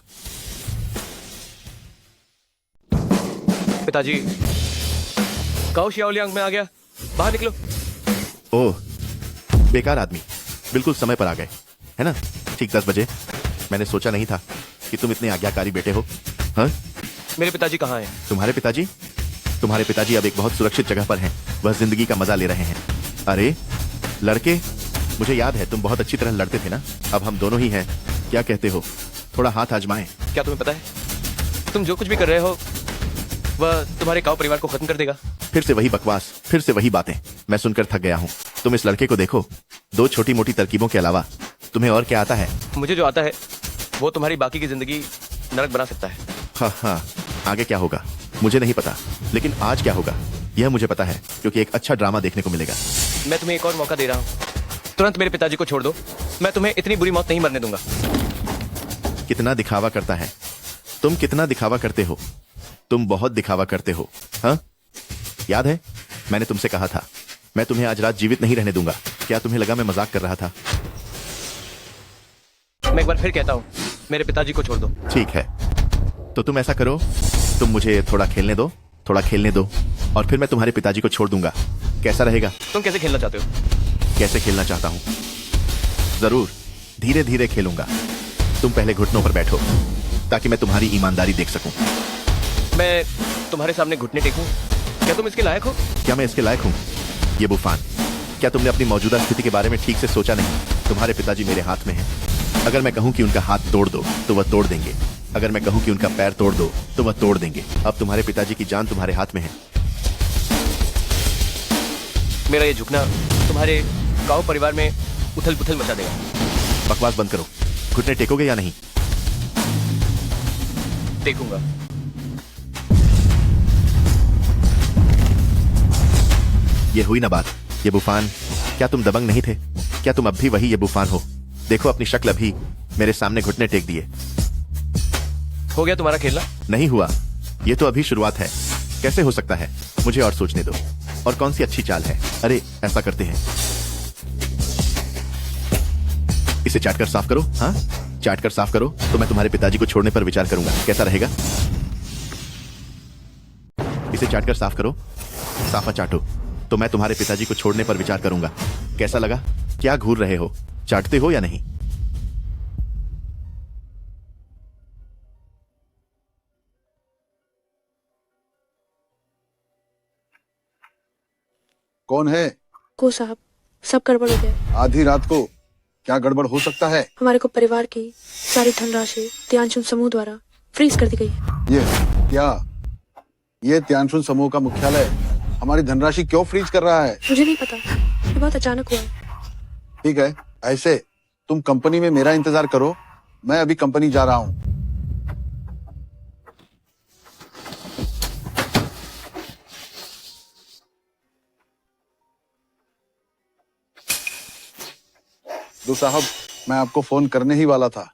Speaker 4: पिताजी, काओ शिया उलियांग में आ गया, बाहर निकलो।
Speaker 10: ओह, बेकार आदमी, बिल्कुल समय पर आ गए, है ना? ठीक 10 बजे। मैंने सोचा नहीं था कि तुम इतने आज्ञाकारी बेटे हो। हाँ?
Speaker 4: मेरे पिताजी कहाँ हैं?
Speaker 10: तुम्हारे पिताजी? तुम्हारे पिताजी अब एक बहुत सुरक्षित जगह पर हैं। वह जिंदगी का मजा ले रहे हैं। अरे लड़के, मुझे याद है तुम बहुत अच्छी तरह लड़ते थे ना? अब हम दोनों ही हैं। क्या कहते हो, थोड़ा हाथ आजमाएं?
Speaker 4: क्या तुम्हें पता है, तुम जो कुछ भी कर रहे हो वह तुम्हारे काओ परिवार को खत्म कर देगा।
Speaker 10: फिर से वही बकवास, फिर से वही बातें। मैं सुनकर थक गया हूँ। तुम इस लड़के को देखो, 2 छोटी मोटी तरकीबों के अलावा तुम्हें और क्या आता है?
Speaker 4: मुझे जो आता है वो तुम्हारी बाकी की जिंदगी नरक बना सकता है।
Speaker 10: हाँ हाँ, आगे क्या होगा मुझे नहीं पता, लेकिन आज क्या होगा यह मुझे पता है, क्योंकि एक अच्छा ड्रामा देखने को मिलेगा।
Speaker 4: मैं तुम्हें एक और मौका दे रहा हूँ, तुरंत मेरे पिताजी को छोड़ दो। मैं तुम्हें इतनी बुरी मौत नहीं मरने दूंगा।
Speaker 10: कितना दिखावा करता है, तुम कितना दिखावा करते हो, तुम बहुत दिखावा करते हो। हाँ, याद है मैंने तुमसे कहा था मैं तुम्हें आज रात जीवित नहीं रहने दूंगा। क्या तुम्हें लगा मैं मजाक कर रहा था?
Speaker 4: मैं एक बार फिर कहता हूँ, मेरे पिताजी को छोड़ दो।
Speaker 10: ठीक है, तो तुम ऐसा करो, तुम मुझे थोड़ा खेलने दो, थोड़ा खेलने दो, और फिर मैं तुम्हारे पिताजी को छोड़ दूंगा। कैसा रहेगा?
Speaker 4: तुम कैसे खेलना चाहते हो?
Speaker 10: कैसे खेलना चाहता हूँ? जरूर धीरे धीरे खेलूंगा। तुम पहले घुटनों पर बैठो ताकि मैं तुम्हारी ईमानदारी देख सकूं।
Speaker 4: मैं तुम्हारे सामने घुटने टेकूं? क्या तुम इसके लायक हो?
Speaker 10: क्या मैं इसके लायक हूँ? ये बुफान, क्या तुमने अपनी मौजूदा स्थिति के बारे में ठीक से सोचा नहीं? तुम्हारे पिताजी मेरे हाथ में हैं। अगर मैं कहूँ कि उनका हाथ तोड़ दो तो वह तोड़ देंगे। अगर मैं कहूँ कि उनका पैर तोड़ दो तो वह तोड़ देंगे। अब तुम्हारे पिताजी की जान तुम्हारे हाथ में है।
Speaker 4: मेरा ये झुकना तुम्हारे काओ परिवार में उथल पुथल मचा देगा।
Speaker 10: बकवास बंद करो। घुटने टेकोगे या नहीं?
Speaker 4: टेकूंगा।
Speaker 10: ये हुई ना बात। ये बुफान, क्या तुम दबंग नहीं थे? क्या तुम अब भी वही ये बुफान हो? देखो अपनी शक्ल, अभी मेरे सामने घुटने टेक दिए।
Speaker 4: हो गया तुम्हारा खेलना? नहीं
Speaker 10: हुआ, ये तो अभी शुरुआत है। कैसे हो सकता है? मुझे और सोचने दो। और कौन सी अच्छी चाल है? अरे ऐसा करते हैं, इसे चाट कर साफ करो। हाँ, चाट कर साफ करो तो मैं तुम्हारे पिताजी को छोड़ने पर विचार करूंगा। कैसा रहेगा? इसे चाट कर साफ करो, साफा चाटो तो मैं तुम्हारे पिताजी को छोड़ने पर विचार करूंगा। कैसा लगा? क्या घूर रहे हो? चाटते हो या नहीं?
Speaker 2: कौन है?
Speaker 11: को साहब, सब गड़बड़ हो गया।
Speaker 2: आधी रात को क्या गड़बड़ हो सकता है?
Speaker 11: हमारे को परिवार की सारी धनराशि त्यानशुन समूह द्वारा फ्रीज कर दी गई है।
Speaker 2: ये क्या? ये त्यानशुन समूह का मुख्यालय हमारी धनराशि क्यों फ्रीज कर रहा है?
Speaker 11: मुझे नहीं पता, ये बहुत अचानक हुआ है।
Speaker 2: ठीक है, ऐसे तुम कंपनी में मेरा इंतजार करो, मैं अभी कंपनी जा रहा हूँ। दो साहब, मैं आपको फोन करने ही वाला था।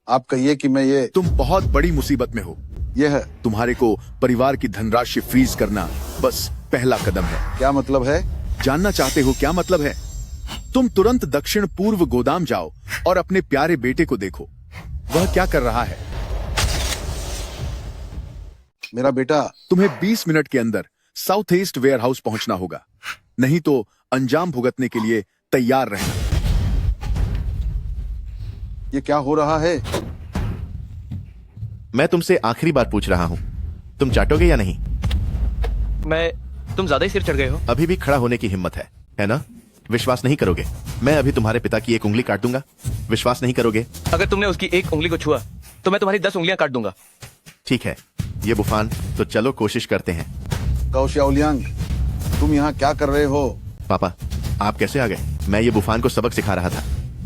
Speaker 2: आप कहिए कि मैं ये
Speaker 17: तुम बहुत बड़ी मुसीबत में हो।
Speaker 2: ये है
Speaker 17: तुम्हारे को परिवार की धनराशि फ्रीज करना बस पहला कदम है।
Speaker 2: क्या मतलब है?
Speaker 17: जानना चाहते हो क्या मतलब है? तुम तुरंत दक्षिण पूर्व गोदाम जाओ और अपने प्यारे बेटे को देखो, वह क्या कर रहा है।
Speaker 2: मेरा बेटा?
Speaker 17: तुम्हें 20 मिनट के अंदर साउथ ईस्ट वेयर हाउस पहुंचना होगा, नहीं तो अंजाम भुगतने के लिए तैयार रहना।
Speaker 2: ये क्या हो रहा है?
Speaker 10: मैं तुमसे आखिरी बार पूछ रहा हूं, तुम चाटोगे या नहीं?
Speaker 4: तुम ज्यादा ही सिर चढ़ गए हो।
Speaker 10: अभी भी खड़ा होने की हिम्मत है ना? विश्वास नहीं करोगे? मैं अभी तुम्हारे पिता की एक उंगली काट दूंगा, विश्वास नहीं करोगे?
Speaker 4: अगर तुमने उसकी एक उंगली को छुआ तो मैं तुम्हारी 10 उंगलियां काट दूंगा।
Speaker 10: ठीक है ये बुफान, तो चलो कोशिश करते हैं।
Speaker 2: काओ शाओलियांग, तुम यहाँ क्या कर रहे हो?
Speaker 10: पापा आप कैसे आ गए? मैं ये बुफान को सबक सिखा रहा था।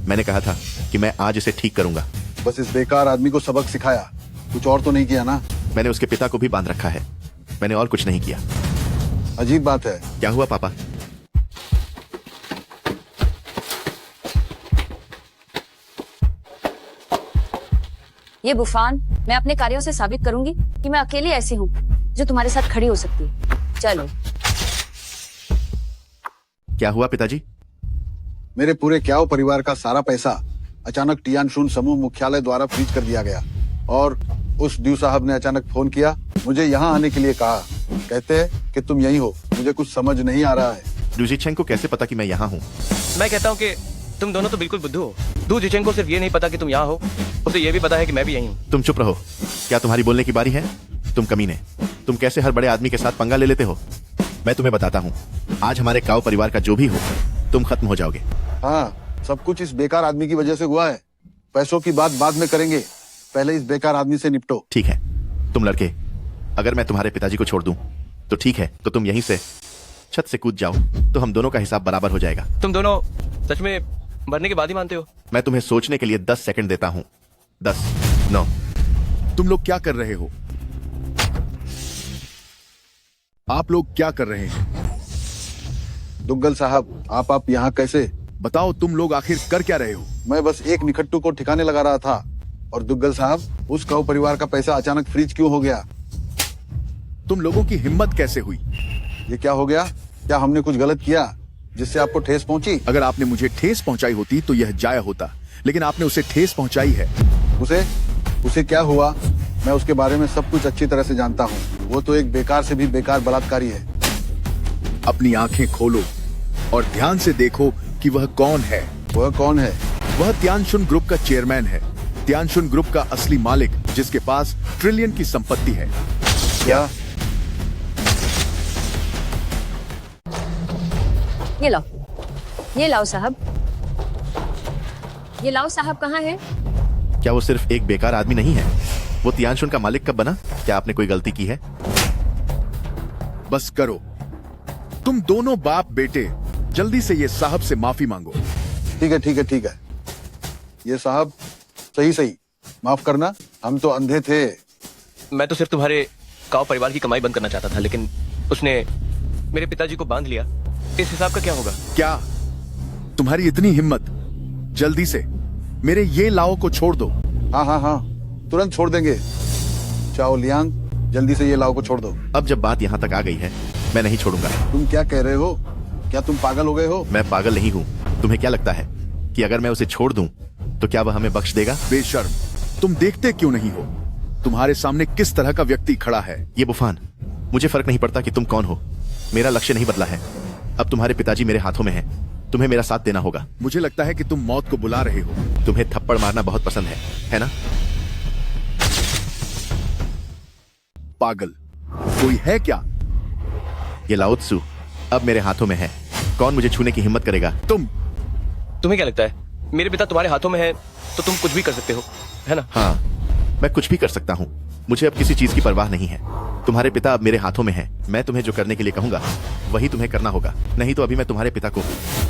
Speaker 10: मैंने कहा था कि मैं आज इसे ठीक करूंगा।
Speaker 2: बस इस बेकार आदमी को सबक सिखाया, कुछ और तो नहीं किया ना?
Speaker 10: मैंने उसके पिता को भी बांध रखा है, मैंने और कुछ नहीं किया।
Speaker 2: अजीब बात है।
Speaker 10: क्या हुआ पापा?
Speaker 21: ये बुफान, मैं अपने कार्यों से साबित करूंगी कि मैं अकेली ऐसी हूँ जो तुम्हारे साथ खड़ी हो सकती है। चलो।
Speaker 10: क्या हुआ पिताजी?
Speaker 2: मेरे पूरे क्याओ परिवार का सारा पैसा अचानक टियानशुन समूह मुख्यालय द्वारा फ्रीज कर दिया गया और उस ड्यू साहब ने अचानक फोन किया, मुझे यहाँ आने के लिए कहा। कहते हैं कि तुम यहीं हो। मुझे कुछ समझ नहीं आ रहा है।
Speaker 10: डू जिचेंग को कैसे पता कि मैं यहाँ हूँ?
Speaker 4: मैं कहता हूँ कि तुम दोनों तो बिल्कुल बुद्धू हो। डू जिचेंग को सिर्फ ये नहीं पता कि तुम यहाँ हो, उसे ये भी पता है कि मैं भी यहीं हूँ।
Speaker 10: तुम चुप रहो। क्या तुम्हारी बोलने की बारी है? तुम कमीने, तुम कैसे हर बड़े आदमी के साथ पंगा ले लेते हो? मैं तुम्हें बताता हूँ, आज हमारे काओ परिवार का जो भी हो, तुम खत्म हो जाओगे।
Speaker 2: हाँ, सब कुछ इस बेकार आदमी की वजह से हुआ है। पैसों की बात बाद में करेंगे, पहले इस बेकार आदमी से निपटो।
Speaker 10: ठीक है तुम लड़के, अगर मैं तुम्हारे पिताजी को छोड़ दूं तो ठीक है, तो तुम यहीं से छत से कूद जाओ तो हम दोनों का हिसाब बराबर हो जाएगा।
Speaker 4: तुम दोनों सच में मरने के बाद ही मानते हो?
Speaker 10: मैं तुम्हें सोचने के लिए 10 सेकंड देता हूँ। 10, 9।
Speaker 17: तुम लोग क्या कर रहे हो? आप लोग क्या कर रहे हैं?
Speaker 2: दुग्गल साहब, आप यहाँ कैसे?
Speaker 17: बताओ तुम लोग आखिर कर क्या रहे हो?
Speaker 2: मैं बस एक निखट्टू को ठिकाने लगा रहा था। और दुग्गल साहब, उस काऊ परिवार का पैसा अचानक फ्रीज क्यों हो गया?
Speaker 17: तुम लोगों की हिम्मत कैसे हुई?
Speaker 2: ये क्या हो गया? क्या हमने कुछ गलत किया जिससे आपको ठेस पहुंची?
Speaker 17: अगर आपने मुझे ठेस पहुंचाई होती तो यह जाया होता, लेकिन आपने उसे ठेस पहुंचाई है।
Speaker 2: उसे क्या हुआ? मैं उसके बारे में सब कुछ अच्छी तरह से जानता हूँ। वो तो एक बेकार से भी बेकार बलात्कारी है।
Speaker 17: अपनी आंखें खोलो और ध्यान से देखो कि वह कौन है।
Speaker 2: वह कौन है?
Speaker 17: वह त्यानशुन ग्रुप का चेयरमैन है, त्यानशुन ग्रुप का असली मालिक, जिसके पास ट्रिलियन की संपत्ति है।
Speaker 2: क्या?
Speaker 21: ये लाओ साहब। ये लाओ साहब कहाँ है?
Speaker 10: क्या वो सिर्फ एक बेकार आदमी नहीं है? वो त्यानशुन का मालिक कब बना? क्या आपने कोई गलती की है?
Speaker 17: बस करो, तुम दोनों बाप बेटे जल्दी से ये साहब से माफी मांगो।
Speaker 2: ठीक है। ये साहब, सही माफ करना, हम तो अंधे थे।
Speaker 4: मैं तो सिर्फ तुम्हारे काओ परिवार की कमाई बंद करना चाहता था, लेकिन उसने मेरे पिताजी को बांध लिया। इस हिसाब का क्या होगा?
Speaker 17: क्या तुम्हारी इतनी हिम्मत? जल्दी से मेरे ये लाओ को छोड़ दो।
Speaker 2: हाँ, तुरंत छोड़ देंगे। चाओ लियांग, जल्दी से ये लाओ को छोड़ दो।
Speaker 10: अब जब बात यहाँ तक आ गई है, मैं नहीं छोड़ूंगा।
Speaker 2: तुम क्या कह रहे हो? क्या तुम पागल हो गए हो?
Speaker 10: मैं पागल नहीं हूँ। तुम्हें क्या लगता है कि अगर मैं उसे छोड़ दूं तो क्या वह हमें बख्श देगा?
Speaker 17: बेशर्म, तुम देखते क्यों नहीं हो? तुम्हारे सामने किस तरह का व्यक्ति खड़ा है।
Speaker 10: ये बुफान, मुझे फर्क नहीं पड़ता कि तुम कौन हो, मेरा लक्ष्य नहीं बदला है। अब तुम्हारे पिताजी मेरे हाथों में हैं, तुम्हें मेरा साथ देना होगा।
Speaker 17: मुझे लगता है कि तुम मौत को बुला रहे हो।
Speaker 10: तुम्हें थप्पड़ मारना बहुत पसंद है ना?
Speaker 17: पागल, कोई है क्या?
Speaker 10: ये लाओ त्सु अब मेरे हाथों में है। कौन मुझे छूने की हिम्मत करेगा? तुम।
Speaker 4: तुम्हें क्या लगता है मेरे पिता तुम्हारे हाथों में है तो तुम कुछ भी कर सकते हो, है ना?
Speaker 10: हाँ, मैं कुछ भी कर सकता हूँ। मुझे अब किसी चीज की परवाह नहीं है। तुम्हारे पिता अब मेरे हाथों में हैं। मैं तुम्हें जो करने के लिए कहूंगा वही तुम्हें करना होगा, नहीं तो अभी मैं तुम्हारे पिता को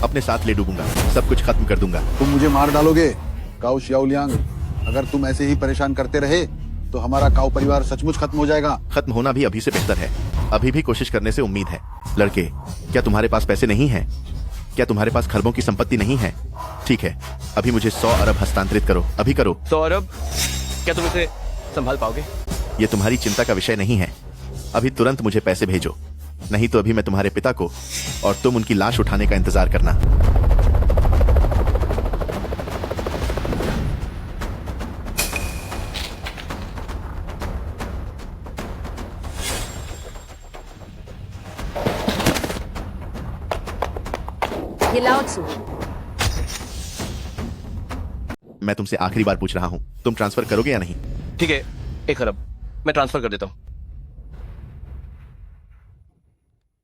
Speaker 10: अपने साथ ले डूबूंगा, सब कुछ खत्म कर दूंगा।
Speaker 2: तुम मुझे मार डालोगे काउ शियाओलियांग। अगर तुम ऐसे ही परेशान करते रहे तो हमारा काउ परिवार सचमुच खत्म हो जाएगा।
Speaker 10: खत्म होना भी अभी से बेहतर है। अभी भी कोशिश करने से उम्मीद है। लड़के, क्या तुम्हारे पास पैसे नहीं हैं? क्या तुम्हारे पास खरबों की संपत्ति नहीं है? ठीक है, अभी मुझे 100 अरब हस्तांतरित करो, अभी करो।
Speaker 4: 100 अरब? क्या तुम इसे संभाल पाओगे?
Speaker 10: ये तुम्हारी चिंता का विषय नहीं है। अभी तुरंत मुझे पैसे भेजो, नहीं तो अभी मैं तुम्हारे पिता को और तुम उनकी लाश उठाने का इंतजार करना।
Speaker 21: ये लाओ त्सु।
Speaker 10: मैं तुमसे आखिरी बार पूछ रहा हूँ, तुम ट्रांसफर करोगे या नहीं?
Speaker 4: ठीक है, 1 अरब मैं ट्रांसफर कर देता हूँ।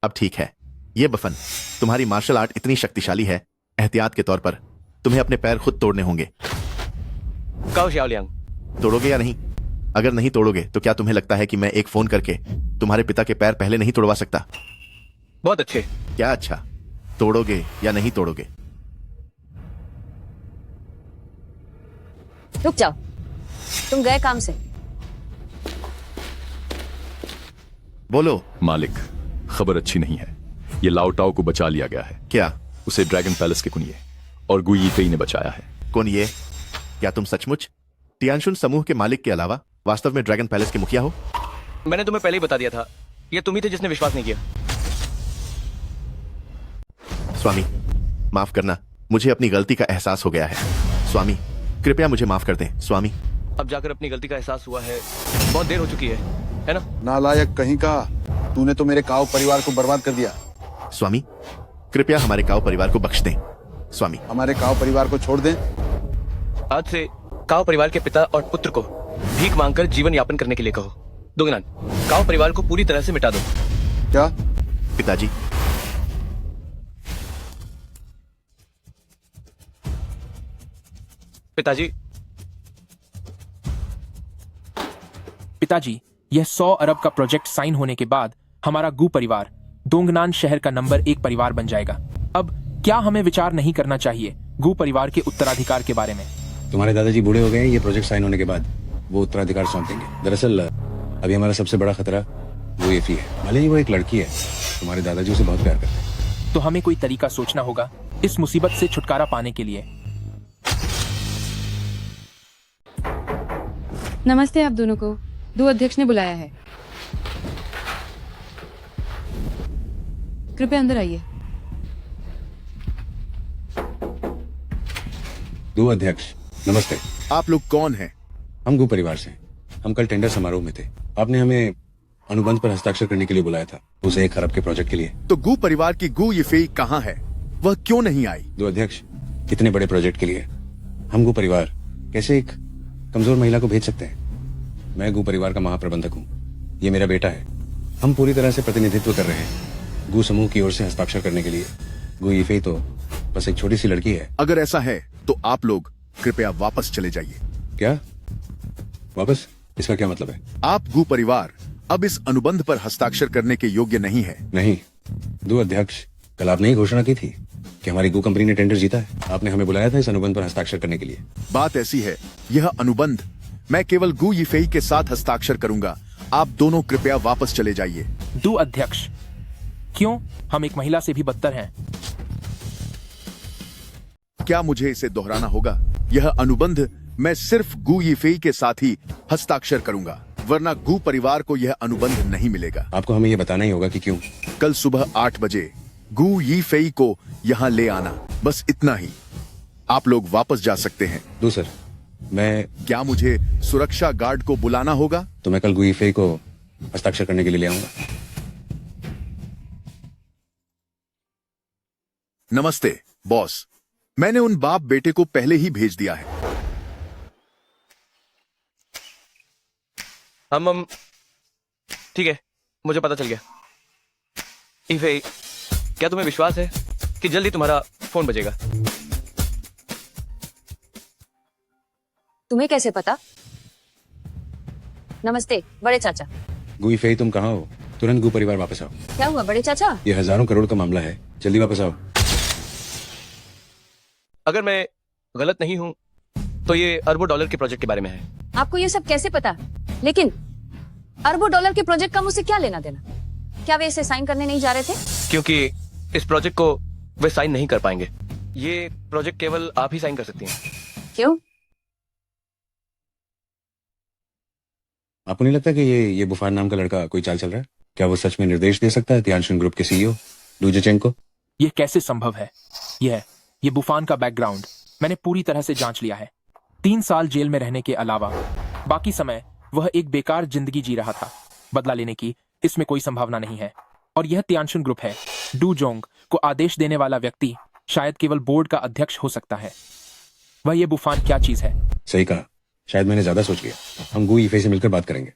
Speaker 10: अब ठीक है। ये बफन, तुम्हारी मार्शल आर्ट इतनी शक्तिशाली है, एहतियात के तौर पर तुम्हें अपने पैर खुद तोड़ने होंगे।
Speaker 4: काओ शियाओलियांग,
Speaker 10: तोड़ोगे या नहीं? अगर नहीं तोड़ोगे तो क्या तुम्हें लगता है कि मैं एक फोन करके तुम्हारे पिता के पैर पहले नहीं तोड़वा सकता?
Speaker 4: बहुत अच्छे।
Speaker 10: क्या अच्छा? तोड़ोगे या नहीं तोड़ोगे?
Speaker 21: रुक जाओ, तुम गए काम से?
Speaker 10: बोलो।
Speaker 23: मालिक, खबर अच्छी नहीं है। ये लाओटाओ को बचा लिया गया है।
Speaker 10: क्या?
Speaker 23: उसे ड्रैगन पैलेस के कुनिये और गु यीफेई ने बचाया है।
Speaker 10: कौन ये? क्या तुम सचमुच तियानशुन समूह के मालिक के अलावा वास्तव में ड्रैगन पैलेस के मुखिया हो?
Speaker 4: मैंने तुम्हें पहले ही बता दिया था, ये तुम ही थे जिसने विश्वास नहीं किया।
Speaker 10: स्वामी, माफ करना, मुझे अपनी गलती का एहसास हो गया है। स्वामी, कृपया मुझे माफ कर दें। स्वामी,
Speaker 4: अब जाकर अपनी गलती का एहसास हुआ है, बहुत देर हो चुकी है ना?
Speaker 2: नालायक कहीं का, तूने तो मेरे काउ परिवार को बर्बाद कर दिया।
Speaker 10: स्वामी, कृपया हमारे काउ परिवार को बख्श दें। स्वामी,
Speaker 2: हमारे काउ परिवार को छोड़ दें।
Speaker 4: आज से काओ परिवार के पिता और पुत्र को भीख मांगकर जीवन यापन करने के लिए कहो। दोगनान, काओ परिवार को पूरी तरह से मिटा दो।
Speaker 2: क्या?
Speaker 10: पिताजी,
Speaker 4: पिताजी,
Speaker 6: पिताजी, यह 100 अरब का प्रोजेक्ट साइन होने के बाद हमारा गु परिवार दोंगनान शहर का नंबर 1 परिवार बन जाएगा। अब क्या हमें विचार नहीं करना चाहिए गु परिवार के उत्तराधिकार के बारे में?
Speaker 1: तुम्हारे दादाजी बूढ़े हो गए हैं, ये प्रोजेक्ट साइन होने के बाद वो उत्तराधिकार सौंप देंगे। दरअसल अभी हमारा सबसे बड़ा खतरा वो येफी है। भले ही वो एक लड़की है, तुम्हारे दादाजी उसे बहुत प्यार करते हैं।
Speaker 6: तो हमें कोई तरीका सोचना होगा इस मुसीबत से छुटकारा पाने के लिए।
Speaker 15: नमस्ते आप दोनों को, दो अध्यक्ष ने बुलाया है। कृपया अंदर आइए।
Speaker 1: दो अध्यक्ष, नमस्ते।
Speaker 17: आप लोग कौन हैं?
Speaker 1: हम गु परिवार से। हम कल टेंडर समारोह में थे। आपने हमें अनुबंध पर हस्ताक्षर करने के लिए बुलाया था, उसे 1 अरब के प्रोजेक्ट के लिए।
Speaker 17: तो गु परिवार की गु यीफेई कहाँ है? वह क्यों नहीं आई?
Speaker 1: दो अध्यक्ष, इतने बड़े प्रोजेक्ट के लिए हम गु परिवार कैसे एक कमजोर महिला को भेज सकते हैं? मैं गु परिवार का महाप्रबंधक हूँ, ये मेरा बेटा है। हम पूरी तरह से प्रतिनिधित्व कर रहे हैं गु समूह की ओर से हस्ताक्षर करने के लिए। गु यीफेई तो बस एक छोटी सी लड़की है।
Speaker 17: अगर ऐसा है तो आप लोग कृपया वापस चले जाइए।
Speaker 1: क्या वापस? इसका क्या मतलब है?
Speaker 17: आप गु परिवार अब इस अनुबंध पर हस्ताक्षर करने के योग्य नहीं है।
Speaker 1: नहीं दो अध्यक्ष, कल आपने ही घोषणा की थी कि हमारी गु कंपनी ने टेंडर जीता है। आपने हमें बुलाया था इस अनुबंध पर हस्ताक्षर करने के लिए।
Speaker 17: बात ऐसी है, यह अनुबंध मैं केवल गु यीफेई के साथ हस्ताक्षर करूंगा। आप दोनों कृपया वापस चले जाइए।
Speaker 6: दो अध्यक्ष, क्यों? हम एक महिला से भी बदतर हैं।
Speaker 17: क्या मुझे इसे दोहराना होगा? यह अनुबंध मैं सिर्फ गु यीफेई के साथ ही हस्ताक्षर करूंगा, वरना गु परिवार को यह अनुबंध नहीं मिलेगा।
Speaker 1: आपको हमें यह बताना ही होगा कि क्यों।
Speaker 17: कल सुबह 8 बजे गु यीफेई को यहाँ ले आना, बस इतना ही। आप लोग वापस जा सकते हैं।
Speaker 1: दूसर, मैं
Speaker 17: क्या मुझे सुरक्षा गार्ड को बुलाना होगा?
Speaker 1: तो मैं कल गु यीफेई को हस्ताक्षर करने के लिए ले आऊंगा।
Speaker 17: नमस्ते बॉस, मैंने उन बाप बेटे को पहले ही भेज दिया है।
Speaker 4: हम ठीक है, मुझे पता चल गया। यीफेई, क्या तुम्हें विश्वास है कि जल्दी तुम्हारा फोन बजेगा।
Speaker 21: तुम्हें कैसे पता? नमस्ते बड़े चाचा।
Speaker 1: गुई फेई, तुम कहाँ हो? तुरंत गु परिवार वापस आओ।
Speaker 21: क्या हुआ बड़े चाचा?
Speaker 1: ये हजारों करोड़ का मामला है, जल्दी वापस आओ।
Speaker 4: अगर मैं गलत नहीं हूं तो ये अरबों डॉलर के प्रोजेक्ट के बारे में है।
Speaker 21: आपको ये सब कैसे पता? लेकिन अरबों डॉलर के प्रोजेक्ट का मुझसे क्या लेना देना? क्या वे इसे साइन करने नहीं जा रहे थे?
Speaker 4: क्योंकि इस प्रोजेक्ट को वे साइन नहीं कर पाएंगे। ये प्रोजेक्ट केवल आप ही साइन कर सकती हैं।
Speaker 21: क्यों?
Speaker 1: आपको नहीं लगता कि ये बुफान नाम का लड़का कोई चाल चल रहा है? क्या वो सच में निर्देश दे सकता है तियानशुन ग्रुप के सीईओ डूजेचेंको?
Speaker 6: यह कैसे संभव है? ये बुफान का बैकग्राउंड मैंने पूरी तरह से जांच लिया है। 3 साल जेल में रहने के अलावा बाकी समय वह एक बेकार जिंदगी जी रहा था। बदला लेने की इसमें कोई संभावना नहीं है। और यह तियानशुन ग्रुप है। डू जोंग को आदेश देने वाला व्यक्ति शायद केवल बोर्ड का अध्यक्ष हो सकता है। वह ये बुफान क्या चीज है?
Speaker 1: सही कहा, शायद मैंने ज्यादा सोच लिया। हम गु ईफे से मिलकर बात करेंगे।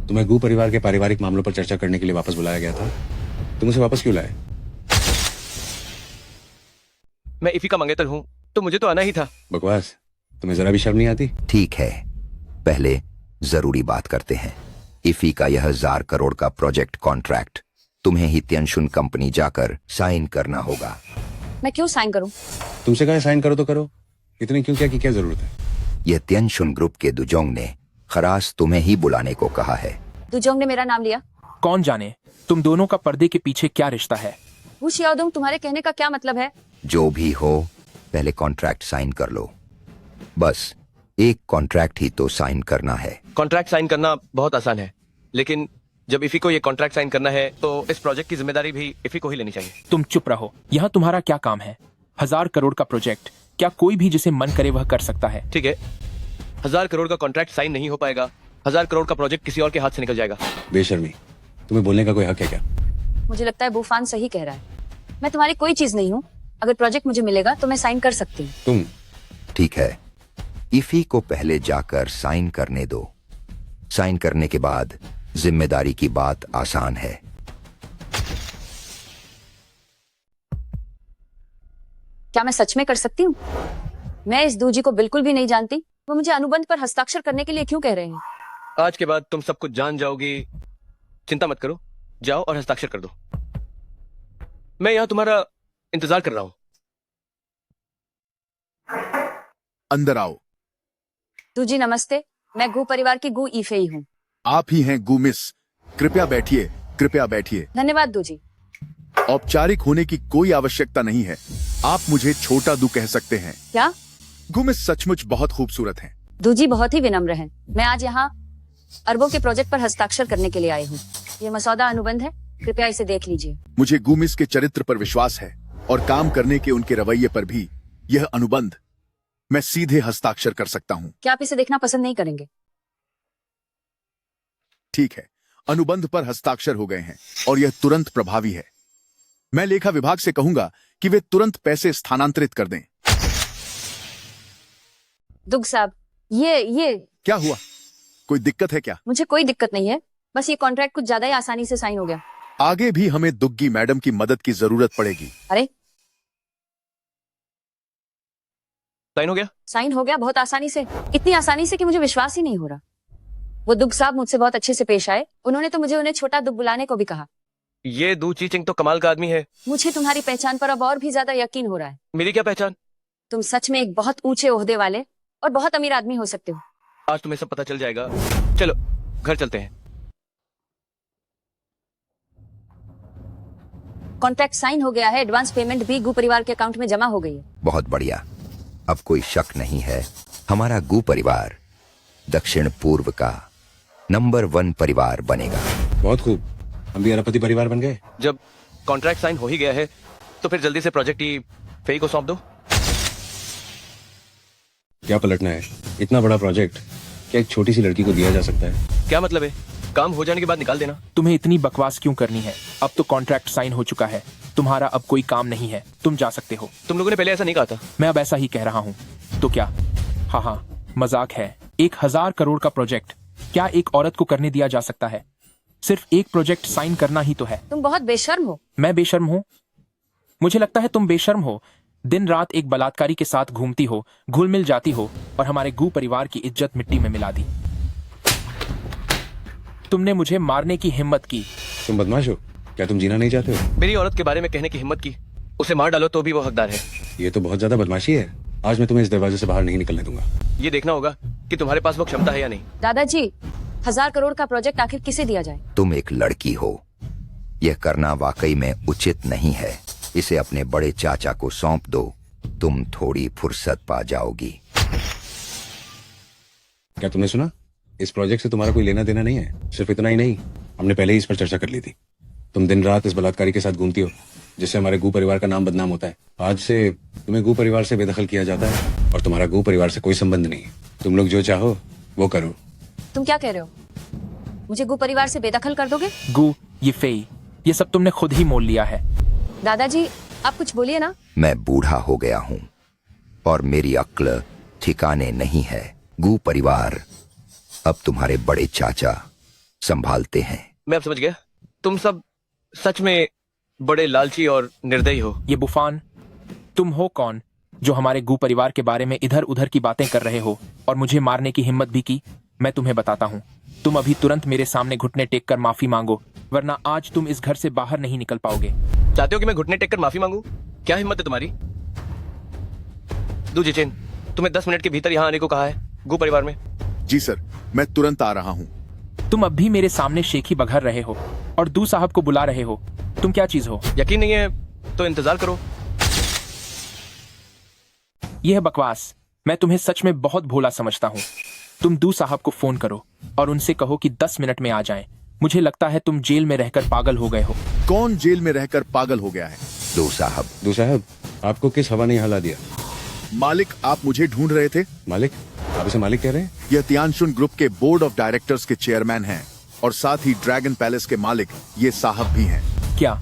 Speaker 1: तुम्हें गु परिवार के पारिवारिक मामलों पर चर्चा करने के लिए वापस बुलाया गया था। तुम उसे वापस क्यों लाए?
Speaker 4: मैं इफी का मंगेतर हूं, तो मुझे तो आना ही था।
Speaker 1: बकवास, तुम्हें जरा भी शर्म नहीं आती?
Speaker 22: ठीक है, पहले जरूरी बात करते हैं। इफी का यह 1000 करोड़ का प्रोजेक्ट कॉन्ट्रैक्ट तुम्हें ही तियानशुन कंपनी जाकर साइन करना होगा।
Speaker 21: मैं क्यों साइन करूं?
Speaker 1: तुमसे कहा साइन करो तो करो, इतनी क्यों की क्या जरूरत है?
Speaker 22: यह तियानशुन ग्रुप के दुजोंग ने खरास तुम्हें ही बुलाने को कहा है।
Speaker 21: दुजोंग ने मेरा नाम लिया?
Speaker 6: कौन जाने तुम दोनों का पर्दे के पीछे क्या रिश्ता है।
Speaker 21: वू शियाओदोंग, तुम्हारे कहने का क्या मतलब है?
Speaker 22: जो भी हो, पहले कॉन्ट्रैक्ट साइन कर लो। बस एक कॉन्ट्रैक्ट ही तो साइन करना है।
Speaker 4: कॉन्ट्रैक्ट साइन करना बहुत आसान है, लेकिन जब इफी को ये कॉन्ट्रैक्ट साइन करना है तो इस प्रोजेक्ट की जिम्मेदारी भी इफी को ही लेनी चाहिए।
Speaker 6: तुम चुप रहो। यहाँ तुम्हारा क्या काम है? 1000 करोड़ का प्रोजेक्ट क्या कोई भी जिसे मन करे वह कर सकता है?
Speaker 4: ठीक है, 1000 करोड़ का कॉन्ट्रैक्ट साइन नहीं हो पाएगा। 1000 करोड़ का प्रोजेक्ट किसी और के हाथ से निकल जाएगा।
Speaker 1: बेशर्मी, तुम्हें बोलने का कोई हक है क्या?
Speaker 21: मुझे लगता है बुफान सही कह रहा है। मैं तुम्हारी कोई चीज नहीं हूँ। अगर प्रोजेक्ट मुझे मिलेगा तो मैं साइन कर सकती हूँ।
Speaker 1: तुम
Speaker 22: ठीक है, इफी को पहले जाकर साइन करने दो। साइन करने के बाद जिम्मेदारी की बात आसान है।
Speaker 21: क्या मैं सच में कर सकती हूँ? मैं इस दूजी को बिल्कुल भी नहीं जानती। वो मुझे अनुबंध पर हस्ताक्षर करने के लिए क्यों कह रहे हैं?
Speaker 4: आज के बाद तुम सब कुछ जान जाओगी। चिंता मत करो, जाओ और हस्ताक्षर कर दो। मैं यहाँ तुम्हारा इंतजार कर रहा हूँ।
Speaker 17: अंदर आओ।
Speaker 21: दूजी नमस्ते, मैं गु परिवार की गु ईफे ही हूँ।
Speaker 17: आप ही हैं गु मिस। कृपया बैठिए, कृपया बैठिए।
Speaker 21: धन्यवाद दूजी।
Speaker 17: औपचारिक होने की कोई आवश्यकता नहीं है। आप मुझे छोटा दू कह सकते हैं।
Speaker 21: क्या?
Speaker 17: गु मिस सचमुच बहुत खूबसूरत हैं।
Speaker 21: दूजी बहुत ही विनम्र हैं। मैं आज यहाँ अरबों के प्रोजेक्ट पर हस्ताक्षर करने के लिए आई हूँ। ये मसौदा अनुबंध है, कृपया इसे देख लीजिए।
Speaker 17: मुझे गु मिस के चरित्र पर विश्वास है और काम करने के उनके रवैये पर भी। यह अनुबंध मैं सीधे हस्ताक्षर कर सकता हूँ।
Speaker 21: क्या आप इसे देखना पसंद नहीं करेंगे?
Speaker 17: ठीक है, अनुबंध पर हस्ताक्षर हो गए हैं और यह तुरंत प्रभावी है। मैं लेखा विभाग से कहूंगा कि वे तुरंत पैसे स्थानांतरित कर दें।
Speaker 21: दुग साहब, ये
Speaker 17: क्या हुआ? कोई दिक्कत है क्या?
Speaker 21: मुझे कोई दिक्कत नहीं है, बस ये कॉन्ट्रैक्ट कुछ ज्यादा ही आसानी से साइन हो गया।
Speaker 17: आगे भी हमें दुग्गी मैडम की मदद की जरूरत पड़ेगी।
Speaker 21: अरे
Speaker 4: साइन हो गया?
Speaker 21: साइन हो गया बहुत आसानी से, इतनी आसानी से कि मुझे विश्वास ही नहीं हो रहा। वो दुग साहब मुझसे बहुत अच्छे से पेश आए। उन्होंने तो मुझे उन्हें छोटा दुग बुलाने को भी कहा।
Speaker 4: ये दू चीचिंग तो कमाल का आदमी है।
Speaker 21: मुझे तुम्हारी पहचान पर अब और भी ज्यादा यकीन हो रहा है।
Speaker 4: मेरी क्या पहचान?
Speaker 21: तुम सच में एक बहुत ऊंचे ओहदे वाले और बहुत अमीर आदमी हो सकते हो।
Speaker 4: आज तुम्हें सब पता चल जाएगा। चलो घर चलते हैं।
Speaker 21: कॉन्ट्रैक्ट साइन हो गया है। एडवांस पेमेंट भी गु परिवार के अकाउंट में जमा हो गई है।
Speaker 22: बहुत बढ़िया। अब कोई शक नहीं है, हमारा गु परिवार दक्षिण पूर्व का नंबर 1 परिवार बनेगा।
Speaker 1: बहुत खूब, हम भी अरबपति परिवार बन गए।
Speaker 4: जब कॉन्ट्रैक्ट साइन हो ही गया है तो फिर जल्दी से प्रोजेक्ट ही फेई को सौंप दो।
Speaker 1: क्या पलटना है? इतना बड़ा प्रोजेक्ट क्या एक छोटी सी लड़की को दिया जा सकता है?
Speaker 4: क्या मतलब है? काम हो जाने के बाद निकाल देना।
Speaker 6: तुम्हें इतनी बकवास क्यों करनी है? अब तो कॉन्ट्रैक्ट साइन हो चुका है। तुम्हारा अब कोई काम नहीं है, तुम जा सकते हो।
Speaker 4: तुम लोगों ने पहले ऐसा नहीं कहा था।
Speaker 6: मैं अब ऐसा ही कह रहा हूँ। तो क्या? हाँ, मजाक है। 1000 करोड़ का प्रोजेक्ट क्या एक औरत को करने दिया जा सकता है? सिर्फ एक प्रोजेक्ट साइन करना ही तो है।
Speaker 21: तुम बहुत बेशर्म हो।
Speaker 6: मैं बेशर्म हूँ? मुझे लगता है तुम बेशर्म हो। दिन रात एक बलात्कारी के साथ घूमती हो, घुल मिल जाती हो और हमारे गू परिवार की इज्जत मिट्टी में मिला दी। तुमने मुझे मारने की हिम्मत की।
Speaker 1: तुम बदमाश हो क्या? तुम जीना नहीं चाहते हो?
Speaker 4: मेरी औरत के बारे में कहने की हिम्मत की, उसे मार डालो तो भी वो हकदार है।
Speaker 1: ये तो बहुत ज्यादा बदमाशी है। आज मैं तुम्हें इस दरवाजे से बाहर नहीं निकलने दूंगा।
Speaker 4: ये देखना होगा कि तुम्हारे पास वो क्षमता है या नहीं।
Speaker 21: दादाजी, 1000 करोड़ का प्रोजेक्ट आखिर किसे दिया जाए?
Speaker 22: तुम एक लड़की हो, यह करना वाकई में उचित नहीं है। इसे अपने बड़े चाचा को सौंप दो, तुम थोड़ी फुर्सत पा जाओगी।
Speaker 1: क्या तुमने सुना? इस प्रोजेक्ट से तुम्हारा कोई लेना देना नहीं है। सिर्फ इतना ही नहीं, हमने पहले ही इस पर चर्चा कर ली थी। तुम दिन रात इस बलात्कारी के साथ घूमती हो, जिससे हमारे गू परिवार का नाम बदनाम होता है। आज से तुम्हें गू परिवार से बेदखल किया जाता है और तुम्हारा गू परिवार से कोई संबंध नहीं है। तुम लोग जो चाहो वो करो।
Speaker 21: तुम क्या कह रहे हो? मुझे गु परिवार से बेदखल कर दोगे?
Speaker 6: गू, ये फेई, ये सब तुमने खुद ही मोल लिया है।
Speaker 21: दादाजी, आप कुछ बोलिए ना।
Speaker 22: मैं बूढ़ा हो गया हूँ और मेरी अक्ल ठिकाने नहीं है। गू परिवार अब तुम्हारे बड़े चाचा संभालते हैं।
Speaker 4: मैं अब समझ गया, तुम सब सच में बड़े लालची और निर्दयी हो।
Speaker 6: ये बुफान, तुम हो कौन जो हमारे गू परिवार के बारे में इधर उधर की बातें कर रहे हो और मुझे मारने की हिम्मत भी की? मैं तुम्हें बताता हूँ। तुम अभी तुरंत मेरे सामने घुटने टेक कर माफी मांगो, वरना आज तुम इस घर से बाहर नहीं निकल पाओगे।
Speaker 4: चाहते हो कि मैं घुटने टेक कर माफी मांगू? क्या हिम्मत है तुम्हारी? दू जिचेन, तुम्हें 10 मिनट के भीतर यहाँ आने को कहा है गू परिवार में।
Speaker 17: जी सर, मैं तुरंत आ रहा हूँ।
Speaker 6: तुम अब भी मेरे सामने शेखी बघर रहे हो और दू साहब को बुला रहे हो। तुम क्या चीज हो?
Speaker 4: यकीन नहीं है तो इंतजार करो।
Speaker 6: यह है बकवास। मैं तुम्हें सच में बहुत भोला समझता हूँ। तुम दू साहब को फोन करो और उनसे कहो कि 10 मिनट में आ जाएं। मुझे लगता है तुम जेल में रहकर पागल हो गए हो।
Speaker 17: कौन जेल में रहकर पागल हो गया है?
Speaker 22: दो साहब।
Speaker 1: दो साहब, आपको किस हवा ने यहाँ ला दिया?
Speaker 17: मालिक, आप मुझे ढूंढ रहे थे?
Speaker 1: मालिक? आप इसे मालिक कह रहे हैं?
Speaker 17: यह तियानशुन ग्रुप के बोर्ड ऑफ डायरेक्टर्स के चेयरमैन हैं और साथ ही ड्रैगन पैलेस के मालिक ये साहब भी हैं।
Speaker 6: क्या?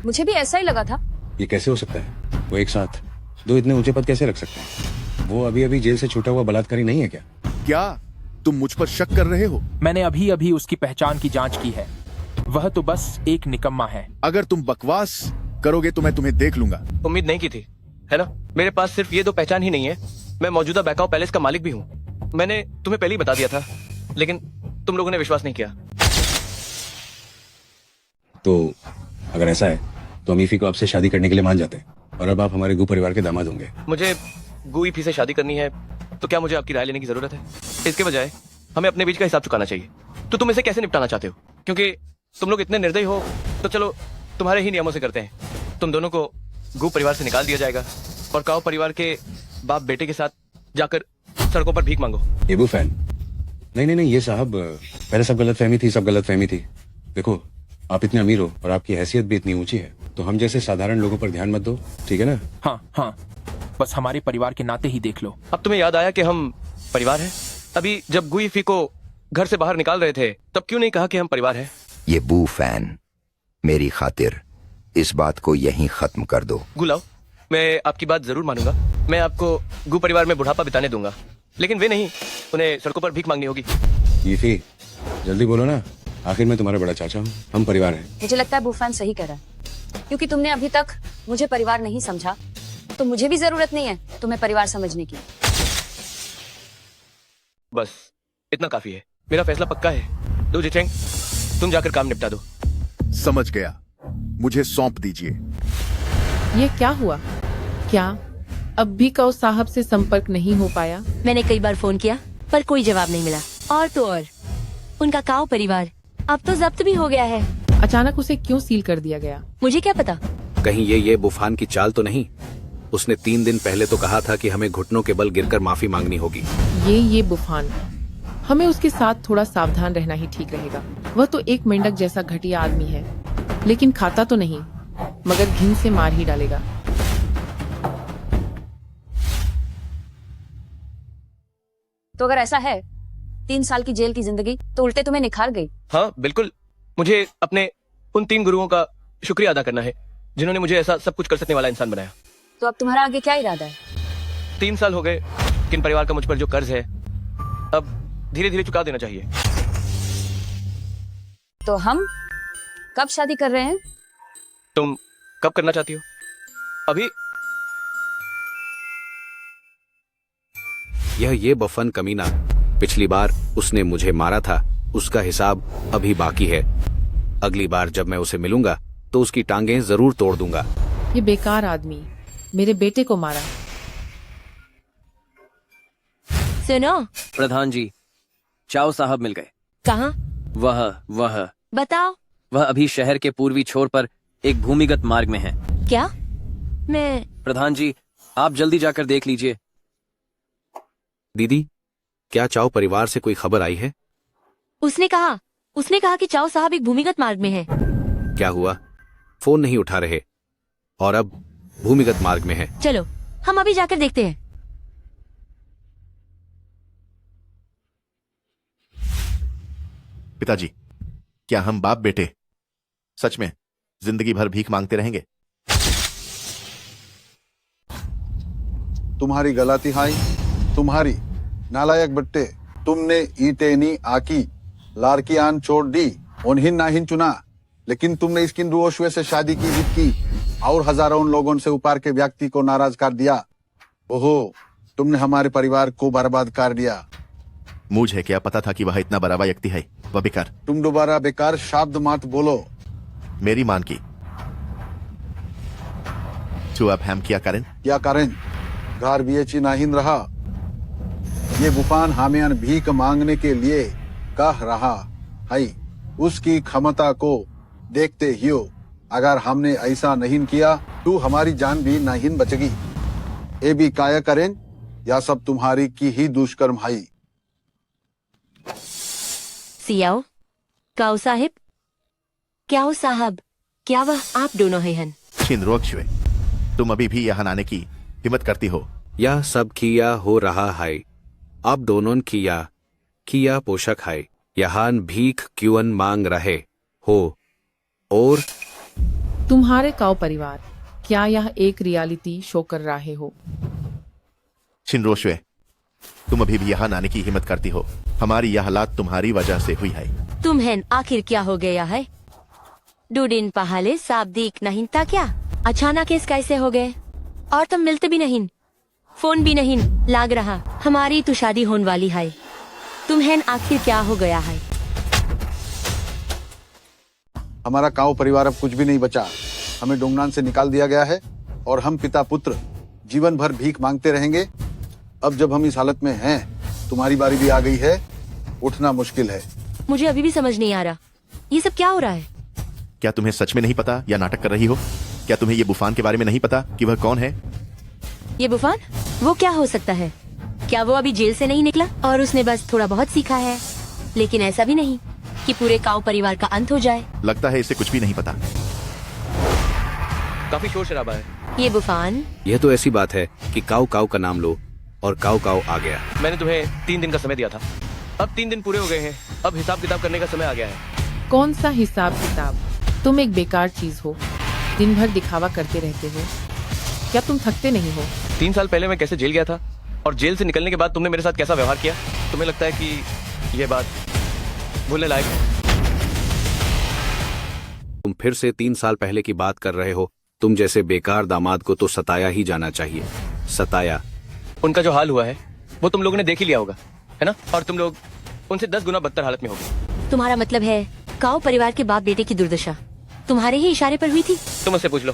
Speaker 21: मुझे भी ऐसा ही लगा था।
Speaker 1: ये कैसे हो सकता है? वो एक साथ दो इतने ऊंचे पद कैसे रख सकते हैं? वो अभी अभी जेल से छूटा हुआ बलात्कारी नहीं है क्या?
Speaker 17: क्या तुम मुझ पर शक कर रहे हो?
Speaker 6: मैंने अभी अभी उसकी पहचान की जांच की है। वह तो बस एक निकम्मा है।
Speaker 17: अगर तुम बकवास करोगे तो मैं तुम्हें देख लूंगा।
Speaker 4: उम्मीद नहीं की थी, है ना? मेरे पास सिर्फ ये दो पहचान ही नहीं है, मैं मौजूदा बैकाओ पैलेस का मालिक भी हूँ। मैंने तुम्हें पहले ही बता दिया था, लेकिन तुम लोगों ने विश्वास नहीं किया।
Speaker 1: तो अगर ऐसा है तो हम ईफी को आपसे शादी करने के लिए मान जाते हैं और अब आप हमारे गू परिवार के दामाद होंगे।
Speaker 4: मुझे गू ईफी से शादी करनी है तो क्या मुझे आपकी राय लेने की जरूरत है? इसके बजाय हमें अपने बीच का हिसाब चुकाना चाहिए। तो तुम इसे कैसे निपटाना चाहते हो? क्योंकि तुम लोग इतने निर्दयी हो तो चलो तुम्हारे ही नियमों से करते हैं। तुम दोनों को गू परिवार से निकाल दिया जाएगा और काओ परिवार के बाप बेटे के साथ जाकर सड़कों पर भीख मांगो।
Speaker 1: एबू फैन, नहीं, ये साहब पहले सब गलत फहमी थी। देखो, आप इतने अमीर हो और आपकी हैसियत भी इतनी ऊंची है, तो हम जैसे साधारण लोगों पर ध्यान मत दो, ठीक है ना?
Speaker 6: हाँ, बस हमारे परिवार के नाते ही देख लो।
Speaker 4: अब तुम्हें याद आया कि हम परिवार हैं? अभी जब गू ईफी को घर से बाहर निकाल रहे थे तब क्यों नहीं कहा कि हम परिवार हैं?
Speaker 22: ये बू फैन, मेरी खातिर इस बात को यहीं खत्म कर दो।
Speaker 4: गुलाव, मैं आपकी बात जरूर मानूंगा। मैं आपको गू परिवार में बुढ़ापा बिताने दूंगा, लेकिन वे नहीं, उन्हें सड़कों पर भीख मांगनी होगी।
Speaker 1: ईफी, जल्दी बोलो ना, आखिर मैं तुम्हारा बड़ा चाचा हूँ, हम परिवार हैं।
Speaker 21: मुझे लगता है बूफान सही कह रहा है, क्योंकि तुमने अभी तक मुझे परिवार नहीं समझा, तो मुझे भी जरूरत नहीं है तुम्हें परिवार समझने की।
Speaker 4: बस इतना काफी है। मेरा फैसला पक्का है। दो जिचेंग, तुम जाकर काम निपटा दो।
Speaker 17: समझ गया, मुझे सौंप दीजिए।
Speaker 16: ये क्या हुआ? क्या अब भी काओ साहब से संपर्क नहीं हो पाया?
Speaker 9: मैंने कई बार फोन किया पर कोई जवाब नहीं मिला। और तो और उनका काओ परिवार अब तो जब्त भी हो गया है।
Speaker 16: अचानक उसे क्यों सील कर दिया गया?
Speaker 9: मुझे क्या पता।
Speaker 12: कहीं ये बुफान की चाल तो नहीं? उसने 3 दिन पहले तो कहा था कि हमें घुटनों के बल गिरकर माफी मांगनी होगी।
Speaker 16: ये बुफान, हमें उसके साथ थोड़ा सावधान रहना ही ठीक रहेगा। वह तो एक मेंढक जैसा घटिया आदमी है, लेकिन खाता तो नहीं, मगर घिन से मार ही डालेगा।
Speaker 21: तो अगर ऐसा है 3 साल की जेल की जिंदगी तो उल्टे तुम्हें निखार गई।
Speaker 4: हाँ बिल्कुल, मुझे अपने उन 3 गुरुओं का शुक्रिया अदा करना है जिन्होंने मुझे ऐसा सब कुछ कर सकने वाला इंसान बनाया।
Speaker 21: तो अब तुम्हारा आगे क्या इरादा है?
Speaker 4: 3 साल हो गए, किन परिवार का मुझ पर जो कर्ज है अब धीरे धीरे चुका देना चाहिए।
Speaker 21: तो हम कब शादी कर रहे हैं?
Speaker 4: तुम कब करना चाहती हो? अभी?
Speaker 12: ये बफन कमीना पिछली बार उसने मुझे मारा था, उसका हिसाब अभी बाकी है। अगली बार जब मैं उसे मिलूंगा तो उसकी टांगें जरूर तोड़ दूंगा।
Speaker 16: ये बेकार आदमी मेरे बेटे को मारा।
Speaker 9: सुनो,
Speaker 7: प्रधान जी, चाओ साहब मिल गए।
Speaker 9: कहाँ?
Speaker 7: वह
Speaker 9: बताओ।
Speaker 7: वह अभी शहर के पूर्वी छोर पर एक भूमिगत मार्ग में है।
Speaker 9: क्या? मैं
Speaker 7: प्रधान जी, आप जल्दी जाकर देख लीजिए।
Speaker 12: दीदी, क्या चाओ परिवार से कोई खबर आई है?
Speaker 9: उसने कहा कि चाओ साहब एक भूमिगत मार्ग में है।
Speaker 12: क्या हुआ? फोन नहीं उठा रहे और अब भूमिगत मार्ग में है।
Speaker 9: चलो हम अभी जाकर देखते हैं।
Speaker 10: पिताजी, क्या हम बाप बेटे सच में जिंदगी भर भीख मांगते रहेंगे?
Speaker 2: तुम्हारी गलती हाई, तुम्हारी नालायक बट्टे, तुमने ईटेनी आकी लारकी आन छोड़ दी, उन्हीं नाहिन चुना, लेकिन तुमने इसकिन रुओशवे से शादी की जिद की और हजारों लोगों से ऊपर के व्यक्ति को नाराज कर दिया। ओहो, तुमने हमारे परिवार को बर्बाद कर दिया।
Speaker 10: मुझे क्या पता था कि वह इतना बड़ा व्यक्ति है। वह बेकार।
Speaker 2: तुम दोबारा बेकार शब्द मत बोलो।
Speaker 10: मेरी मान की तो अब हम क्या करें?
Speaker 2: क्या करें? घर बेची नाहिन रहा, ये बुफान हमें भीख मांगने के लिए कह रहा है। उसकी क्षमता को देखते ही अगर हमने ऐसा नहीं किया तो हमारी जान भी नहीं बचेगी। ये भी काय करें या सब तुम्हारी की ही दुष्कर्म है।
Speaker 9: सियाओ, काओ साहिब, क्या हो साहब, क्या वह आप दोनों हैं?
Speaker 10: छिंदरोक्षवे, तुम अभी भी यहाँ आने की हिम्मत करती हो?
Speaker 12: यह सब किया हो रहा है। आप दोनों किया पोषक है। यहाँ भीख क्यों मांग रहे हो? और
Speaker 16: तुम्हारे काओ परिवार, क्या यह एक रियलिटी शो कर रहे हो?
Speaker 10: छिंदरोक्षवे, तुम अभी भी यहाँ आने की हिम्मत करती हो? हमारी यह हालात तुम्हारी वजह से हुई है।
Speaker 9: तुम्हें आखिर क्या हो गया है? 2 दिन पहले साफ दिख नहीं था क्या? अचानक इस कैसे हो गए? और तुम मिलते भी नहीं, फोन भी नहीं लाग रहा। हमारी तो शादी होने वाली है, तुम्हें आखिर क्या हो गया है?
Speaker 2: हमारा काऊ परिवार अब कुछ भी नहीं बचा। हमें डोंगनान से निकाल दिया गया है और हम पिता पुत्र जीवन भर भीख मांगते रहेंगे। अब जब हम इस हालत में हैं, तुम्हारी बारी भी आ गई है, उठना मुश्किल है।
Speaker 9: मुझे अभी भी समझ नहीं आ रहा, ये सब क्या हो रहा है?
Speaker 10: क्या तुम्हें सच में नहीं पता या नाटक कर रही हो? क्या तुम्हें ये बुफान के बारे में नहीं पता कि वह कौन है?
Speaker 9: ये बुफान? वो क्या हो सकता है? क्या वो अभी जेल से नहीं निकला और उसने बस थोड़ा बहुत सीखा है? लेकिन ऐसा भी नहीं कि पूरे काऊ परिवार का अंत हो जाए।
Speaker 10: लगता है इसे कुछ भी नहीं पता।
Speaker 4: काफी शोर शराबा है।
Speaker 9: ये बुफान?
Speaker 12: यह तो ऐसी बात है कि काऊ काऊ का नाम लो और काऊ काऊ आ गया।
Speaker 4: मैंने तुम्हें 3 दिन का समय दिया था, अब 3 दिन पूरे हो गए हैं। अब हिसाब किताब करने का समय आ गया है।
Speaker 16: कौन सा हिसाब किताब? तुम एक बेकार चीज हो, दिन भर दिखावा करते रहते हो। क्या तुम थकते नहीं हो?
Speaker 4: 3 साल पहले मैं कैसे जेल गया था और जेल से निकलने के बाद तुमने मेरे साथ कैसा व्यवहार किया? तुम्हें लगता है कि ये बात भूलने लायक है?
Speaker 12: तुम फिर से 3 साल पहले की बात कर रहे हो। तुम जैसे बेकार दामाद को तो सताया ही जाना चाहिए। सताया।
Speaker 4: उनका जो हाल हुआ है वो तुम लोगों ने देख ही लिया होगा, है ना? और तुम लोग उनसे 10 गुना बदतर हालत में होगे।
Speaker 9: तुम्हारा मतलब है काऊ परिवार के बाप बेटे की दुर्दशा तुम्हारे ही इशारे पर हुई थी?
Speaker 4: तुम मुझसे पूछ लो।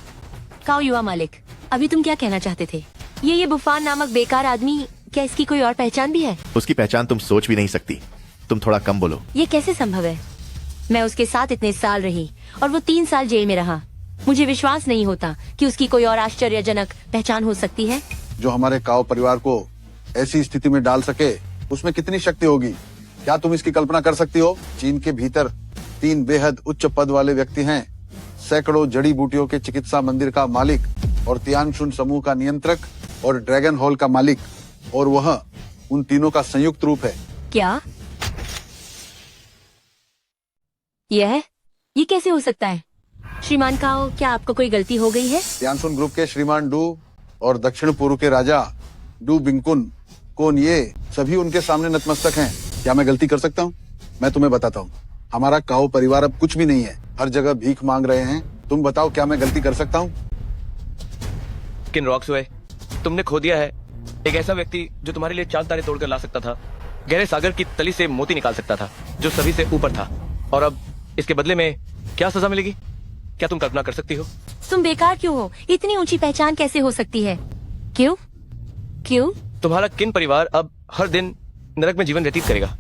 Speaker 9: काऊ युवा मालिक, अभी तुम क्या कहना चाहते थे? ये बुफान नामक बेकार आदमी, क्या इसकी कोई और पहचान भी है?
Speaker 10: उसकी पहचान तुम सोच भी नहीं सकती। तुम थोड़ा कम बोलो।
Speaker 9: ये कैसे संभव है? मैं उसके साथ इतने साल रही और वो 3 साल जेल में रहा। मुझे विश्वास नहीं होता कि उसकी कोई और आश्चर्यजनक पहचान हो सकती है।
Speaker 2: जो हमारे काऊ परिवार को ऐसी स्थिति में डाल सके, उसमें कितनी शक्ति होगी? क्या तुम इसकी कल्पना कर सकती हो? चीन के भीतर 3 बेहद उच्च पद वाले व्यक्ति हैं, सैकड़ों जड़ी बूटियों के चिकित्सा मंदिर का मालिक और तियानशुन समूह का नियंत्रक और ड्रैगन हॉल का मालिक, और वह उन तीनों का संयुक्त रूप है।
Speaker 9: क्या ये कैसे हो सकता है? श्रीमान काओ, क्या आपको कोई गलती हो गई है?
Speaker 2: तियानशुन ग्रुप के श्रीमान डू और दक्षिण पूर्व के राजा डू बिंकुन कौन, ये सभी उनके सामने नतमस्तक हैं। क्या मैं गलती कर सकता हूँ? मैं तुम्हें बताता हूँ। हमारा काओ परिवार अब कुछ भी नहीं है, हर जगह भीख मांग रहे हैं। तुम बताओ क्या मैं गलती कर सकता हूँ?
Speaker 4: किन रॉक्सवे, तुमने खो दिया है एक ऐसा व्यक्ति जो तुम्हारे लिए चांद तारे तोड़कर ला सकता था, गहरे सागर की तली से मोती निकाल सकता था, जो सभी से ऊपर था। और अब इसके बदले में क्या सजा मिलेगी? क्या तुम कल्पना कर सकती हो?
Speaker 9: तुम बेकार क्यों हो? इतनी ऊंची पहचान कैसे हो सकती है? क्यों? क्यों?
Speaker 4: तुम्हारा किन परिवार अब हर दिन नरक में जीवन व्यतीत करेगा।